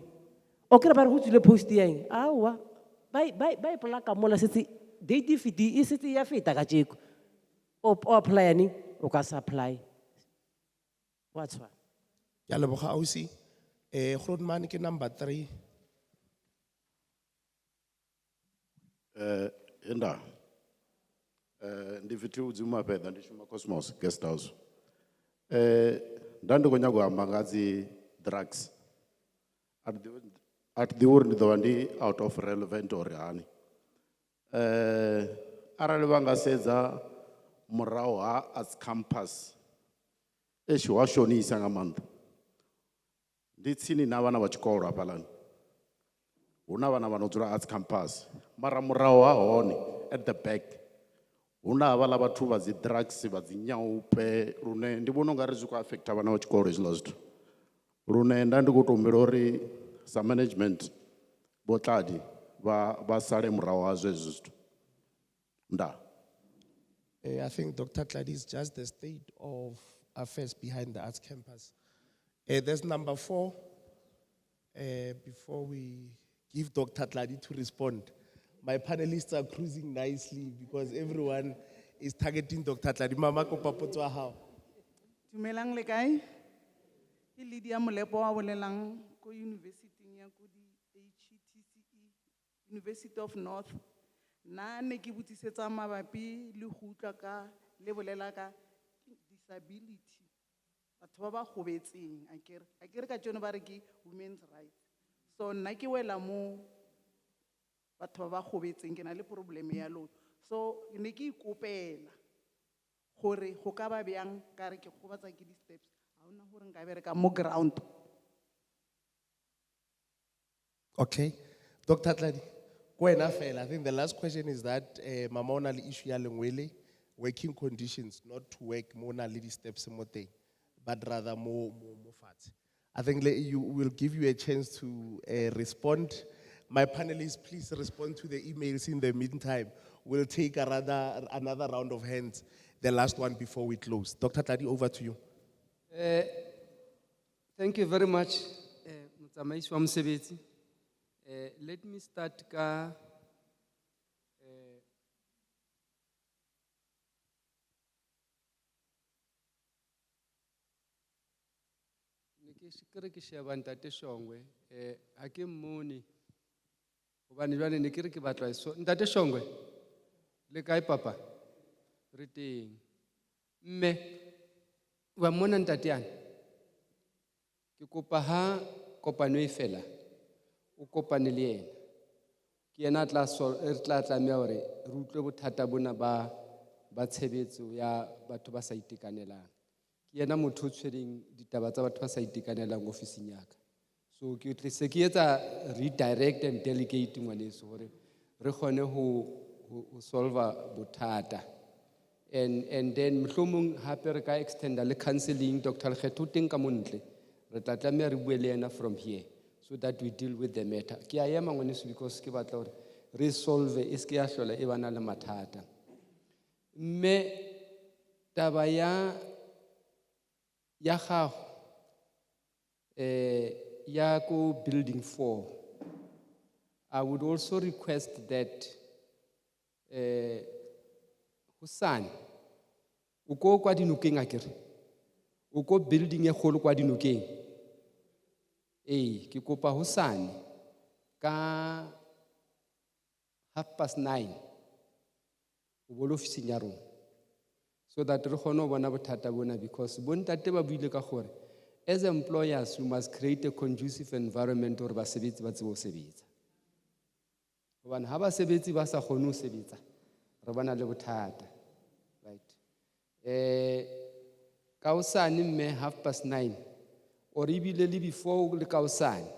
o kry ba re go tswile post ya eng aowa ba plaka mola setse date e setse ya feta ka tjeko o apply ni o ka supply what's one Ya leboga ausi. Grootman ke number 3. Enda. Ndiviti udzima peda ndishuma Cosmos guest house. Ndandi konya go mangazi drugs. At the word ndi out of relevant or hani. Arali vanga sedza murahu ha as campus. Eshi wa shonisa nga maanḓa. Ndi tsini na vhana vha tshikolo hafhaḽani huna vhana vha no dzula arts campus mara murahu ha hone at the back huna havhaḽa vhathu vha dzi drugs vha dzi nyaupe lune ndi vhona ungari zwi khou affecta vhana vha tshikolo hezwiḽa zwithu lune nda ndi khou tou humbela uri sa management vho tladi vha sale murahu ha zwezwo zwithu nda. I think Dr. Tladi is just the state of affairs behind the arts campus. There's number 4. Before we give Dr. Tladi to respond, my panelists are cruising nicely because everyone is targeting Dr. Tladi. Mama ko papotswa how? Dumelang le kae? Ke Lydia Molepo wa bolelang ko university ya ko di HETCE University of North. Na ne ke botsisetsa mabapi le go utlwa ka le bolela ka disability. Batho ba ba gobetseng akere ka tsone ba re ke women's rights. So nna ke wela mo batho ba ba gobetseng ke na le problem ya lo. So ne ke ikopela gore go ka ba byang ka re ke gobatsa ke di steps ha ona gore nka bereka mo ground. Okay. Dr. Tladi, kwena fela. I think the last question is that mama ona le issue ya lengwele working conditions not to work mo na le di steps mo teng but rather more fat. I think you will give you a chance to respond. My panelists, please respond to the emails in the meantime. We'll take another round of hands, the last one before we close. Dr. Tladi, over to you. Thank you very much, Motsamaisi wa mosebetsi. Let me start ka ke sheba Ntate Shongwe ha ke mmone hobane jwale ne ke re ke batla so Ntate Shongwe le kae papa re teng mme wa mona ntate yana ke kopa ha kopano e fela o kopane le yena ke yena tla tlameha hore re utlwe bothata bona ba tshebetso ya batho ba sa itekanelang ke yena motho o tshwereng ditaba tsa batho ba sa itekanelang ofising ya ka So ke tla se ke etsa redirect and delegate ngwaneso hore re kgone ho solve bothata. And then mohlomong hape re ka extenda le counseling Dr. Lekgetho teng ka montle. Re tla tlameha re bue le yena from here so that we deal with the matter. Ke a ema ngwaneso because ke batla hore re solve e se ke ya hlola e bana le mathata. Mme taba ya gago ya ko building 4, I would also request that Husani, uko kwa dinokeng akere, uko building e kgolo kwa dinokeng. Ke kopa Husani ka 9:30 o bole ofising ya rona, so that re kgone ho bona bothata bona, because bontate ba buile ka gore as employers we must create a conducive environment hore basebetsi ba tsebe ho sebetsa. Hobane ha basebetsi ba sa kgone ho sebetsa re bana le bothata, right? Ka hosane mme 9:30 or ebile le before le ka hosane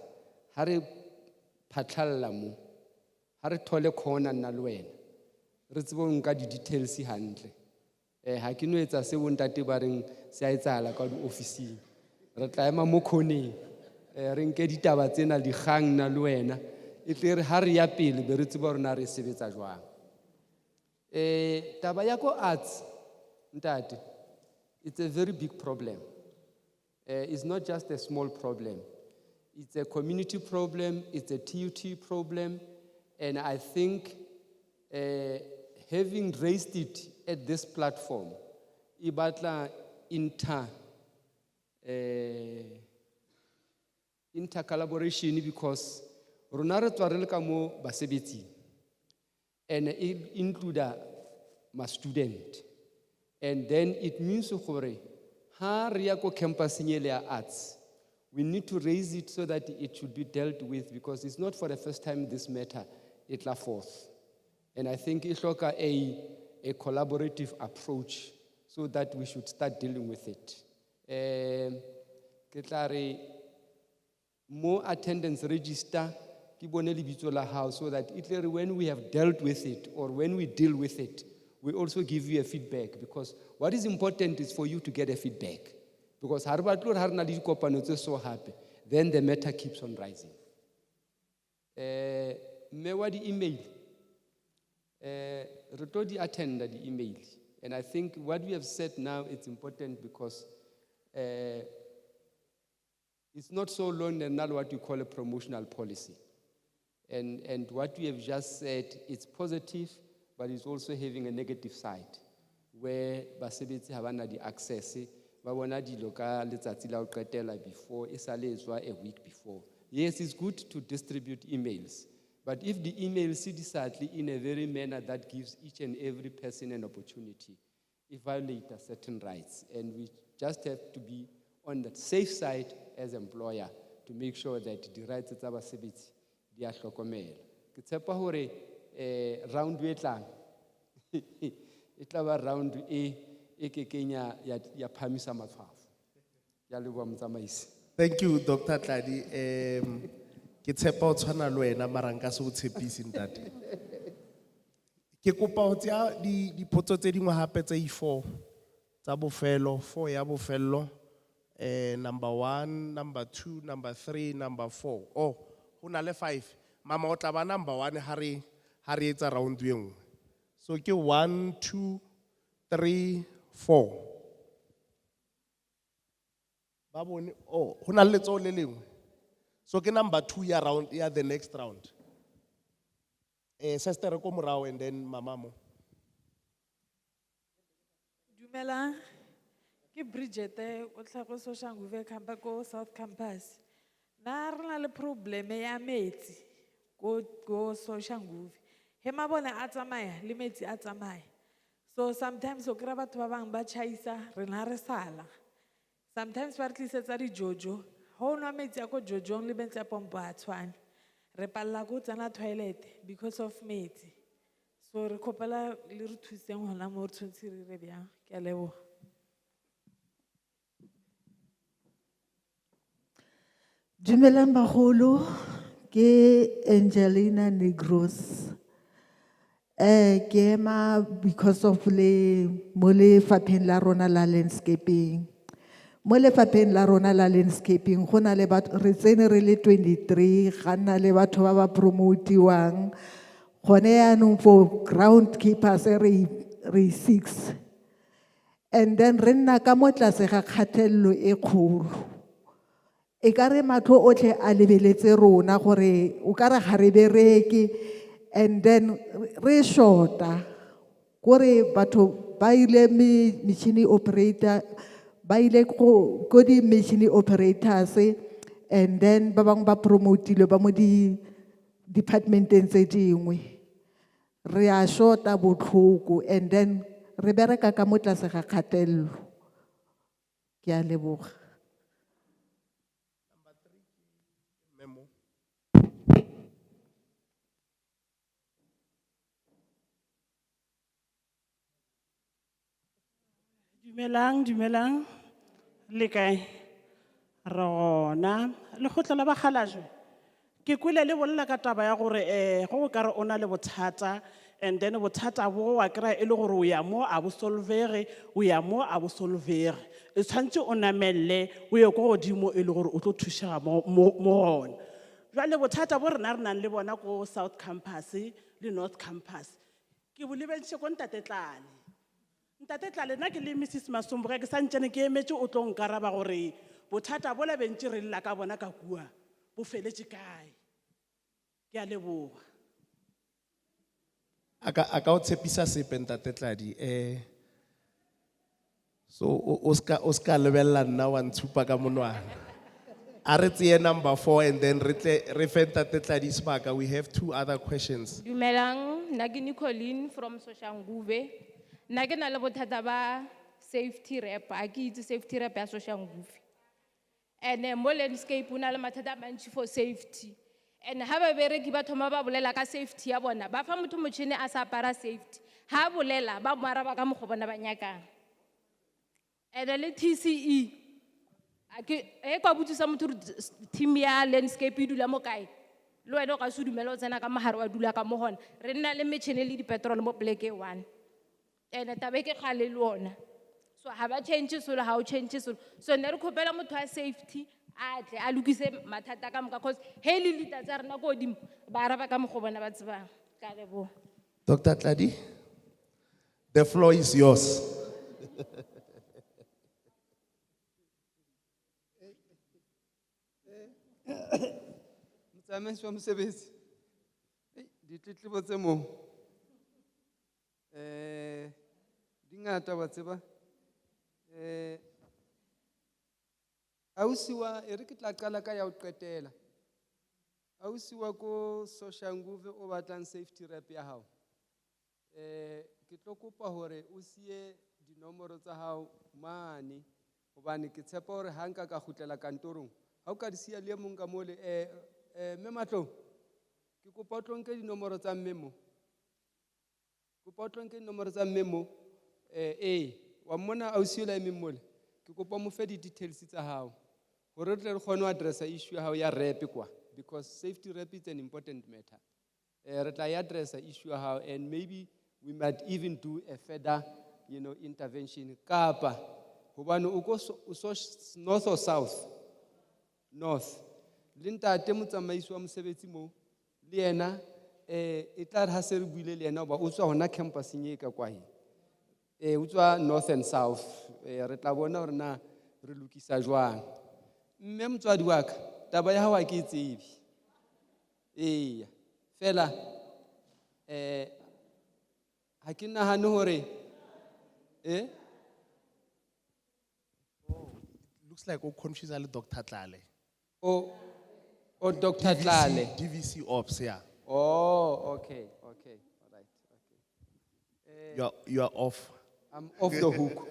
ha re phatlalla mo, ha re thole corner nna le wena re tsebe ho nka di-details hantle. Ha ke no etsa se bontate ba reng se a etsahala ka di-officing, re tla ema mo corneng re nke ditaba tsena dikgang nna le wena e tle re ha re ya pele be re tsebe hore na re sebetsa jwang. Taba ya ko arts ntate, it's a very big problem. It's not just a small problem, it's a community problem, it's a TUT problem, and I think having raised it at this platform, ibatla inter collaboration, because rona re tswa re le ka mo basebetsi and it include my student, and then it means gore ha re ya ko campusing ele ya arts we need to raise it so that it should be dealt with, because it's not for the first time this matter it la forth, and I think it hloka a collaborative approach so that we should start dealing with it. Ke tla re mo attendance register ki bone lebitso la hao, so that when we have dealt with it or when we deal with it we also give you a feedback, because what is important is for you to get a feedback, because ha re batle hore ha re na le dikopano tse so happy then the matter keeps on rising. Me wa di email re tlo di attenda di email, and I think what we have said now it's important, because it's not so long and not what you call a promotional policy, and what we have just said, it's positive but it's also having a negative side where basebetsi ha bana di access ba bona dilo ka letsatsi la ho qetela before e sa le etswa a week before. Yes, it's good to distribute emails, but if the emails see decidedly in a very manner that gives each and every person an opportunity, it violates certain rights, and we just have to be on the safe side as employer to make sure that the rights tsa basebetsi di a hlokomela. Ke tshepa hore round e tlang e tla ba round e ke kenya ya phamisa matshwafo ya leboha motsamaisi. Thank you, Dr. Tladi. Ke tshepa o tshwana le wena mara nka se o tshepise ntate. Ke kopa ho tsia dipotso tse dingwe hape tse 4 tsa bofelo, 4 ya bofelo, number 1, number 2, number 3, number 4. Oh, ho na le 5. Mama o tla ba number 1 ha re etsa round e nngwe. So ke 1, 2, 3, 4. Ba bone oh ho na le letso le lengwe. So ke number 2 ya round ya the next round. Sister ko morao and then mama mo. Dumela, ke Bridget o tla go Soshanguve campus ko South Campus. Na re na le problem ya metsi go Soshanguve. He mabone a tsamaya le metsi a tsamaya. So sometimes o kra batho ba bang ba chaisa re na re sala. Sometimes ba re tlisetsa di jojo. Ho nwa metsi a ko jojong le metsi a pompo a tshwane. Re palla go tsena toilet because of metsi. So re kopela le re thuseng hona mo re tshwantse re re bjang. Ke a leboha. Dumelang bagolo, ke Angelina Negros. Ke ema because of mo lefapheng la rona la landscaping. Mo lefapheng la rona la landscaping, go na le re tsene re le 23, ga nna le batho ba ba promotiwang. Gone yaanong for groundkeepers re 6. And then re nna ka mo tlase ga kgatelelo e kgolo. E ka re matlo otlhe a lebeletse rona gore o ka re ga re bereke, and then re shorta gore batho ba ile machine operator ba ile go di machine operators, and then ba bang ba promotilwe ba mo di departmenteng tse dingwe. Re a shorta botlhoko, and then re bereka ka mo tlase ga kgatelelo. Ke a leboga. Memo. Dumelang, le kae? Rona, le khotla la bakhalajwe. Ke kwile le bolla ka taba ya gore go ka re ona le bothata, and then bothata bo wa kra e le gore o ya mo a bo solvere, o ya mo a bo solvere. E tshwantse o namelle o ye go godimo e le gore o tlo thuša mo gona. Jwale bothata bo rena re nang le bona ko South Campus le North Campus. Ke bo lebentse ko Ntate Tlale. Ntate Tlale nna ke le Mrs. Masomboga ke santsane ke emetse o tlo nkaraba gore bothata bo la bentse re lla ka bona ka kua bo feletse kae. Ke a leboga. Aka o tshepisa sepe Ntate Tladi, so o ska lebella nna wa ntshupa ka monwana. A re tseye number 4 and then re fe Ntate Tladi sebaka. We have 2 other questions. Dumelang, nna ke Nicoline from Soshanguve. Nna ke na le bothata ba safety rep, a ke itse safety rep ya Soshanguve. And mo landscape o na le mathata a mantsi for safety. And ha ba bereki ba thoma ba bolela ka safety ya bona, ba fa motho motšhene a sa apara safety. Ha bolela ba mo araba ka mokgwa bona ba nyakang. And le TCE e kwa botsisa motho team ya landscape e dula mo kae. Le wena o ka se dumela o tsena ka mogare wa dula ka mo gona. Re nna le metšhene le dipetrol mo pleke 1. And tabe ke khale le ona. So ha ba change solo, ha o change solo. So ne re khopela motho a safety a tle a lokise mathata ka moka, cause he le lita tsa rena go dimo ba araba ka moggo bona ba tsebang. Ka lebo. Dr. Tladi, the floor is yours. Motsamaiso wa mosebetsi. Ditletlebo tse mo. Di ngata wa tseba. Ausiwa e re ke tla qala ka ya o qetela. Ausiwa ko Soshanguve o batlang safety rep ya hao. Ke tlo kopa hore o siye dinomoro tsa hao mane hobane ke tshepa hore ha nka ka khutlela kantorong ha o ka di siya le mong ka mole mme matlo ke kopa o tlonke dinomoro tsa mmemo. Kopa o tlonke dinomoro tsa mmemo wa mona ausiwa la mmole ke kopa mo fe di details tsa hao hore re tle re kgone ho addressa issue ya hao ya rep kwa, because safety rep is an important matter. Re tla addressa issue ya hao, and maybe we might even do a further, intervention. Kapa, hobane o go north or south? North. Lintate motsamaiso wa mosebetsi mo le yena e tla re ha se re buile le yena ba o tswa hona campuseng e ka kwa he. O tswa north and south. Re tla bona hore na re lokisa jwang. Mme motswadi wa ka taba ya hao a ke tsebe. Eya. Fela ha ke nahane hore Looks like o confuse le Dr. Tlale. O Dr. Tlale. DVC Ops, yeah. Oh, okay. All right. Okay. You are off. I'm off the hook.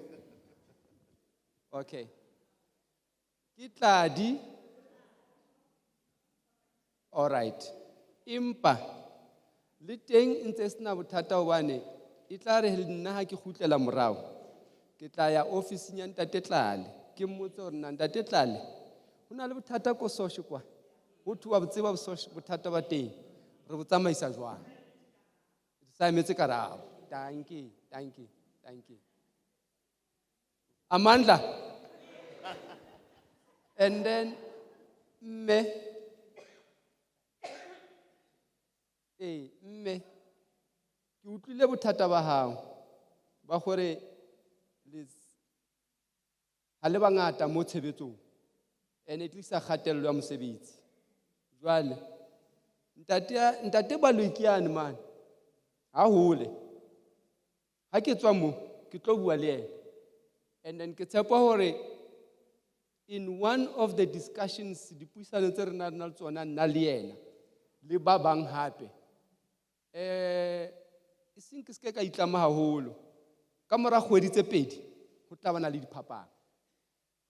Okay. Kitladi. All right. Impa. Le teng ntse sena bothata hobane e tla re nna ha ke khutlela morao ke tla ya office ya Ntate Tlale ke mmotse hore Ntate Tlale Ho na le bothata ko social kwa. Ho thuwa botseba bothata ba teng. Re bo tsamaisa jwang? Sa emetse karabo. Thank you. Amandla. And then mme. Mme. Ke utlwile bothata ba hao. Ba gore ha le bangata mo tshebetsong. And it is a kgatello ya mosebetsi. Jwale ntate Baloikiane man. Ha hole. Ha ke tswa mo ke tlo bua le yena. And then ke tshepa hore in one of the discussions dipuisano tse re nang le tsona nna le yena le ba bang hape e seng ke se ka itlama haholo ka mora kgwedi tse pedi ho tla bana le diphapang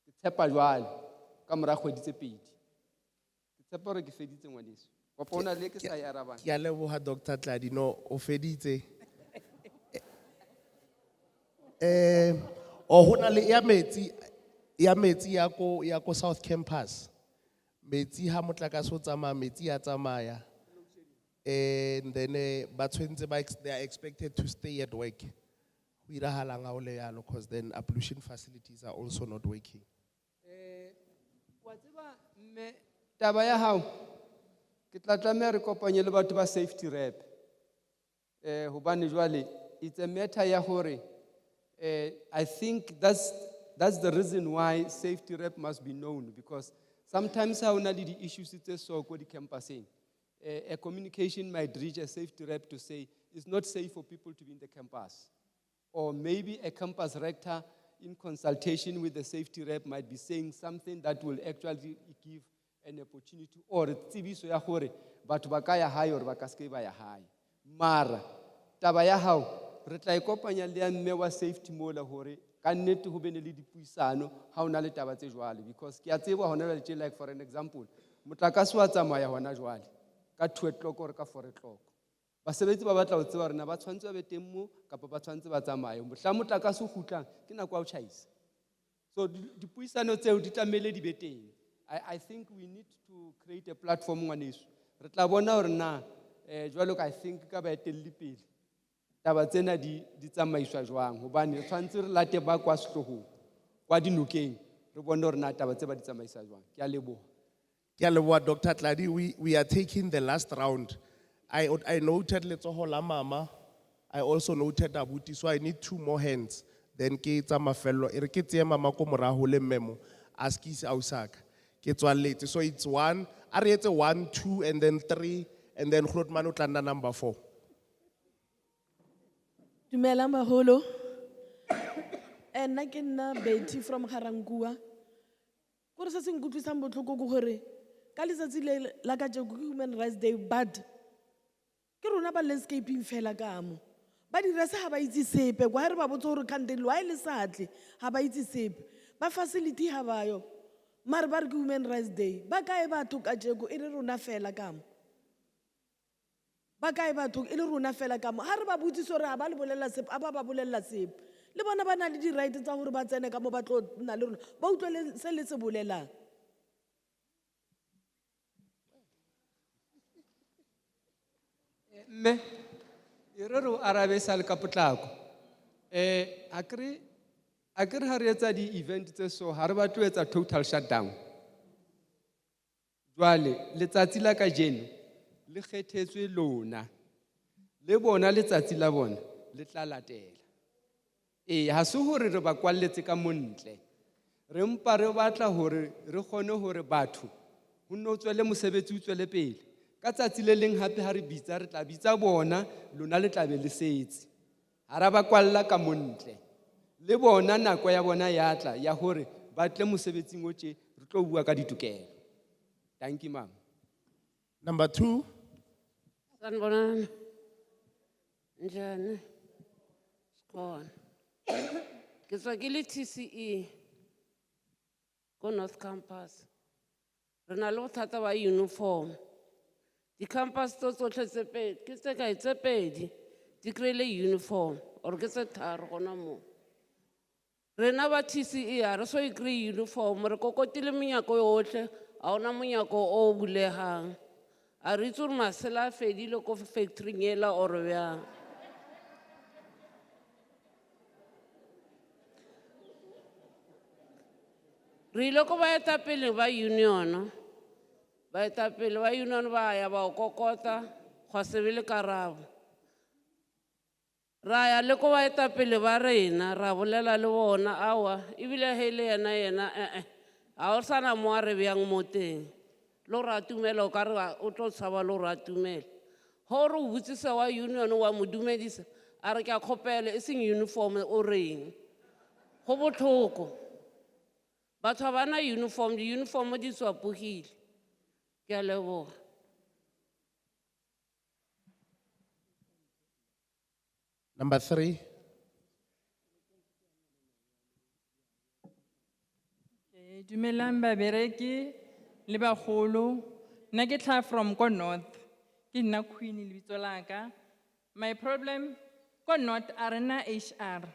ke tshepa jwale ka mora kgwedi tse pedi ke tshepa hore ke feditse ngwaneso wa bona le ke sa ya arabana Ke a leboha Dr. Tladino o feditse. O hona le ya metsi ya ko South Campus. Metsi ha motlakase o tsamaya metsi ya tsamaya. And then they are expected to stay at work. Ho irahalang ha o le yalo because then ablution facilities are also not working. Wa tseba mme taba ya hao ke tla tlameha re kopanye le batho ba safety rep hobane jwale it's a matter ya hore I think that's the reason why safety rep must be known, because sometimes how na le di issues tse so ko di campuseng a communication might reach a safety rep to say it's not safe for people to be in the campus, or maybe a campus rector in consultation with the safety rep might be saying something that will actually give an opportunity or tsebiso ya hore batho ba ka ya hae or ba ka se ba ya hae. Mara taba ya hao re tla ikopanya le ya mme wa safety mola hore ka nnete ho bene le dipuisano ha ona le taba tse jwale, because ke a tseba hona le like for an example motlakase wa tsamaya hona jwale ka 2 o'clock or ka 4 o'clock basebetsi ba batla ho tseba rena ba tshwantse ba be teng mo kapa ba tshwantse ba tsamaye mohla motlakase o khutlang ke nako ya ho tjhaisa. So dipuisano tseo di tlamele di be teng. I think we need to create a platform ngwaneso re tla bona hore na jwalo ka I think ka ba etelle pele taba tsena di tsamaiswa jwang hobane re tshwantse re late ba kwa setlohong kwa dinokeng re bone hore na taba tse ba di tsamaisa jwang. Ke a leboha. Ke a leboha Dr. Tladi, we are taking the last round. I noted letsoho la mama. I also noted Abuti, so I need 2 more hands. Then ke tsa mafello e re ke tse mama ko moraho le memo askise ausaka ke tswaletse, so it's 1 a re etse 1 2 and then 3 and then Grootman o tla nna number 4. Dumelang baholo. Nna ke nna Betty from Garangua. Gore se se nkutlwisang botlhoko ke gore ka letsatsi le la ka je Human Rights Day but ke rona ba landscaping fela ka mo ba di rasa ha ba itse sepe kwa re ba botse gore candle wa ile satle ha ba itse sepe ba facility ha ba yo mara ba re ke Human Rights Day ba kae batho ka jeko e re rona fela ka mo ba kae batho e le rona fela ka mo ha re ba botse gore ha ba le bolella sepe a ba bolella sepe le bona ba na le di right tsa gore ba tsene ka mo ba tlo nna le rona ba utlwele se le se bolelang. Mme e re re o arabe sa le ka potlako a kere ha re etsa di-event tse so ha re batlo etsa total shutdown. Jwale letsatsi la ka jeno le kgethetswe lona le bona letsatsi la bona le tla latela. Ha se hore re ba kwalletse ka montle re mpa re batla hore re kgone hore batho ho nno tswele mosebetsi o tswele pele ka tsatsi le leng hape ha re bitsa re tla bitsa bona lona le tla be le setse ha ra ba kwalla ka montle le bona nako ya bona ya tla ya hore ba tle mosebetsing o tje re tlo bua ka ditokelo. Thank you mama. Number 2. Sanibonani. Njani? Sikhona. Ke tswa ke le TCE ko North Campus. Re na le bothata ba uniform. Di-campus tsotlhe tse pedi ke tse kae tse pedi di kry-ile uniform or ke tse tharo gona moo. Rena ba TCE ha re so e kry uniform re kokotile menyako yotlhe a ona monyako o bulehang a re itse gore masela a fedile ko factoryng ela or bjang re ile ko baetapele ba union baetapele ba union ba ya ba o kokota gwa se be le karabo ra ya le ko baetapele ba rena ra bolela le bona awa ebile he le yena a o sana mo a re bjang mo teng lo ra tumela o ka re o tlo tshaba lo ra tumela ho re o botsisa wa union wa mo dumedisa a re ke a kgopela e seng uniform o reng go botlhoko batho ba bana uniform di uniform di swapogile ke a leboga Number 3. Dumelang babereki le bagolo nna ke tla from ko north ke nna Queen lebitso la ka my problem ko north a rena HR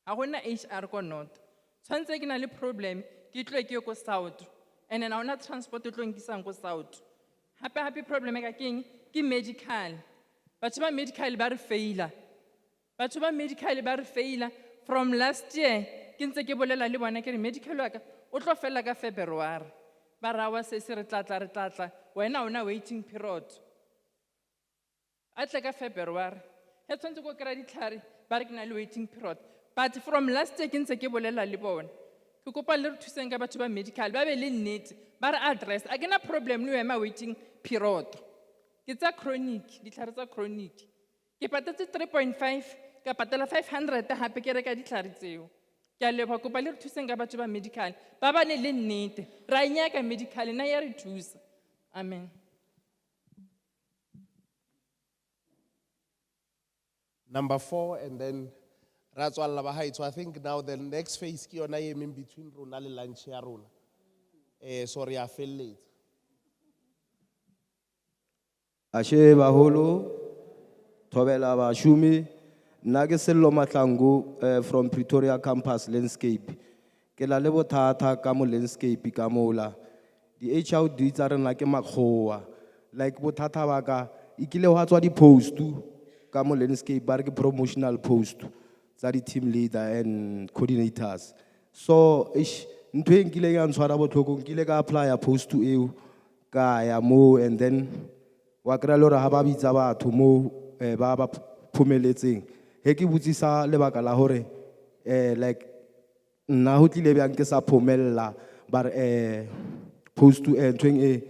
a gona HR ko north tshwantse ke na le problem ke tlo ke ye ko south and then a ona transport o tlo nkisang ko south hape problem e ka keng ke medical batho ba medical ba re faila batho ba medical ba re faila from last year ke ntse ke bolela le bona ke re medical wa ka o tlo fela ka February ba rawa se se re tlatla wena ona waiting period a tle ka February he tshwantse go kry ditlhare ba re ke na le waiting period but from last year ke ntse ke bolela le bona ke kopa le re thuseng ka batho ba medical ba be le nnete ba re address a ke na problem le ema waiting period ke tsa chronic ditlhare tsa chronic ke patetse 3.5 ka patela 500 hape ke reka ditlhare tseo ke a leboga kopa le re thuseng ka batho ba medical ba bane le nnete ra inyaka medical na ya re thusa amen Number 4, and then Ratswalla Bahai. So I think now the next phase ki yona e in between rona le lunch ya rona. Sorry, I fell late. Ashe baholo, Thobela Bashumi, Nageselo Matlangu from Pretoria campus landscape. Ke la le bothata ka mo landscape ka mola. Di HOD tsa rena ke makgowa. Like bothata ba ka ikile ho tswa di post ka mo landscape ba re ke promotional post tsa di team leader and coordinators. So ntwe nkile ya ntshwara botlhoko nkile ka apply post eo ka ya mo and then wa kra le re ha ba bitsa batho mo ba ba phumeletseng he ke butsisa lebaka la hore like nna ho tlile bjang ke sa phomella ba post to entering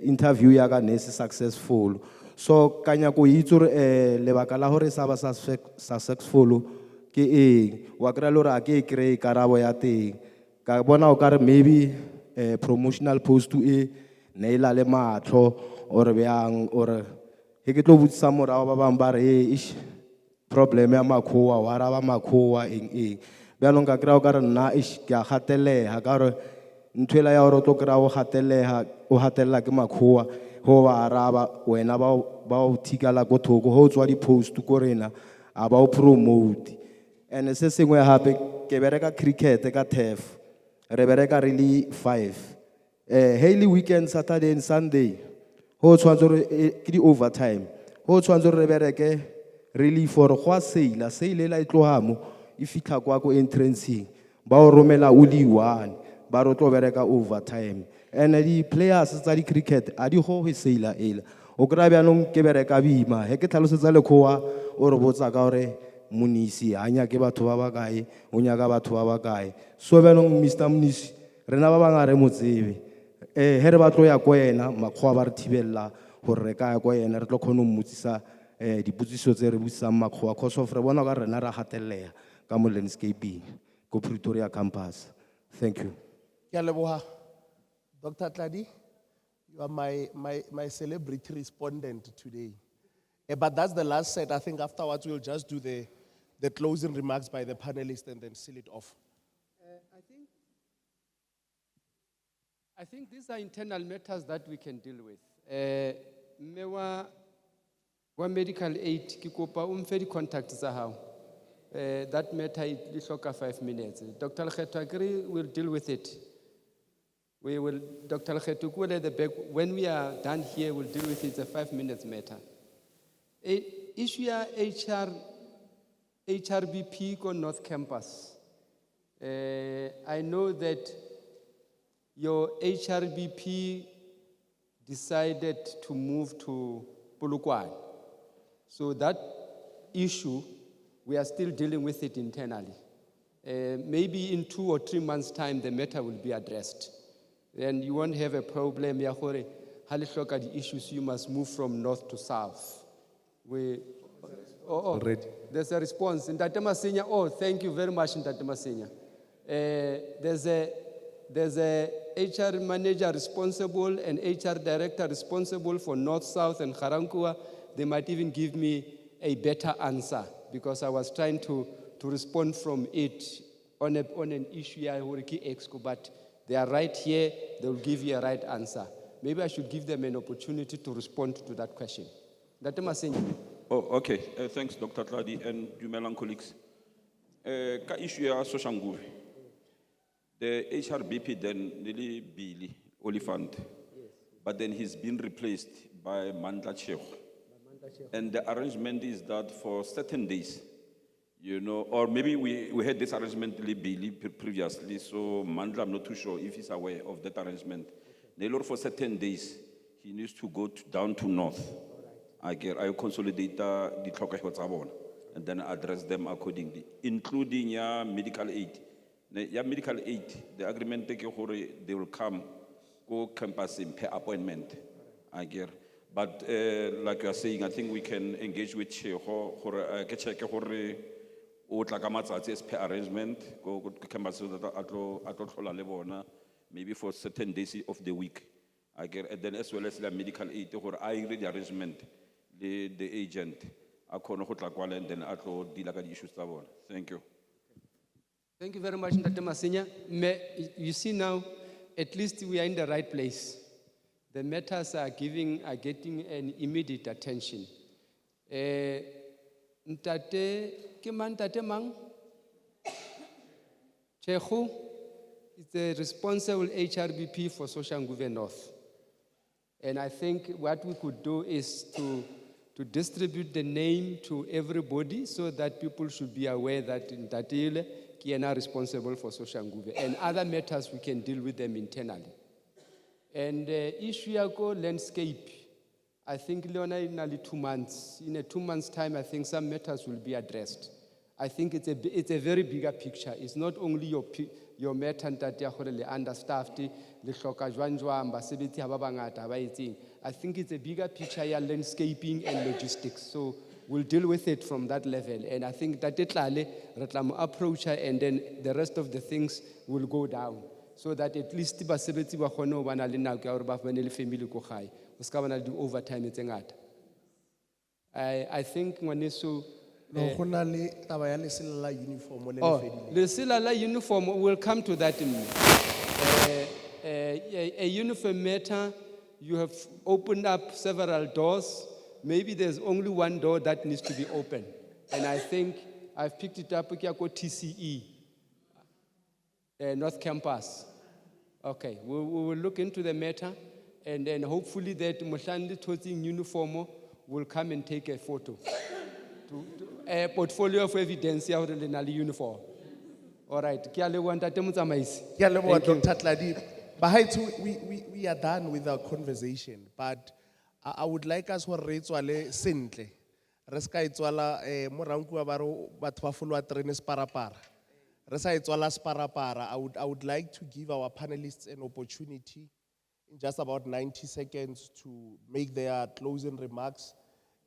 interview ya ka nurse successful so kanya ko itse re lebaka la hore sa ba successful ke wa kra le re a ke kry karabo ya teng ka bona o ka re maybe promotional post to ne ila le matlo or bjang or he ke tlo butsisa morao ba bang ba re problem ya makhowa wa ra ba makhowa bjalo nka kry-a o ka re nna ke a gatelega ka gore nthwela ya gore o tlo kry-a o gatelela ke makhowa go ba araba wena ba o thikala ko thoko go tswa di-post ko rena a ba o promote and se sengwe gape ke bereka cricket ka turf re bereka really 5 haily weekend Saturday and Sunday ho tshwanetse re ke di overtime ho tshwanetse re bereke really for go saila la itlogamo e fitla kwa ko entrancing ba o romela o li 1 ba ro tlo bereka overtime and the players tsa di cricket a di go saila ela o kra byanong ke bereka bima he ke tlhalosetsa lekhoa o re botsa ka gore munisi anya ke batho ba ba kae o nyaka batho ba ba kae so byanong Mr Munisi rena ba bangare motsebe he re ba tlo ya ko yena makgoa ba re thibella gore re ka ya ko yena re tlo khona mmutsisa diputsiso tse re butsang makgoa cause of re bona ka rena ra gatelela ka mo landscaping ko Pretoria campus thank you Ke a leboga. Dr. Tladi, you are my celebrity respondent today. But that's the last set. I think afterwards we'll just do the closing remarks by the panelists and then seal it off. I think these are internal matters that we can deal with. Mewa wa medical aid ki kopa umfe di contact tsa hao. That matter, it hloka 5 minutes. Dr. Lekgetho, I agree, we'll deal with it. We will, Dr. Lekgetho, go at the back. When we are done here, we'll deal with it. It's a 5 minutes matter. Issue ya HRBP ko North Campus. I know that your HRBP decided to move to Polokwane. So that issue, we are still dealing with it internally. Maybe in 2 or 3 months' time, the matter will be addressed. And you won't have a problem. Ya gore, ha le hloka di issues, you must move from north to south. There's a response. Ntate Masinya, thank you very much, Ntate Masinya. There's a HR manager responsible and HR director responsible for North, South, and Karankua. They might even give me a better answer because I was trying to respond from it on an issue I already exco, but they are right here. They will give you a right answer. Maybe I should give them an opportunity to respond to that question. Ntate Masinya. Oh, okay. Thanks, Dr. Tladi and Dumelang colleagues. Ka issue ya Soshanguve, the HRBP then Lili Billy Oliphant, but then he's been replaced by Mandla Cheo. And the arrangement is that for certain days, you know, or maybe we had this arrangement Billy previously, so Mandla, I'm not too sure if he's aware of that arrangement. For certain days, he needs to go down to north. I consolidate the tlhokego and then address them accordingly, including medical aid. Medical aid, the agreement they will come go campus in per appointment. But like you are saying, I think we can engage with Cheho as per arrangement, go campus maybe for certain days of the week. And then as well as the medical aid, I read the arrangement, the agent, and then I deal with the issues. Thank you. Thank you very much, Ntate Masinya. You see now, at least we are in the right place. The matters are getting an immediate attention. Ntate, ke man Ntate mang? Chehu is the responsible HRBP for Soshanguve North. And I think what we could do is to distribute the name to everybody so that people should be aware that Ntate Kiena responsible for Soshanguve. And other matters, we can deal with them internally. And issue yako landscape, I think Leona in only 2 months. In a 2 months' time, I think some matters will be addressed. I think it's a very bigger picture. It's not only your matter that le understaffed, le hloka jwang jwang, basebetsi ha ba bangata ha ba etseng. I think it's a bigger picture ya landscaping and logistics. So we'll deal with it from that level. And I think that Tlale, Ratlam approach her, and then the rest of the things will go down. So that at least basebetsi ba kgone ho bana le nako ya hore ba bane le family ko gae. O ska bana le overtime tse ngata. I think ngwaneso the uniform, we'll come to that in a uniform matter. You have opened up several doors. Maybe there's only one door that needs to be open. And I think I've picked it up with TCE, North Campus. Okay, we will look into the matter, and then hopefully that Moshandi Toting uniform will come and take a photo. A portfolio of evidence of the uniform. All right. Thank you. We are done with our conversation, but I would like us to read simple. Reska itwala moranku wa baro batho ba followa train sparapara. Resa itwala sparapara. I would like to give our panelists an opportunity in just about 90 seconds to make their closing remarks.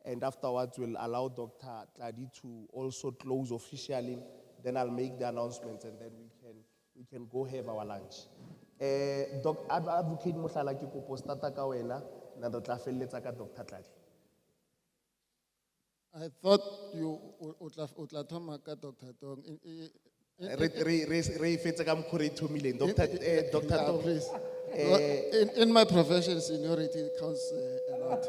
And afterwards, we'll allow Dr. Tladi to also close officially. Then I'll make the announcements, and then we can go have our lunch. Advocate Mohlala ke kopo starta ka wena, na re tla felletsa ka Dr. Tladi. I thought you would thoma ka Dr. Tong. Re fetse ka mkhore ithomileng. Dr. Tong, please. In my profession, seniority counts a lot.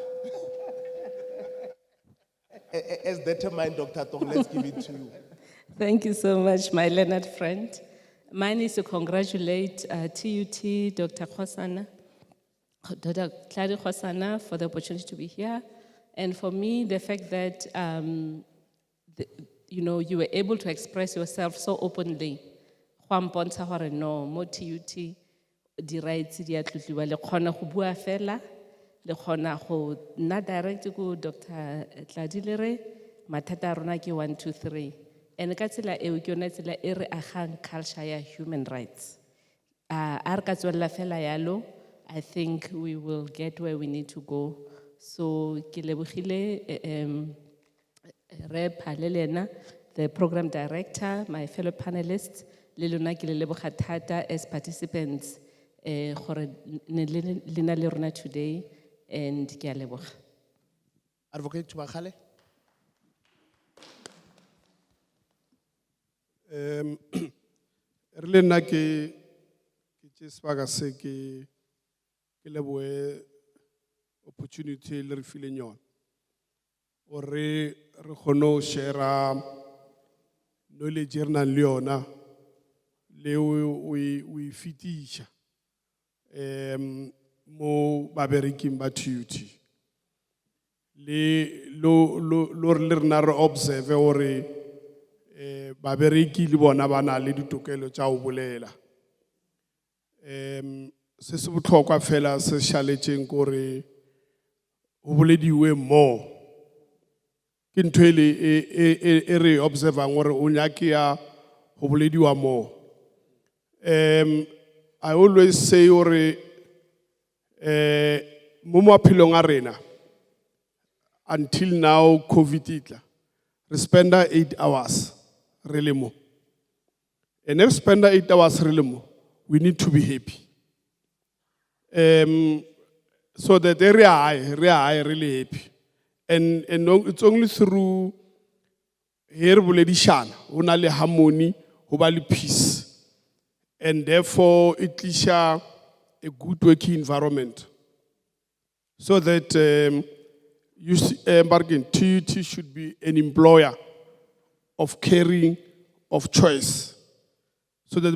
As determined, Dr. Tong, let's give it to you. Thank you so much, my learned friend. Mine is to congratulate TUT, Dr. Khosana, Dr. Clary Khosana, for the opportunity to be here. And for me, the fact that you were able to express yourself so openly. Go a mpontsha gore no, mo TUT, di rights di a tlotliwa, le kgona go bua fela, le kgona go nna direct go Dr. Tladilere, mathata a rona ke 1, 2, 3. And ka tsela eo ke yona tsela e re agang culture ya human rights. A re ka tswella fela yalo, I think we will get where we need to go. So ke lebogile Rep Halelena, the program director, my fellow panelists, le lona ke le leboga thata as participants gore ne le na le rona today, and ke a leboga. Advocate Tubakale. Re le nna ke tse sebaka se ke lebohe opportunity le re fileng yona gore re kgone ho share knowledge e re nang le yona le o e fetisha mo babereking ba TUT le lo re rena re observe gore babereki le bona ba na le ditokelo tsa ho bolela. Se se botlhokwa fela se shaletseng gore ho bolediwe mo ke ntho e re observang gore o nyake ya ho bolediwa mo. I always say gore mo maphelong a rena until now COVID itla re spenda 8 hours really more. And if spend 8 hours really more, we need to be happy. So that they are really happy. And it's only through here buledishana, unale harmony, hubali peace. And therefore it is a good working environment. So that you bargain, TUT should be an employer of caring, of choice. So that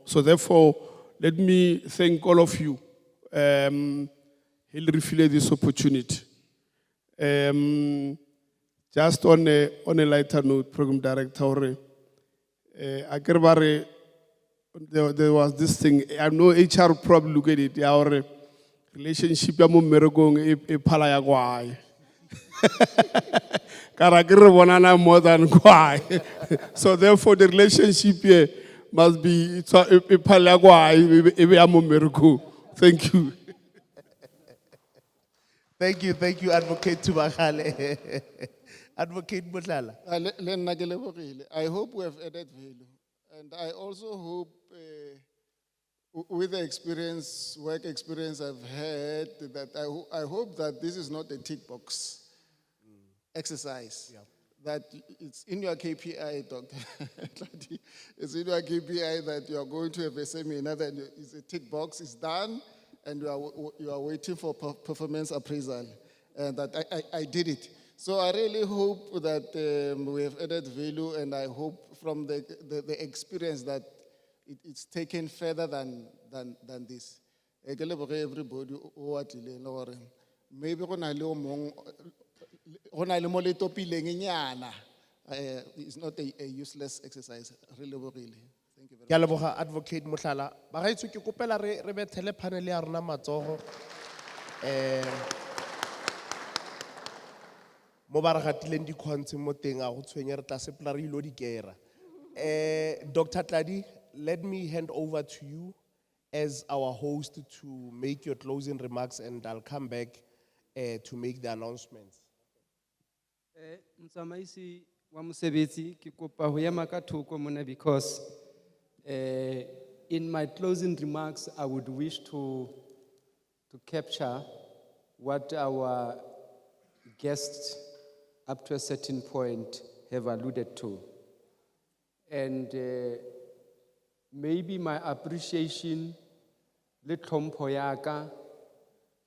so therefore, let me thank all of you. He'll reflect this opportunity. Just on a lighter note, program director, there was this thing. I know HR probably look at it. Our relationship ya mo merogong e phala ya kwae. Karakere bonana more than kwae. So therefore, the relationship here must be e phala ya kwae e be ya mo merogong. Thank you. Thank you, Advocate Tubakale. Advocate Butlala. I hope we have added value. And I also hope, with the work experience I've had, that I hope that this is not a tick box exercise. Yeah. That it's in your KPI, Dr. It's in your KPI that you are going to have a seminar, that it's a tick box, it's done, and you are waiting for performance appraisal. And that I did it. So I really hope that we have added value, and I hope from the experience that it's taken further than this. Everybody who are dealing, maybe it's not a useless exercise. Really. Thank you very much. Ke a leboga Advocate Motlala. Bagaetsho ke kopela re bethele panel ya rona matsogo. Mo ba re gatileng di khontshe mo teng a go tshwenya re tla sepela re ilo di kera. Dr. Tladi, let me hand over to you as our host to make your closing remarks, and I'll come back to make the announcements. Mtsamaisi wa mosebetsi ke kopa ho ema ka thoko mona because in my closing remarks I would wish to capture what our guests up to a certain point have alluded to. And maybe my appreciation le tlhompho ya ka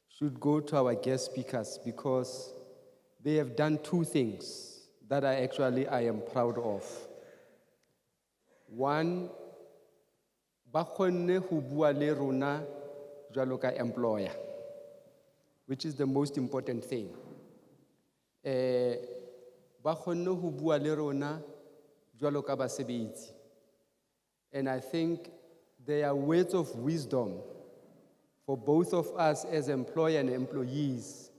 should go to our guest speakers, because they have done two things that I am proud of. One, ba kgonne ho bua le rona jwalo ka employer, which is the most important thing. Ba kgonne ho bua le rona jwalo ka basebetsi. And I think there are words of wisdom for both of us as employer and employees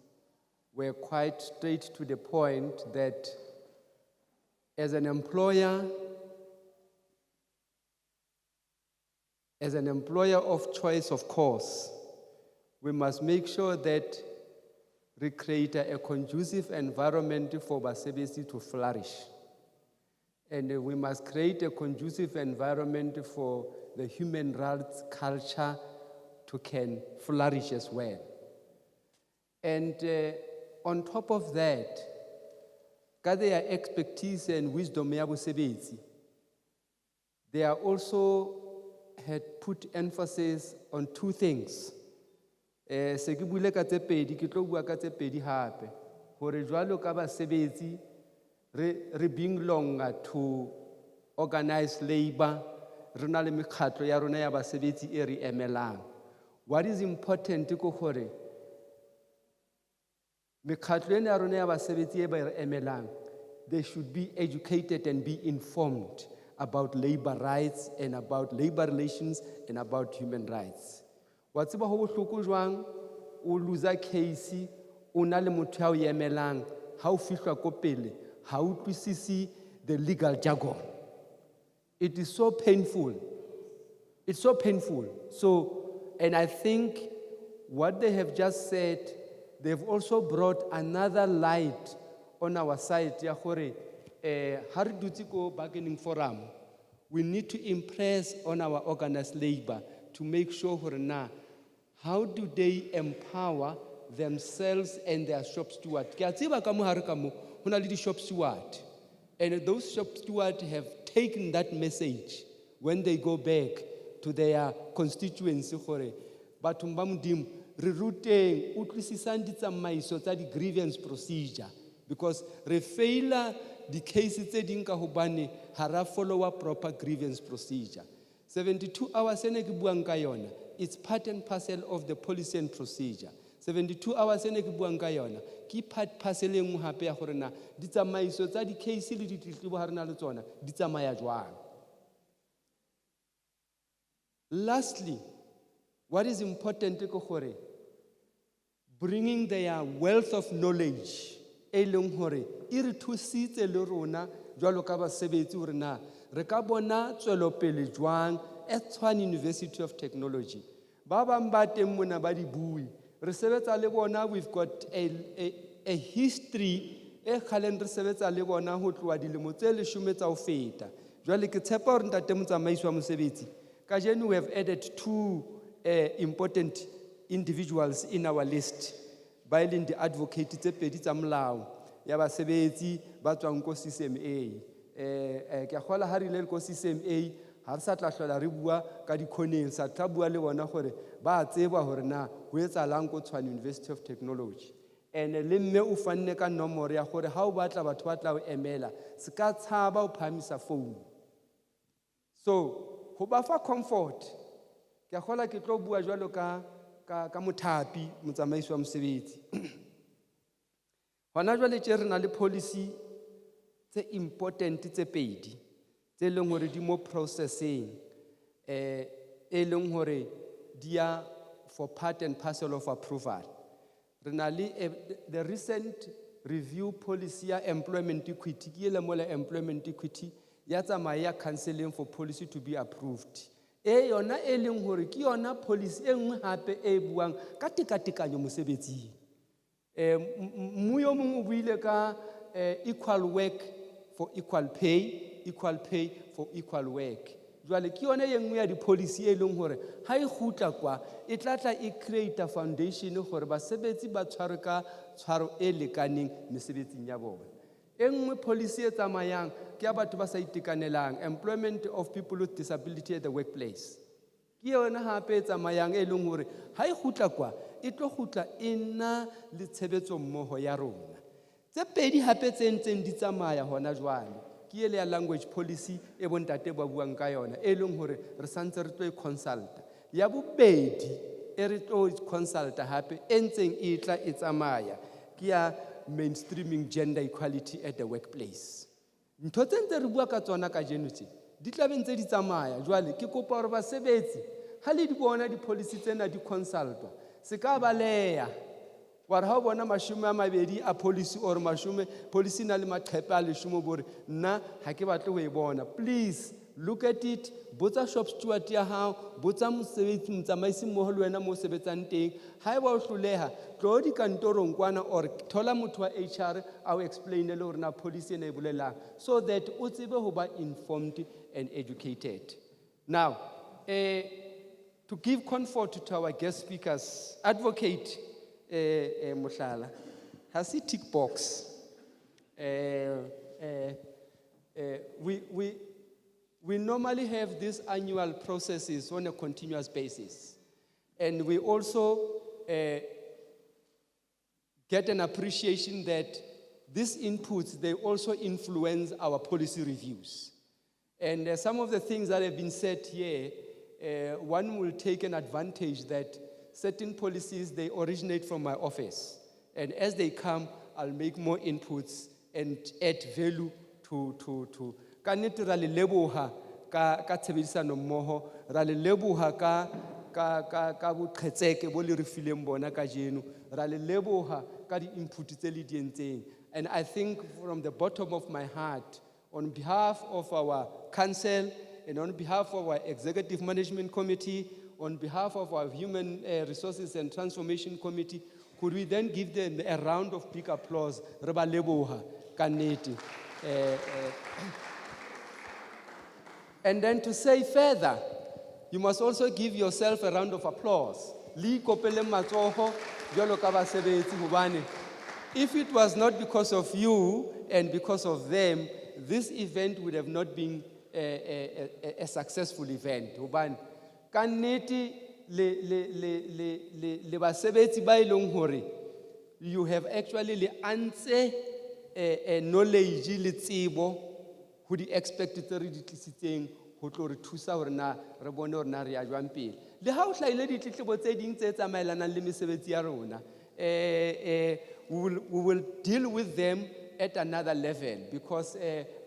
were quite straight to the point that as an employer of choice, of course, we must make sure that we create a conducive environment for basebetsi to flourish. And we must create a conducive environment for the human rights culture to can flourish as well. And on top of that, ka their expertise and wisdom ya bosebetsi, they are also had put emphasis on two things. Se ke buile ka tse pedi, ke tlo bua ka tse pedi hape, hore jwalo ka basebetsi re belong to organized labor, re na le mekgatlo ya rona ya basebetsi e re emelang. What is important ke hore mekgatlo ena ya rona ya basebetsi e ba re emelang, they should be educated and be informed about labor rights and about labor relations and about human rights. Wa tseba ho bohloko jwang o loser case o na le motho ya o emelang, ha o fihla ko pele ha o twisisi the legal jargon. It is so painful. It's so painful. So, and I think what they have just said, they've also brought another light on our side. Ya gore ha re dutse ko bargaining forum, we need to impress on our organized labor to make sure hore na how do they empower themselves and their shop steward. Ke a tseba ka mo hare ka mo ho na le di shop steward, and those shop stewards have taken that message when they go back to their constituency gore bathong ba modimo re ruteng utlwisisang ditsamaiso tsa di grievance procedure, because re faila di cases tse ding ka hobane ha ra follow a proper grievance procedure. 72 hours ene ke buang ka yona, it's part and parcel of the policy and procedure. 72 hours ene ke buang ka yona ke part parcel e nngwe hape ya gore na ditsamaiso tsa di case le ditletlebo ha re na le tsona di tsamaya jwang. Lastly, what is important ke gore bringing their wealth of knowledge e leng gore e re thusitse le rona jwalo ka basebetsi hore na re ka bona tswelopele jwang at Tshwane University of Technology. Ba bang ba teng mona ba di bui re sebetsa le bona, we've got a history e khaleng re sebetsa le bona ho tloa dilemo tse 10 tsa ho feta. Jwale ke tshepa hore ntate motsamaiso wa mosebetsi ka jeno we have added two important individuals in our list, ba e leng di advocate tse pedi tsa molao ya basebetsi ba tswang ko CCMA. Ke a kgola ha re ile ko CCMA ha re sa tla hlola re bua ka dikhoneng, sa tla bua le bona gore ba tseba hore na ho etsalang ko Tshwane University of Technology. And le mme o fanne ka nomoro ya gore ha o batla batho ba tla o emela se ka tshaba o phamisa phone. So ho ba fa comfort, ke a kgola ke tlo bua jwalo ka mothapi motsamaisi wa mosebetsi. Hona jwale tse re na le policy tse important tse pedi tse leng hore di mo processing e leng hore dia for part and parcel of approval. Re na le the recent review policy ya employment equity, ke ile mola employment equity ya tsamaya counseling for policy to be approved. Yona e leng hore ke yona policy e nngwe hape e buang ka tekatekanyo mosebetsing. Mmuyo mong o buile ka equal work for equal pay for equal work. Jwale ke yona e nngwe ya di policy e leng hore ha e khutla kwa e tlatla e create a foundation gore basebetsi ba tshware ka tshwaro e lekaneng mesebetsing ya bona. E nngwe policy e tsamayang ke ya batho ba sa itekanelang, employment of people with disability at the workplace. Ke yona hape e tsamayang e leng hore ha e khutla kwa e tlo khutla e nna le tshebetso mmoho ya rona. Tse pedi hape tse ntseng di tsamaya hona jwale ke ele ya language policy e bontate ba buang ka yona e leng hore re santse re tlo e consulta. Ya bobedi e re tlo e consulta hape e ntseng e tla e tsamaya ke ya mainstreaming gender equality at the workplace. Ntho tse ntse re bua ka tsona ka jeno tse di tla be ntse di tsamaya jwale ke kopa hore basebetsi ha le di bona di-policy tsena di consultwa se ka baleya wa re ha o bona mashome a mabedi a policy or mashome policy na le maqhepe a leshome bore nna ha ke batle ho e bona. Please look at it, botsa shop steward ya hao, botsa mosebetsi motsamaisi mmoho le wena mo sebetsang teng. Ha eba o hloleha tlo di kantorong kwana or thola motho wa HR a o explain le hore na policy ena e bolelang so that o tsebe ho ba informed and educated. Now, to give comfort to our guest speakers, Advocate Mohlala has a tick box. We normally have these annual processes on a continuous basis. And we also get an appreciation that these inputs, they also influence our policy reviews. And some of the things that have been said here, one will take an advantage that certain policies, they originate from my office. And as they come, I'll make more inputs and add value to. Ka nnete ra le leboha ka tshebedisano mmoho, ra le leboha ka boqhetseke bo le re fileng bona kajeno, ra le leboha ka di-input tse le di entseng. And I think from the bottom of my heart, on behalf of our council and on behalf of our executive management committee, on behalf of our human resources and transformation committee, could we then give them a round of big applause? Re ba leboha ka nnete. And then to say further, you must also give yourself a round of applause. Li kopele matsoho, jwalo ka basebetsi hobane. If it was not because of you and because of them, this event would have not been a successful event. Hobane ka nnete le basebetsi ba ileng hore you have actually le antse knowledge le tsebo ho di expect tse re di tlisitseng ho tlo re thusa hore na re bone hore na re ya jwang pele le ha o hlaile ditletlebo tse ding tse tsamaelanang le mesebetsi ya rona we will deal with them at another level because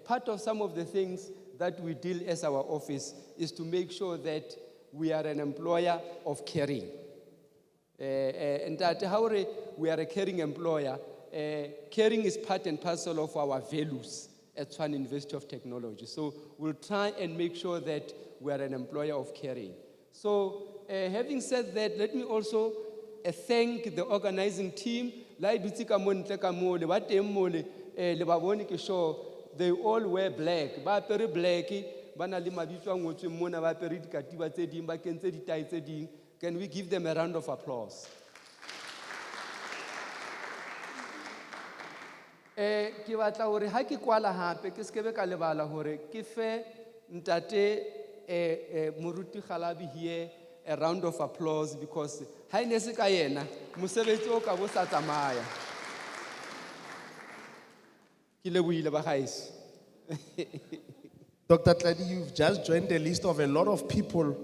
part of some of the things that we deal as our office is to make sure that we are an employer of caring. And that how we are a caring employer, caring is part and parcel of our values at Tshwane University of Technology. So we'll try and make sure that we are an employer of caring. So having said that, let me also thank the organizing team. They all wear black. Ba apere black, ba na le mabitso a ngotsweng mona, ba apere dikatiba tse ding, ba kentse ditai tse ding. Can we give them a round of applause? Ke batla hore ha ke kwala hape ke skebe ka lebala hore ke fe ntate Moruti Khalabi here a round of applause because ha ine se ka yena mosebetsi o ka bo sa tsamaya. Ke lebohile ba gaeso. Dr. Tladi, you've just joined a list of a lot of people.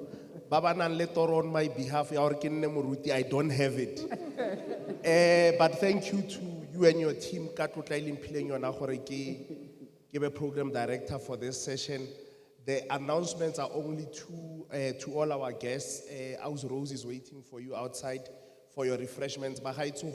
Baba nan le toro on my behalf. Ya hore ke nne moruti, I don't have it. But thank you to you and your team. Ka tlotla ile mphileng yona gore ke be program director for this session. The announcements are only to all our guests. House Rose is waiting for you outside for your refreshments.